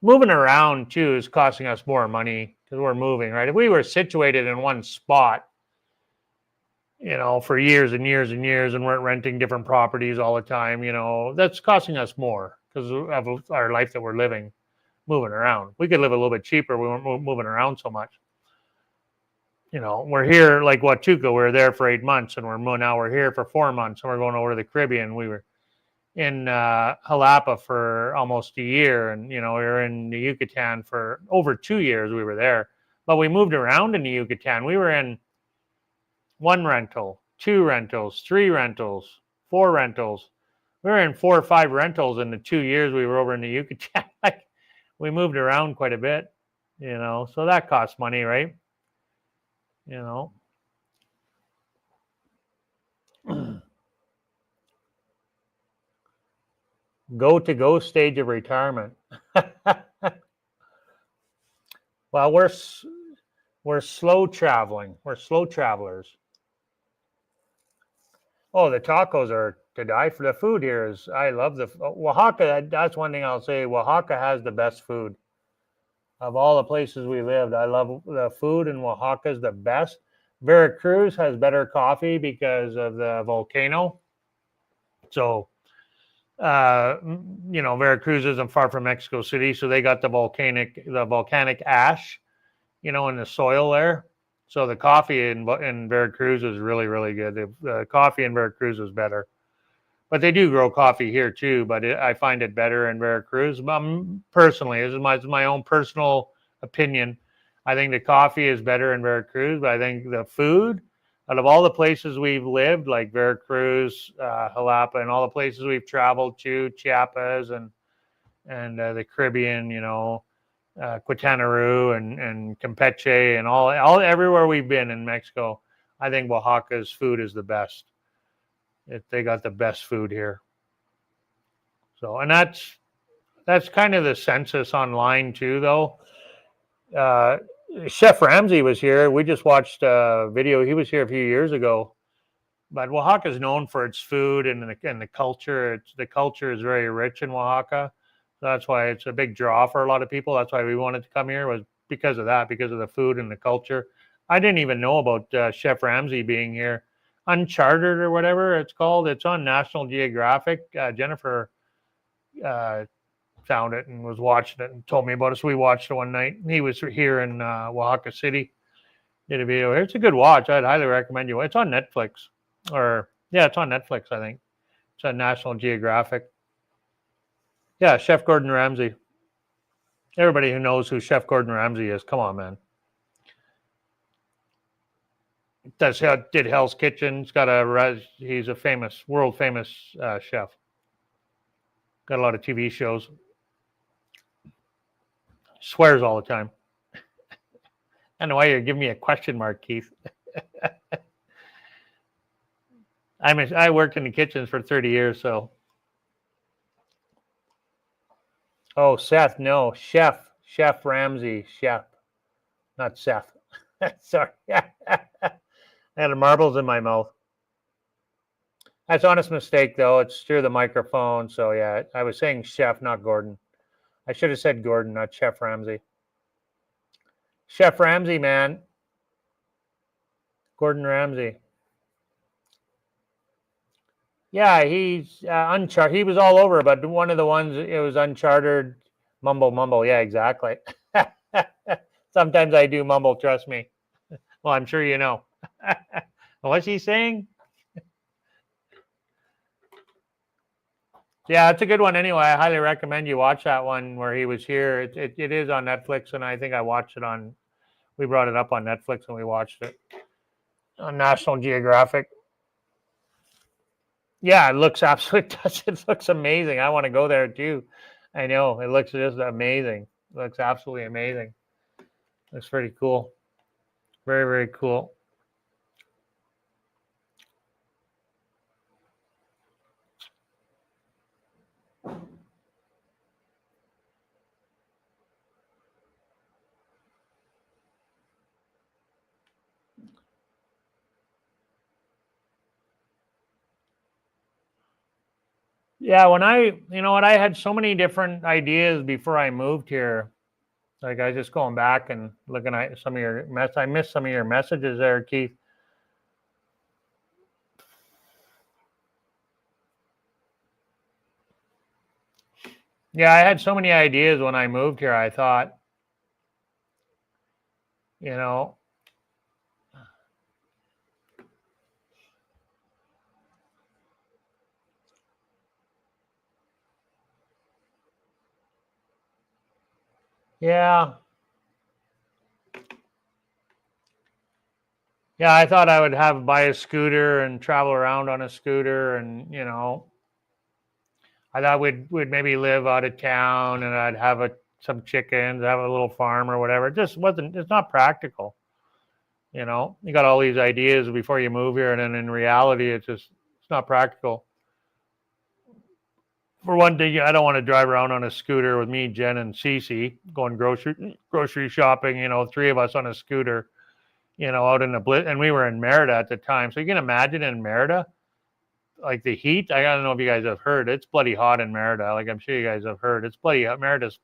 moving around too is costing us more money because we're moving, right? If we were situated in one spot, you know, for years and years and years and weren't renting different properties all the time, you know, that's costing us more because of our life that we're living, moving around. We could live a little bit cheaper. We weren't moving around so much. You know, we're here like Huachuca. We were there for 8 months and now we're here for 4 months and we're going over to the Caribbean. We were in Jalapa for almost a year. And, you know, we were in the Yucatan for over 2 years. We were there, but we moved around in the Yucatan. We were in 1 rental, 2 rentals, 3 rentals, 4 rentals. We were in 4 or 5 rentals in the 2 years we were over in the Yucatan. Like, we moved around quite a bit, you know, so that costs money, right? You know. Go stage of retirement. Well, we're slow traveling. We're slow travelers. Oh, the tacos are to die for. The food here is, I love Oaxaca. That's one thing I'll say. Oaxaca has the best food of all the places we lived. I love the food in Oaxaca is the best. Veracruz has better coffee because of the volcano. So Veracruz isn't far from Mexico City, so they got the volcanic ash, in the soil there. So the coffee in Veracruz is really, really good. The coffee in Veracruz is better. But they do grow coffee here too, but I find it better in Veracruz. Personally, this is my own personal opinion. I think the coffee is better in Veracruz, but I think the food, out of all the places we've lived, like Veracruz, Jalapa, and all the places we've traveled to, Chiapas and the Caribbean, Quintana Roo and Campeche and all everywhere we've been in Mexico, I think Oaxaca's food is the best. They got the best food here. So, and that's kind of the census online too, though. Chef Ramsay was here. We just watched a video. He was here a few years ago. But Oaxaca is known for its food and the culture. The culture is very rich in Oaxaca. So that's why it's a big draw for a lot of people. That's why we wanted to come here, was because of that, because of the food and the culture. I didn't even know about Chef Ramsay being here. Uncharted or whatever it's called. It's on National Geographic. Jennifer found it and was watching it and told me about it. So we watched it one night. He was here in Oaxaca City. Did a video. It's a good watch. I'd highly recommend you. It's on Netflix. It's on Netflix, I think. It's on National Geographic. Yeah, Chef Gordon Ramsay. Everybody who knows who Chef Gordon Ramsay is, come on, man. Did Hell's Kitchen. He's a world famous chef. Got a lot of TV shows. Swears all the time. I don't know why you're giving me a question mark, Keith. I worked in the kitchens for 30 years, so. Oh, Seth, no, Chef Ramsay, Chef, not Seth. Sorry. I had marbles in my mouth. That's honest mistake, though. It's through the microphone. So, yeah, I was saying Chef, not Gordon. I should have said Gordon, not Chef Ramsay. Chef Ramsay, man. Gordon Ramsay. Yeah, he's Uncharted. He was all over, but one of the ones, it was Uncharted. Mumble. Yeah, exactly. Sometimes I do mumble, trust me. Well, I'm sure you know. What's he saying? Yeah, it's a good one anyway. I highly recommend you watch that one where he was here. It is on Netflix, and I think I watched it we brought it up on Netflix and we watched it on National Geographic. Yeah, it looks absolutely, it looks amazing. I want to go there too. I know, it looks just amazing. It looks absolutely amazing. Looks pretty cool. Very, very cool. Yeah, I had so many different ideas before I moved here. Like I just going back and looking at some of your I missed some of your messages there, Keith. Yeah, I had so many ideas when I moved here. I thought, yeah. Yeah, I thought I would buy a scooter and travel around on a scooter, and I thought we'd maybe live out of town, and I'd have some chickens, have a little farm or whatever. It just wasn't. It's not practical. You got all these ideas before you move here, and then in reality, it's not practical. For one thing, I don't want to drive around on a scooter with me, Jen, and Cece going grocery shopping. 3 of us on a scooter. Out in the blitz, and we were in Merida at the time. So you can imagine in Merida, like the heat. I don't know if you guys have heard. It's bloody hot in Merida. Like I'm sure you guys have heard. It's bloody hot. Merida's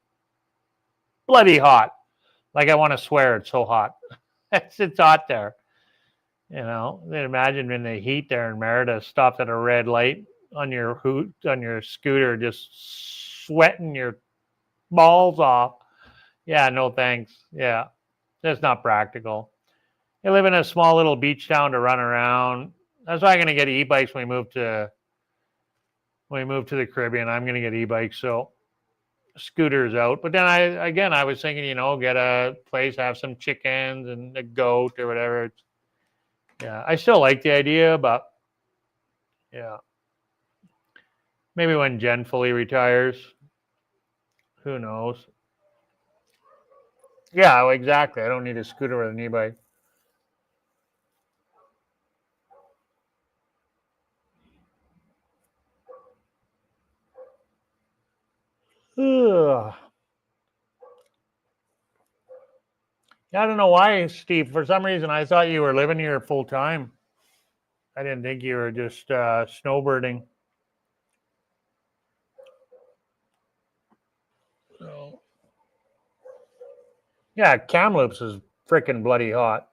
bloody hot. Like I want to swear. It's so hot. It's hot there. Imagine in the heat there in Merida, stopped at a red light. on your scooter, just sweating your balls off. Yeah, no thanks. Yeah, that's not practical. You live in a small little beach town to run around. That's why I'm gonna get e-bikes when we move to the Caribbean. I'm gonna get e-bikes, so scooters out. But then I was thinking, get a place, have some chickens and a goat or whatever. Yeah, I still like the idea, but yeah, maybe when Jen fully retires, who knows? Yeah, well, exactly. I don't need a scooter with an e-bike. Ugh. Yeah, I don't know why, Steve. For some reason, I thought you were living here full time. I didn't think you were just snowbirding. So, yeah, Kamloops is freaking bloody hot.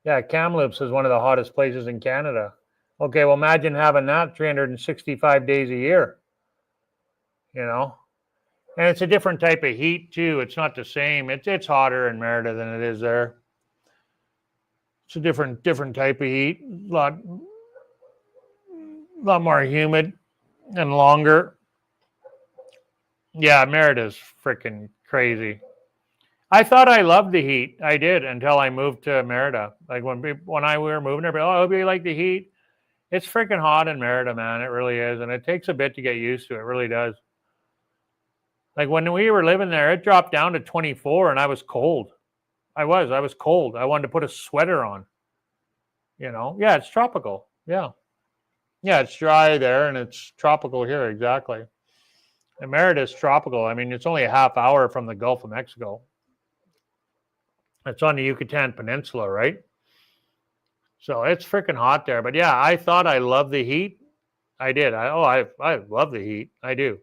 Yeah, Kamloops is one of the hottest places in Canada. Okay, well, imagine having that 365 days a year, you know? And it's a different type of heat, too. It's not the same. It's hotter in Merida than it is there. It's a different type of heat. A lot more humid and longer. Yeah, Merida's freaking crazy. I thought I loved the heat. I did until I moved to Merida. Like when we were moving there, oh, I hope you like the heat. It's freaking hot in Merida, man. It really is, and it takes a bit to get used to. It really does. Like when we were living there, it dropped down to 24, and I was cold. I was cold. I wanted to put a sweater on. Yeah, it's tropical. Yeah, it's dry there, and it's tropical here. Exactly. And Merida is tropical. I mean, it's only a half hour from the Gulf of Mexico. It's on the Yucatan Peninsula, right? So it's freaking hot there. But yeah, I thought I loved the heat. I did. I love the heat. I do.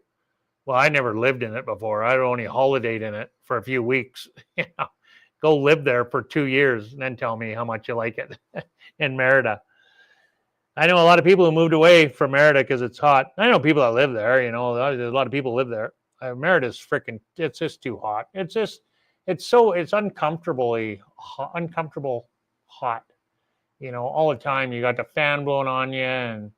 Well, I never lived in it before. I only holidayed in it for a few weeks. Go live there for 2 years and then tell me how much you like it in Merida. I know a lot of people who moved away from Merida because it's hot. I know people that live there. There's a lot of people live there. Merida's freaking. It's just too hot. It's uncomfortable hot. All the time you got the fan blowing on you and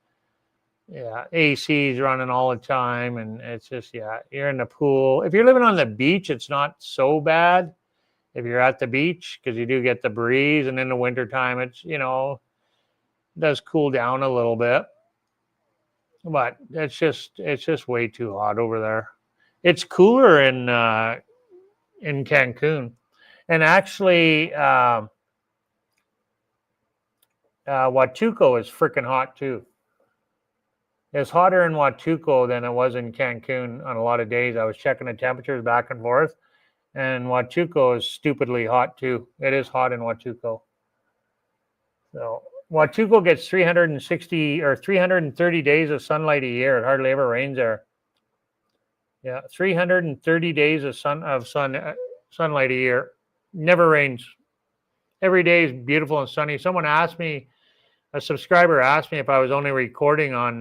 yeah, AC's running all the time, and it's just you're in the pool. If you're living on the beach, it's not so bad. If you're at the beach, because you do get the breeze, and in the wintertime, it's does cool down a little bit, but it's just way too hot over there. It's cooler in Cancun, and actually, Huatulco is freaking hot too. It's hotter in Huatulco than it was in Cancun on a lot of days. I was checking the temperatures back and forth, and Huatulco is stupidly hot too. It is hot in Huatulco. So Huatulco gets 360 or 330 days of sunlight a year. It hardly ever rains there. Yeah, 330 days of sunlight a year. Never rains. Every day is beautiful and sunny. A subscriber asked me if I was only recording on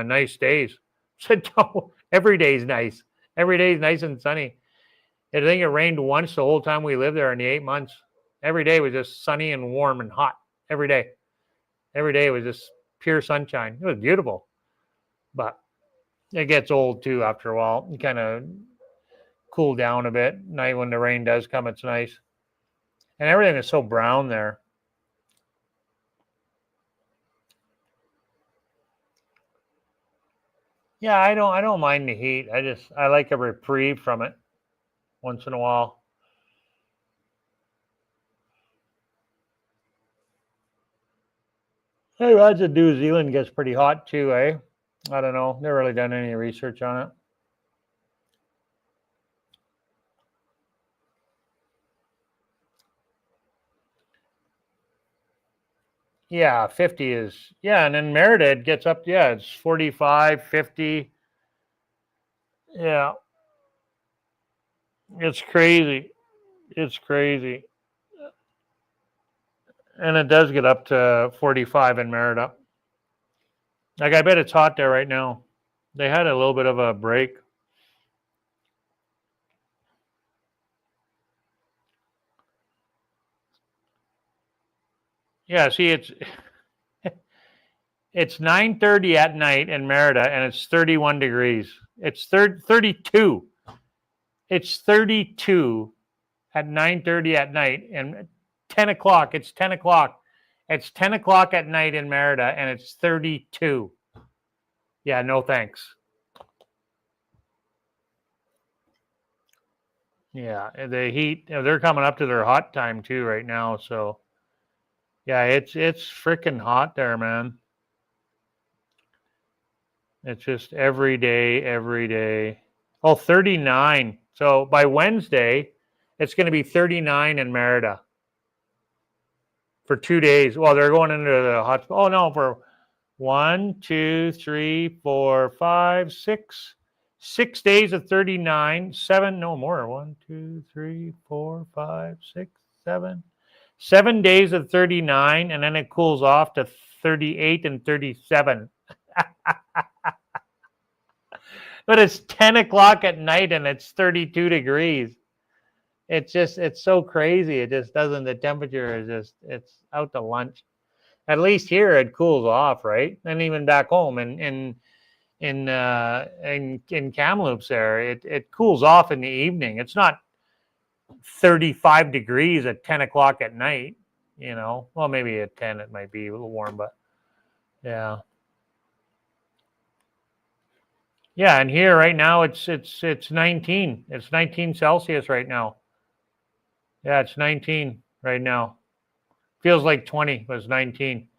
nice days. I said, no, every day is nice. Every day is nice and sunny. I think it rained once the whole time we lived there in the 8 months. Every day was just sunny and warm and hot. Every day. Every day was just pure sunshine. It was beautiful. But it gets old too after a while. You kind of cool down a bit. Night when the rain does come, it's nice. And everything is so brown there. Yeah, I don't mind the heat. I like a reprieve from it once in a while. I imagine New Zealand gets pretty hot too, eh? I don't know. Never really done any research on it. Yeah, 50 is, yeah, and then Merida it gets up, yeah, it's 45, 50. Yeah, it's crazy. It's crazy. And it does get up to 45 in Merida. Like, I bet it's hot there right now. They had a little bit of a break. Yeah, see, it's 9:30 at night in Merida, and it's 31 degrees. It's 32. It's 32 at 9:30 at night, and 10 o'clock. It's 10 o'clock. It's 10 o'clock at night in Merida, and it's 32. Yeah, no thanks. Yeah, the heat. They're coming up to their hot time too right now. So yeah, it's freaking hot there, man. It's just every day, every day. Oh, 39. So by Wednesday, it's going to be 39 in Merida for 2 days. Well, they're going into the hot. Oh no, for 1, 2, 3, 4, 5, 6, 6 days of 39. Seven, no more. 1, 2, 3, 4, 5, 6, 7. 7 days of 39, and then it cools off to 38 and 37. But it's 10 o'clock at night and it's 32 degrees. It's so crazy. It just doesn't, the temperature is just, it's out to lunch. At least here it cools off, right? And even back home in Kamloops there, it cools off in the evening. It's not 35 degrees at 10 o'clock at night, you know. Well, maybe at 10 it might be a little warm, but yeah. Yeah, and here right now it's 19. It's 19 Celsius right now. Yeah, it's 19 right now. Feels like 20, but it's 19.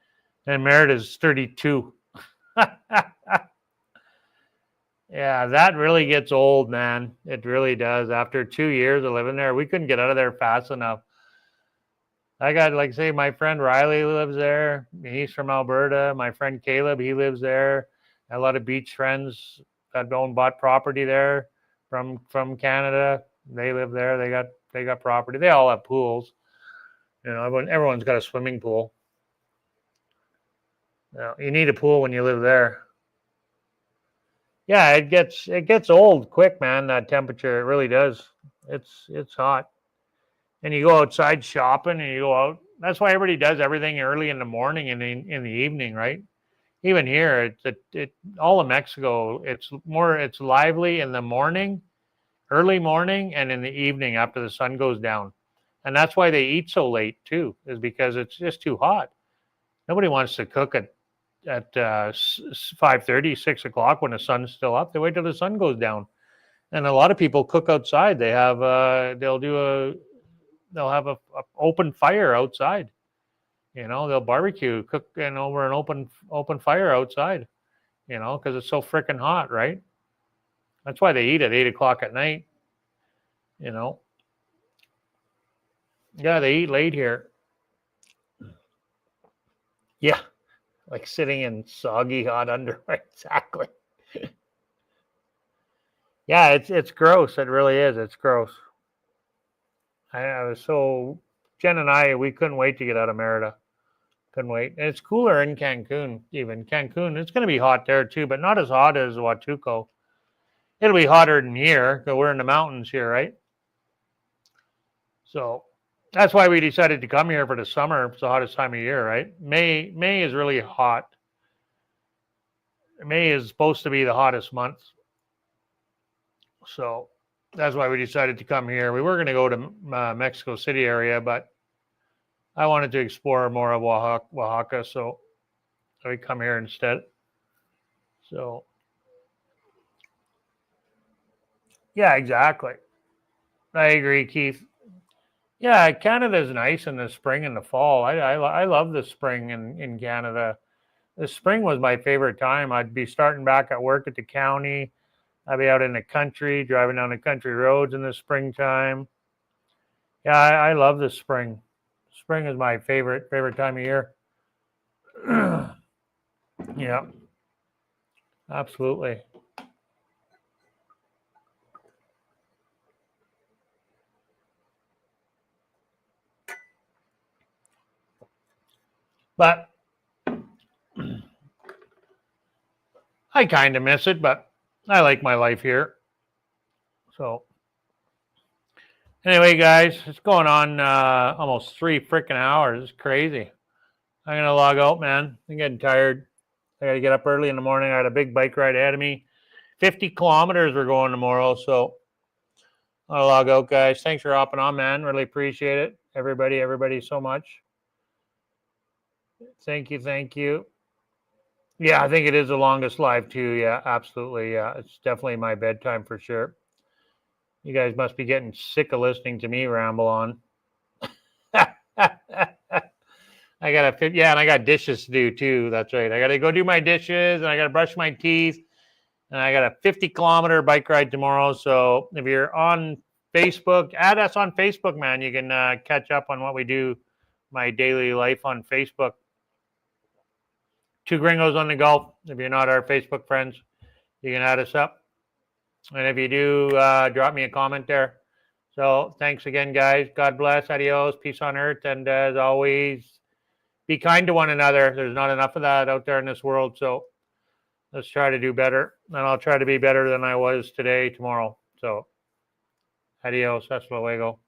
And Merida's 32. Yeah, that really gets old, man. It really does. After 2 years of living there, we couldn't get out of there fast enough. I got, like, say, my friend Riley lives there. He's from Alberta. My friend Caleb, he lives there. A lot of beach friends that bought property there from Canada. They live there. They got property. They all have pools. You know, everyone's got a swimming pool. You need a pool when you live there. Yeah, it gets old quick, man. That temperature, it really does. It's hot. And you go outside shopping, and you go out. That's why everybody does everything early in the morning and in the evening, right? Even here, all of Mexico, it's lively in the morning, early morning, and in the evening after the sun goes down. And that's why they eat so late too, is because it's just too hot. Nobody wants to cook at 5:30, 6 o'clock when the sun's still up. They wait till the sun goes down. And a lot of people cook outside. They'll have a open fire outside. You know, they'll barbecue, cook over an open fire outside. You know, because it's so freaking hot, right? That's why they eat at 8 o'clock at night. You know, yeah, they eat late here. Yeah, like sitting in soggy hot underwear. Exactly. Yeah, it's gross. It really is. It's gross. I was so Jen and I, we couldn't wait to get out of Merida. Couldn't wait. And it's cooler in Cancun, even. Cancun, it's going to be hot there too, but not as hot as Huatuco. It'll be hotter than here because we're in the mountains here, right? So that's why we decided to come here for the summer. It's the hottest time of year, right? May is really hot. May is supposed to be the hottest month. So that's why we decided to come here. We were going to go to Mexico City area, but I wanted to explore more of Oaxaca, so we come here instead. So yeah, exactly. I agree, Keith. Yeah, Canada's nice in the spring and the fall. I love the spring in Canada. The spring was my favorite time. I'd be starting back at work at the county. I'd be out in the country, driving down the country roads in the springtime. Yeah, I love the spring. Spring is my favorite time of year. Yeah, absolutely. But I kind of miss it, but I like my life here. So anyway, guys, it's going on almost 3 freaking hours. It's crazy. I'm going to log out, man. I'm getting tired. I got to get up early in the morning. I got a big bike ride ahead of me. 50 kilometers we're going tomorrow. So I'll log out, guys. Thanks for hopping on, man. Really appreciate it. Everybody so much. Thank you. Yeah, I think it is the longest live too. Yeah, absolutely. Yeah, it's definitely my bedtime for sure. You guys must be getting sick of listening to me ramble on. I got and I got dishes to do too. That's right. I got to go do my dishes and I got to brush my teeth. And I got a 50-kilometer bike ride tomorrow. So if you're on Facebook, add us on Facebook, man. You can catch up on what we do, my daily life on Facebook. 2 Gringos on the Gulf. If you're not our Facebook friends, you can add us up. And if you do, drop me a comment there. So thanks again, guys. God bless. Adios. Peace on earth. And as always, be kind to one another. There's not enough of that out there in this world. So let's try to do better. And I'll try to be better than I was today, tomorrow. So adios. Hasta luego.